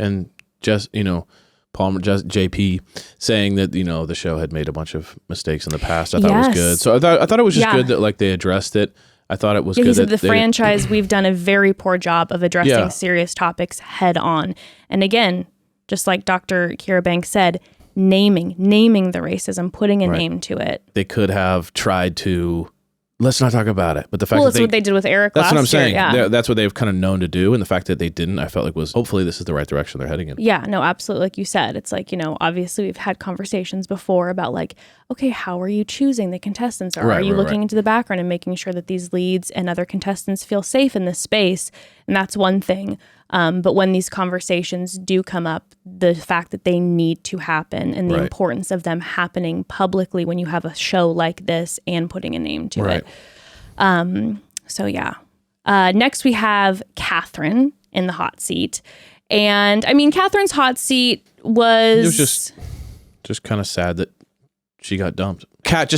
And just, you know, Palmer, just JP saying that, you know, the show had made a bunch of mistakes in the past. I thought it was good. So I thought it was just good that like they addressed it. I thought it was good. He said the franchise, we've done a very poor job of addressing serious topics head on. And again, just like Dr. Kira Banks said, naming the racism, putting a name to it. They could have tried to let's not talk about it. But the fact Well, that that's what they did with Eric that's last what I'm year. saying. Yeah. That's what they've kind of known to do. And the fact that they didn't, I felt like was, hopefully this is the right direction they're heading in. Yeah, no, absolutely. Like you said, it's like, obviously we've had conversations before about like, okay, how are you choosing the contestants? Or are you looking into the background and making sure that these leads and other contestants feel safe in this space? And that's one thing. But when these conversations do come up, the fact that they need to happen and the importance of them happening publicly when you have a show like this and putting a name to it. So yeah. Next we have Catherine in the hot seat. And I mean, Catherine's hot seat was... It was just kind of sad that she got dumped. Kat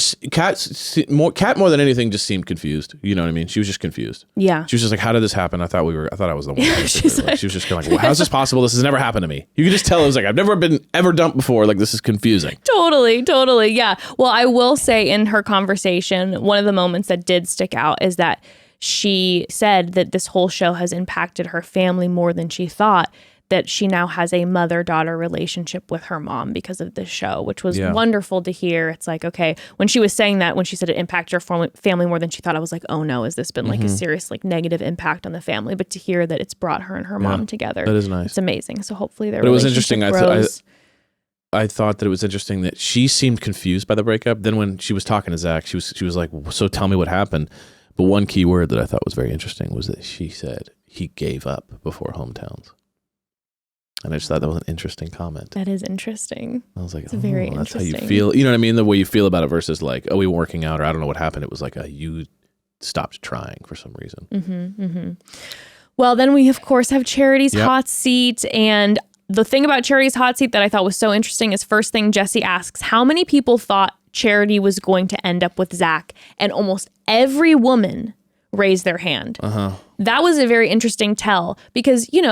more than anything just seemed confused. You know what I mean? She was just confused. Yeah. She was just like, how did this happen? I thought I was the one. She was just kind of like, well, how's this possible? This has never happened to me. You could just tell it was like, I've never been ever dumped before. Like, this is confusing. Totally. Yeah. Well, I will say in her conversation, one of the moments that did stick out is that she said that this whole show has impacted her family more than she thought, that she now has a mother-daughter relationship with her mom because of this show, which was wonderful to hear. It's like, okay, when she was saying that, when she said it impacted her family more than she thought, I was like, oh no, has this been like a serious like negative impact on the family? But to hear that it's brought her and her mom together, that is nice. It's amazing. So hopefully their relationship grows. I thought that it was interesting that she seemed confused by the breakup. Then when she was talking to Zach, she was like, so tell me what happened. But one key word that I thought was very interesting was that she said he gave up before hometowns. And I just thought that was an interesting comment. That is interesting. I was like, it's very that's how interesting. you feel. You know what I mean? The way you feel about it versus like, oh, we weren't working out, or I don't know what happened. It was like you stopped trying for some reason. Well, then we, of course, have Charity's hot seat. And the thing about Charity's hot seat that I thought was so interesting is first thing Jesse asks, how many people thought Charity was going to end up with Zach? And almost every woman raised their hand. That was a very interesting tell because, the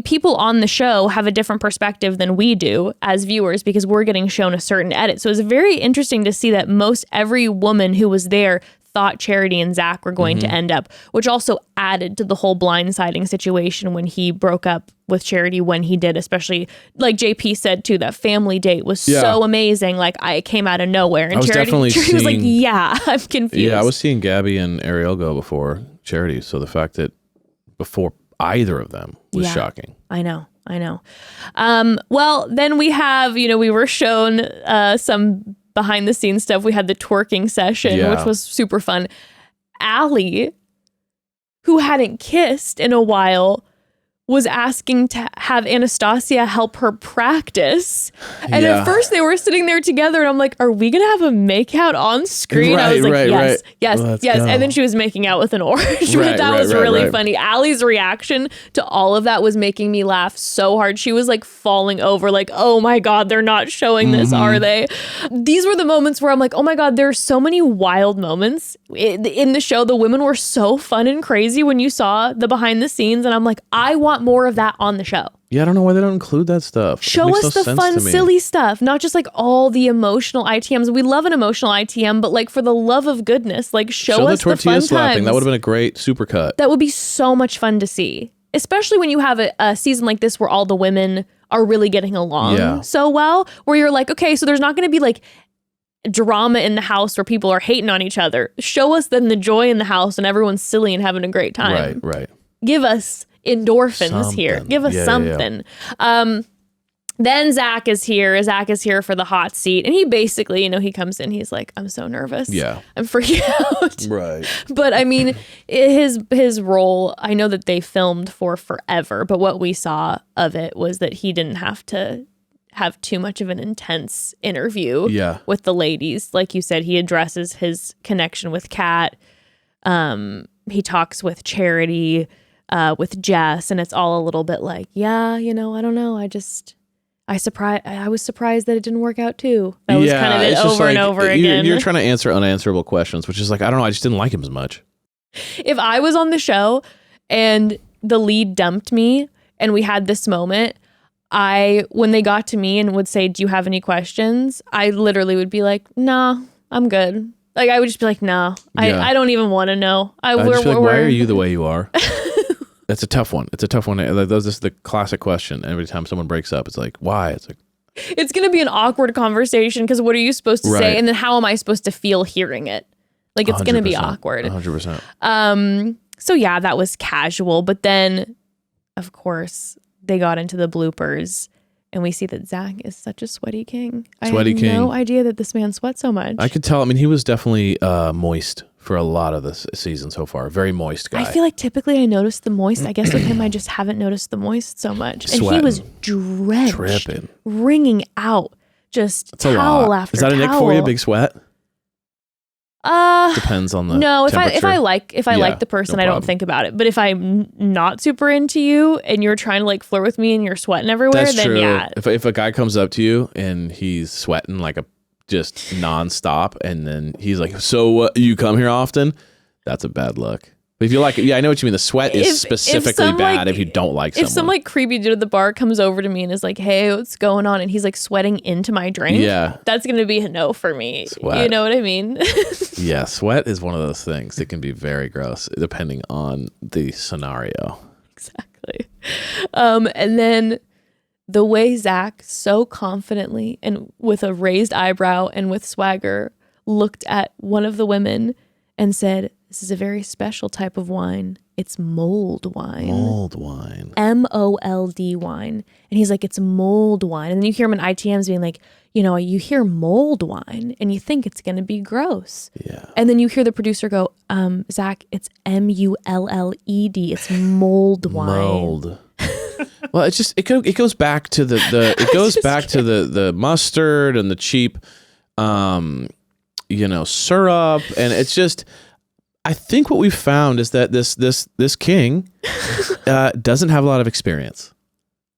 people on the show have a different perspective than we do as viewers because we're getting shown a certain edit. So it was very interesting to see that most every woman who was there thought Charity and Zach were going to end up, which also added to the whole blindsiding situation when he broke up with Charity when he did, especially like JP said too, that family date was so amazing. Like I came out of nowhere and Charity was like, yeah, I'm confused. Yeah, I was seeing Gabi and Ariel go before Charity. So the fact that before either of them was shocking. I know. Well, then we have, we were shown some behind the scenes stuff. We had the twerking session, which was super fun. Allie, who hadn't kissed in a while, was asking to have Anastasia help her practice. And at first they were sitting there together and I'm like, are we going to have a makeout on screen? I was like, yes. And then she was making out with an orange. But that was really funny. Allie's reaction to all of that was making me laugh so hard. She was like falling over like, oh my God, they're not showing this, are they? These were the moments where I'm like, oh my God, there's so many wild moments in the show. The women were so fun and crazy when you saw the behind the scenes. And I'm like, I want more of that on the show. Yeah, I don't know why they don't include that stuff. Show us the fun, silly stuff, not just like all the emotional ITMs. We love an emotional ITM, but like for the love of goodness, like show us the tortilla fun slapping. times. That would have been a great supercut. That would be so much fun to see, especially when you have a season like this where all the women are really getting along so well, where you're like, okay, so there's not going to be like drama in the house where people are hating on each other. Show us then the joy in the house and everyone's silly and having a great time. Right. Give us endorphins here. Give us something. Then Zach is here. Zach is here for the hot seat. And he basically, he comes in, he's like, I'm so nervous. Yeah. I'm freaking out. Right. But I mean, his role, I know that they filmed for forever, but what we saw of it was that he didn't have to have too much of an intense interview with the ladies. Like you said, he addresses his connection with Kat. He talks with Charity, with Jess, and it's all a little bit like, I don't know. I was surprised that it didn't work out too. That was kind of it over and over again. You're trying to answer unanswerable questions, which is like, I don't know. I just didn't like him as much. If I was on the show and the lead dumped me and we had this moment, when they got to me and would say, do you have any questions? I literally would be like, nah, I'm good. Like, I would just be like, nah, I don't even want to know. I'd just be like, why are you the way you are? It's a tough one. This is the classic question. Every time someone breaks up, it's like, why? It's like, it's going to be an awkward conversation because what are you supposed to Right. say? And then how am I supposed to feel hearing it? Like, it's going to be awkward. 100%. So yeah, that was casual. But then, of course, they got into the bloopers and we see that Zach is such a sweaty king. I had no idea that this man sweat so much. I could tell. I mean, he was definitely moist for a lot of this season so far. Very moist guy. I feel like typically I notice the moist. I guess with him, I just haven't noticed the moist so much. And he was drenched, tripping, wringing out, just That's towel after towel. Is that a Nick for you? Big sweat? Depends on the no. If I temperature. like the person, I don't think about it. But if I'm not super into you and you're trying to like flirt with me and you're sweating everywhere, That's then true. yeah. If a guy comes up to you and he's sweating like just nonstop, and then he's like, "So you come here often?" That's a bad look. But if you like it, yeah, I know what you mean. The sweat is specifically bad if you don't like someone. If some like creepy dude at the bar comes over to me and is like, "Hey, what's going on?" and he's like sweating into my drink, yeah, that's gonna be a no for me. Sweat. You know what I mean? Yeah, sweat is one of those things that can be very gross depending on the scenario. Exactly. And then the way Zach so confidently and with a raised eyebrow and with swagger looked at one of the women and said, "This is a very special type of wine. It's mold wine." Mold wine. MOLD wine. And he's like, "It's mold wine." And then you hear him in ITMs being like, you know, you hear mold wine and you think it's going to be gross. Yeah. And then you hear the producer go, "Zach, it's MULLED. It's mold wine." Mold. Well, it goes back to the mustard and the cheap syrup, and it's just, I think what we've found is that this king doesn't have a lot of experience.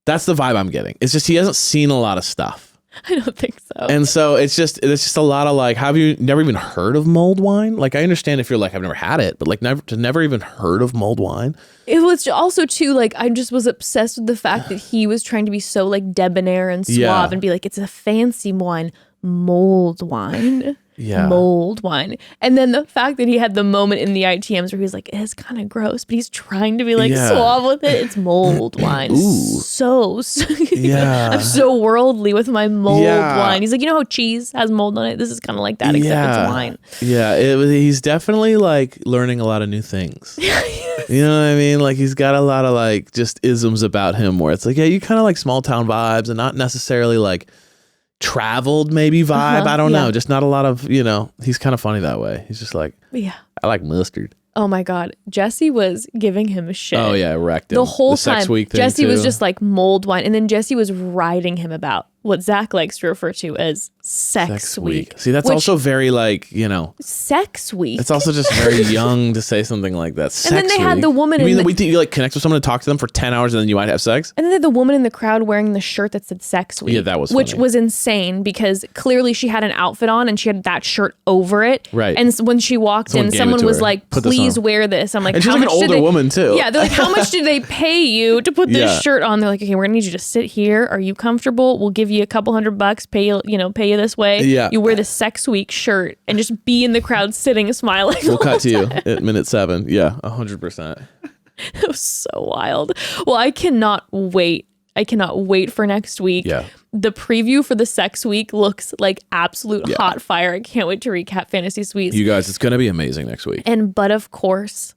That's the vibe I'm getting. It's just he hasn't seen a lot of stuff. I don't think so. And so it's just a lot of like, have you never even heard of mulled wine? Like, I understand if you're like, I've never had it, but like never even heard of mulled wine. It was also too like, I just was obsessed with the fact that he was trying to be so like debonair and suave and be like, it's a fancy wine, mold wine. Yeah. Mold wine. And then the fact that he had the moment in the ITMs where he was like, it's kind of gross, but he's trying to be like suave with it. It's mold wine. Ooh. So yeah. I'm so worldly with my mold wine. He's like, you know how cheese has mold on it? This is kind of like that, except it's wine. Yeah. He's definitely like learning a lot of new things. You know what I mean? Like, he's got a lot of like just isms about him where it's like, yeah, you kind of like small town vibes and not necessarily like traveled maybe vibe. I don't know. Just not a lot of, he's kind of funny that way. He's just like, I like mustard. Oh my God. Jesse was giving him a shit. Oh yeah, wrecked him. The whole the sex time. week thing Jesse too. was just like mold wine. And then Jesse was riding him about what Zach likes to refer to as sex week. See, that's also very like, sex week. It's also just very young to say something like that. Sex and then they had the woman You mean in the week that you like connect with someone and talk to them for 10 hours and then you might have sex? And then they had the woman in the crowd wearing the shirt that said sex week. Yeah, that was Which funny. was insane because clearly she had an outfit on and she had that shirt over it. Right. And when she walked Someone in, gave it someone to was her. like, Put this please on. wear this. I'm like, And she's how like an much did older they- woman too. Yeah, they're like, how much did they pay you to put this shirt on? They're like, okay, we're gonna need you to sit here. Are you comfortable? We'll give you a couple $100, pay you this way. Yeah. You wear the sex week shirt and just be in the crowd sitting smiling. We'll cut to you at minute 7. Yeah, 100%. It was so wild. Well, I cannot wait. I cannot wait for next week. Yeah. The preview for the sex week looks like absolute hot fire. I can't wait to recap Fantasy Suites. You guys, it's going to be amazing next week. But of course,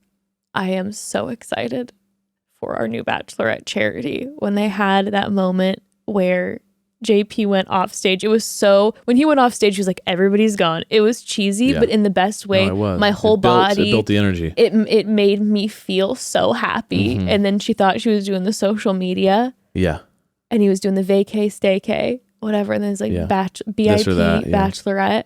I am so excited for our new Bachelorette charity when they had that moment where JP went off stage. It was when he went off stage, he was like, everybody's gone. It was cheesy, but in the best way. No, it was. My whole body. It built the energy. It made me feel so happy. Mm-hmm. And then she thought she was doing the social media. Yeah. And he was doing the vacay, staycay, whatever. And then it's like BIP, This or that, Bachelorette.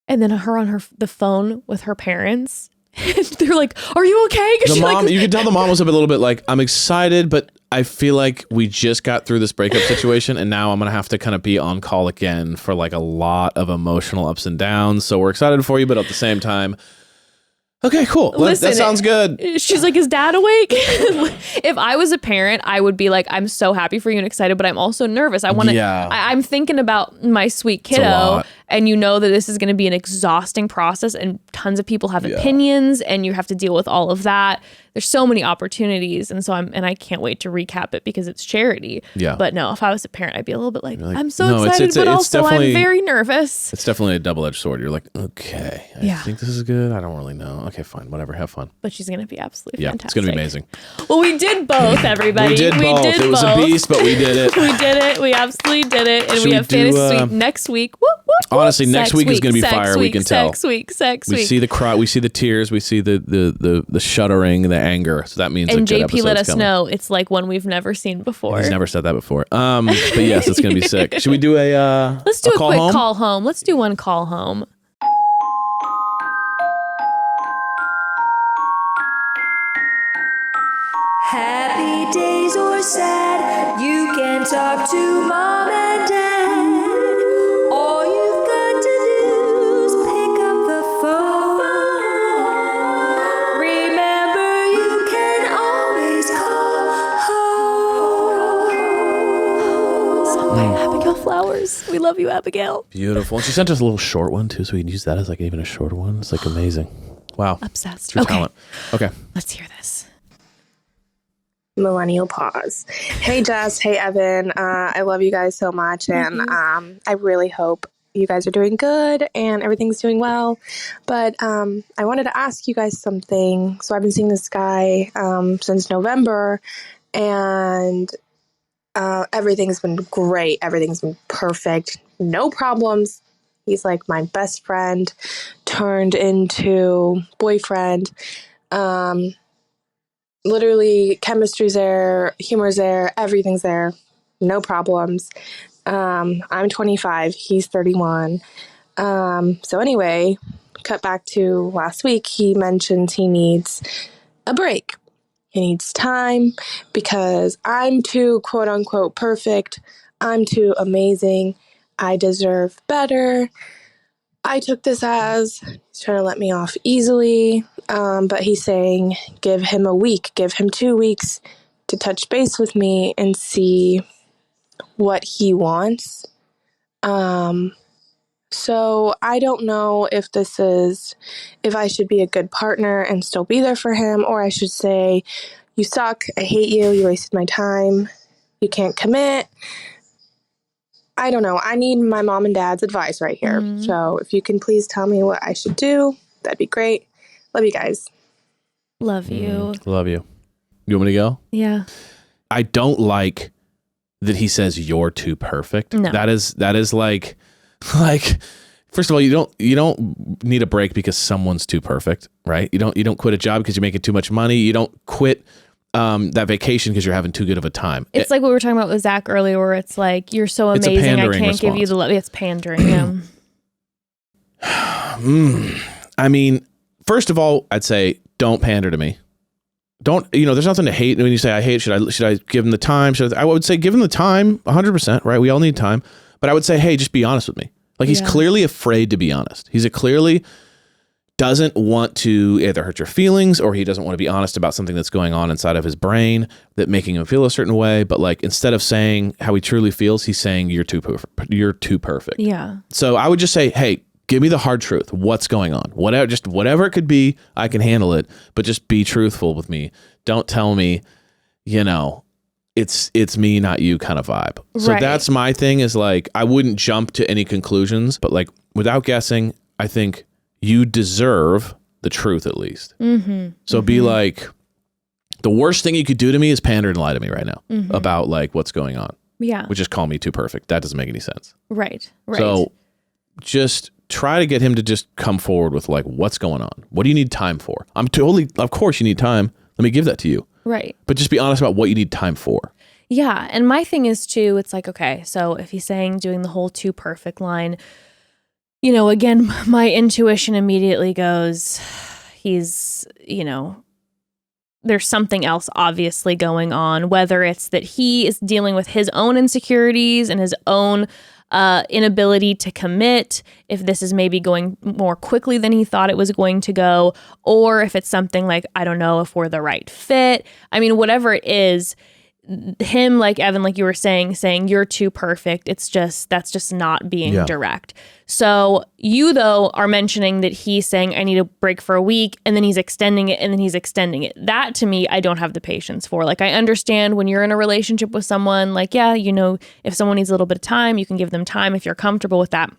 And then her on the phone with her parents. And they're like, are you okay? The mom, you could tell the mom was a little bit like, I'm excited, but I feel like we just got through this breakup situation and now I'm going to have to kind of be on call again for like a lot of emotional ups and downs. So we're excited for you, but at the same time, okay, cool. Listen, that sounds good. She's like, is dad awake? If I was a parent, I would be like, I'm so happy for you and excited, but I'm also nervous. I want to, I'm thinking about my sweet kiddo and you know that this is going to be an exhausting process and tons of people have opinions and you have to deal with all of that. There's so many opportunities. And so I can't wait to recap it because it's charity. Yeah. But no, if I was a parent, I'd be a little bit like You're like, I'm so no, excited, but also I'm definitely- very nervous. It's definitely a double-edged sword. You're like, okay, I Yeah. think this is good. I don't really know. Okay, fine, whatever. Have fun. But she's going to be absolutely Yeah, fantastic. it's gonna be amazing. Well, we did both, everybody. We did both. It was a beast, but we did it. We did it. We absolutely did it. And Should we we have do, Fantasy Suite next week. Whoop, whoop, whoop. Honestly, next week is gonna be fire, we can tell. Sex week. We see the cry, we see the tears, we see the shuddering, the anger. So that means And a good JP episode's let us coming. know it's like one we've never seen before. He's never said that before. But yes, it's gonna be sick. Should we do a Let's do a call quick home? call home. Let's do one call home. Happy days or sad, you can talk to mom and dad. All you've got to do is pick up the phone. Remember, you can always call home. Sung by Abigail Flowers. We love you, Abigail. Beautiful. And she sent us a little short one too, so we can use that as like even a shorter one. It's like amazing. Wow. Obsessed. True talent. Okay. Let's hear this. Millennial pause. Hey Jess, hey Evan. I love you guys so much, and I really hope you guys are doing good and everything's doing well. But I wanted to ask you guys something. So I've been seeing this guy since November, and everything's been great. Everything's been perfect. No problems. He's like my best friend turned into boyfriend. Literally, chemistry's there, humor's there, everything's there, no problems. I'm 25, he's 31. So anyway, cut back to last week, he mentions he needs a break. He needs time because I'm too quote unquote perfect. I'm too amazing. I deserve better. I took this as he's trying to let me off easily, but he's saying give him a week, give him 2 weeks to touch base with me and see what he wants. So I don't know if I should be a good partner and still be there for him, or I should say, you suck, I hate you, you wasted my time, you can't commit. I don't know. I need my mom and dad's advice right here. So if you can please tell me what I should do, that'd be great. Love you guys. Love you. Love you. You want me to go? Yeah. I don't like that he says you're too perfect. No. That is like first of all, you don't need a break because someone's too perfect, right? You don't quit a job because you're making too much money. You don't quit that vacation because you're having too good of a time. It's like what we were talking about with Zach earlier, where it's like, you're so It's a amazing, I pandering can't give you response. the love. It's pandering. I mean, first of all, I'd say don't pander to me. Don't, there's nothing to hate when you say I hate. Should I give him the time? I would say give him the time, 100%, right? We all need time. But I would say, hey, just be honest with me. Like, he's clearly afraid to be honest. He's clearly doesn't want to either hurt your feelings, or he doesn't want to be honest about something that's going on inside of his brain that making him feel a certain way. But like, instead of saying how he truly feels, he's saying you're too perfect. You're too perfect. Yeah. So I would just say, hey, give me the hard truth. What's going on? Whatever it could be, I can handle it. But just be truthful with me. Don't tell me, it's me, not you kind of vibe. So Right. that's my thing, is like, I wouldn't jump to any conclusions, but like, without guessing, I think you deserve the truth at least. So be like, the worst thing you could do to me is pander and lie to me right now about like what's going on. Yeah. Which is call me too perfect. That doesn't make any sense. Right. So just try to get him to just come forward with like, what's going on? What do you need time for? Of course you need time. Let me give that to you. Right. But just be honest about what you need time for. Yeah. And my thing is too, it's like, okay, so if he's saying doing the whole too perfect line, again, my intuition immediately goes, he's, there's something else obviously going on, whether it's that he is dealing with his own insecurities and his own inability to commit, if this is maybe going more quickly than he thought it was going to go, or if it's something like, I don't know if we're the right fit. I mean, whatever it is, him, like Evan, like you were saying you're too perfect. That's just not being direct. So you though are mentioning that he's saying I need a break for a week, and then he's extending it, and then he's extending it. That to me, I don't have the patience for. Like I understand when you're in a relationship with someone, like if someone needs a little bit of time, you can give them time if you're comfortable with that.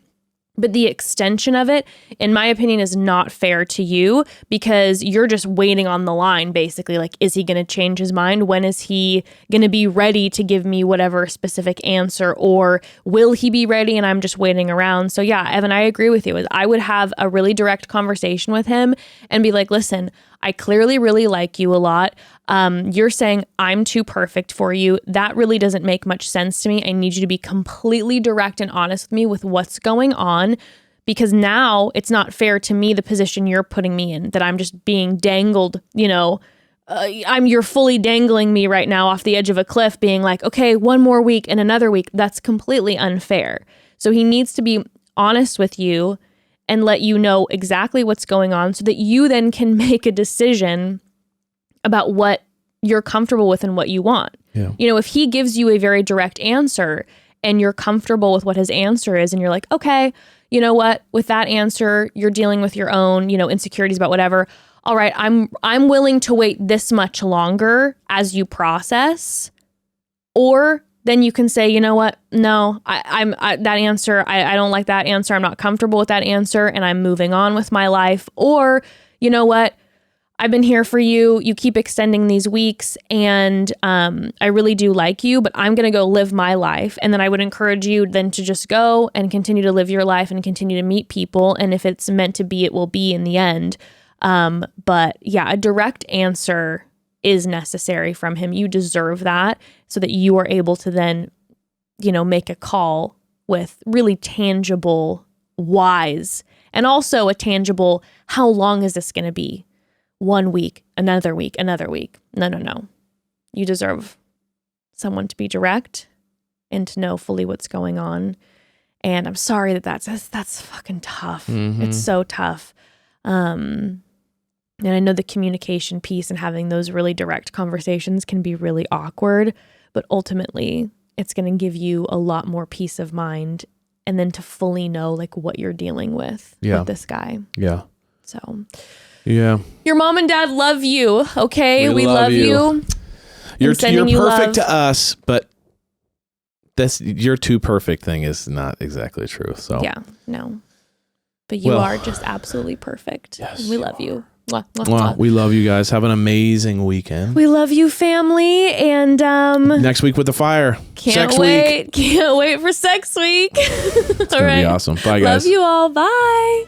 But the extension of it, in my opinion, is not fair to you because you're just waiting on the line, basically. Like, is he going to change his mind? When is he going to be ready to give me whatever specific answer? Or will he be ready and I'm just waiting around? So yeah, Evan, I agree with you. I would have a really direct conversation with him and be like, listen, I clearly really like you a lot. You're saying I'm too perfect for you. That really doesn't make much sense to me. I need you to be completely direct and honest with me with what's going on, because now it's not fair to me, the position you're putting me in, that I'm just being dangled, you're fully dangling me right now off the edge of a cliff being like, okay, one more week and another week. That's completely unfair. So he needs to be honest with you and let you know exactly what's going on so that you then can make a decision about what you're comfortable with and what you want. Yeah. If he gives you a very direct answer and you're comfortable with what his answer is and you're like, okay, you know what, with that answer, you're dealing with your own, insecurities about whatever. All right, I'm willing to wait this much longer as you process. Or then you can say, you know what, no, that answer, I don't like that answer. I'm not comfortable with that answer and I'm moving on with my life. Or, you know what, I've been here for you. You keep extending these weeks and I really do like you, but I'm going to go live my life. And then I would encourage you then to just go and continue to live your life and continue to meet people. And if it's meant to be, it will be in the end. But yeah, a direct answer is necessary from him. You deserve that so that you are able to then, make a call with really tangible whys and also a tangible, how long is this going to be? 1 week, another week, another week. No. You deserve someone to be direct and to know fully what's going on. And I'm sorry that's fucking tough. Mm-hmm. It's so tough. And I know the communication piece and having those really direct conversations can be really awkward, but ultimately it's going to give you a lot more peace of mind and then to fully know like what you're dealing with this guy. Yeah. So yeah. Your mom and dad love you, okay? We love you. You're perfect to us, but your too perfect thing is not exactly true. So yeah, no. But you are just absolutely perfect. Yes, we love you. Mwah, mwah, mwah. We love you guys. Have an amazing weekend. We love you, family. And next week with the fire. Can't wait for sex week. It's gonna be awesome. Bye, guys. Love you all. Bye.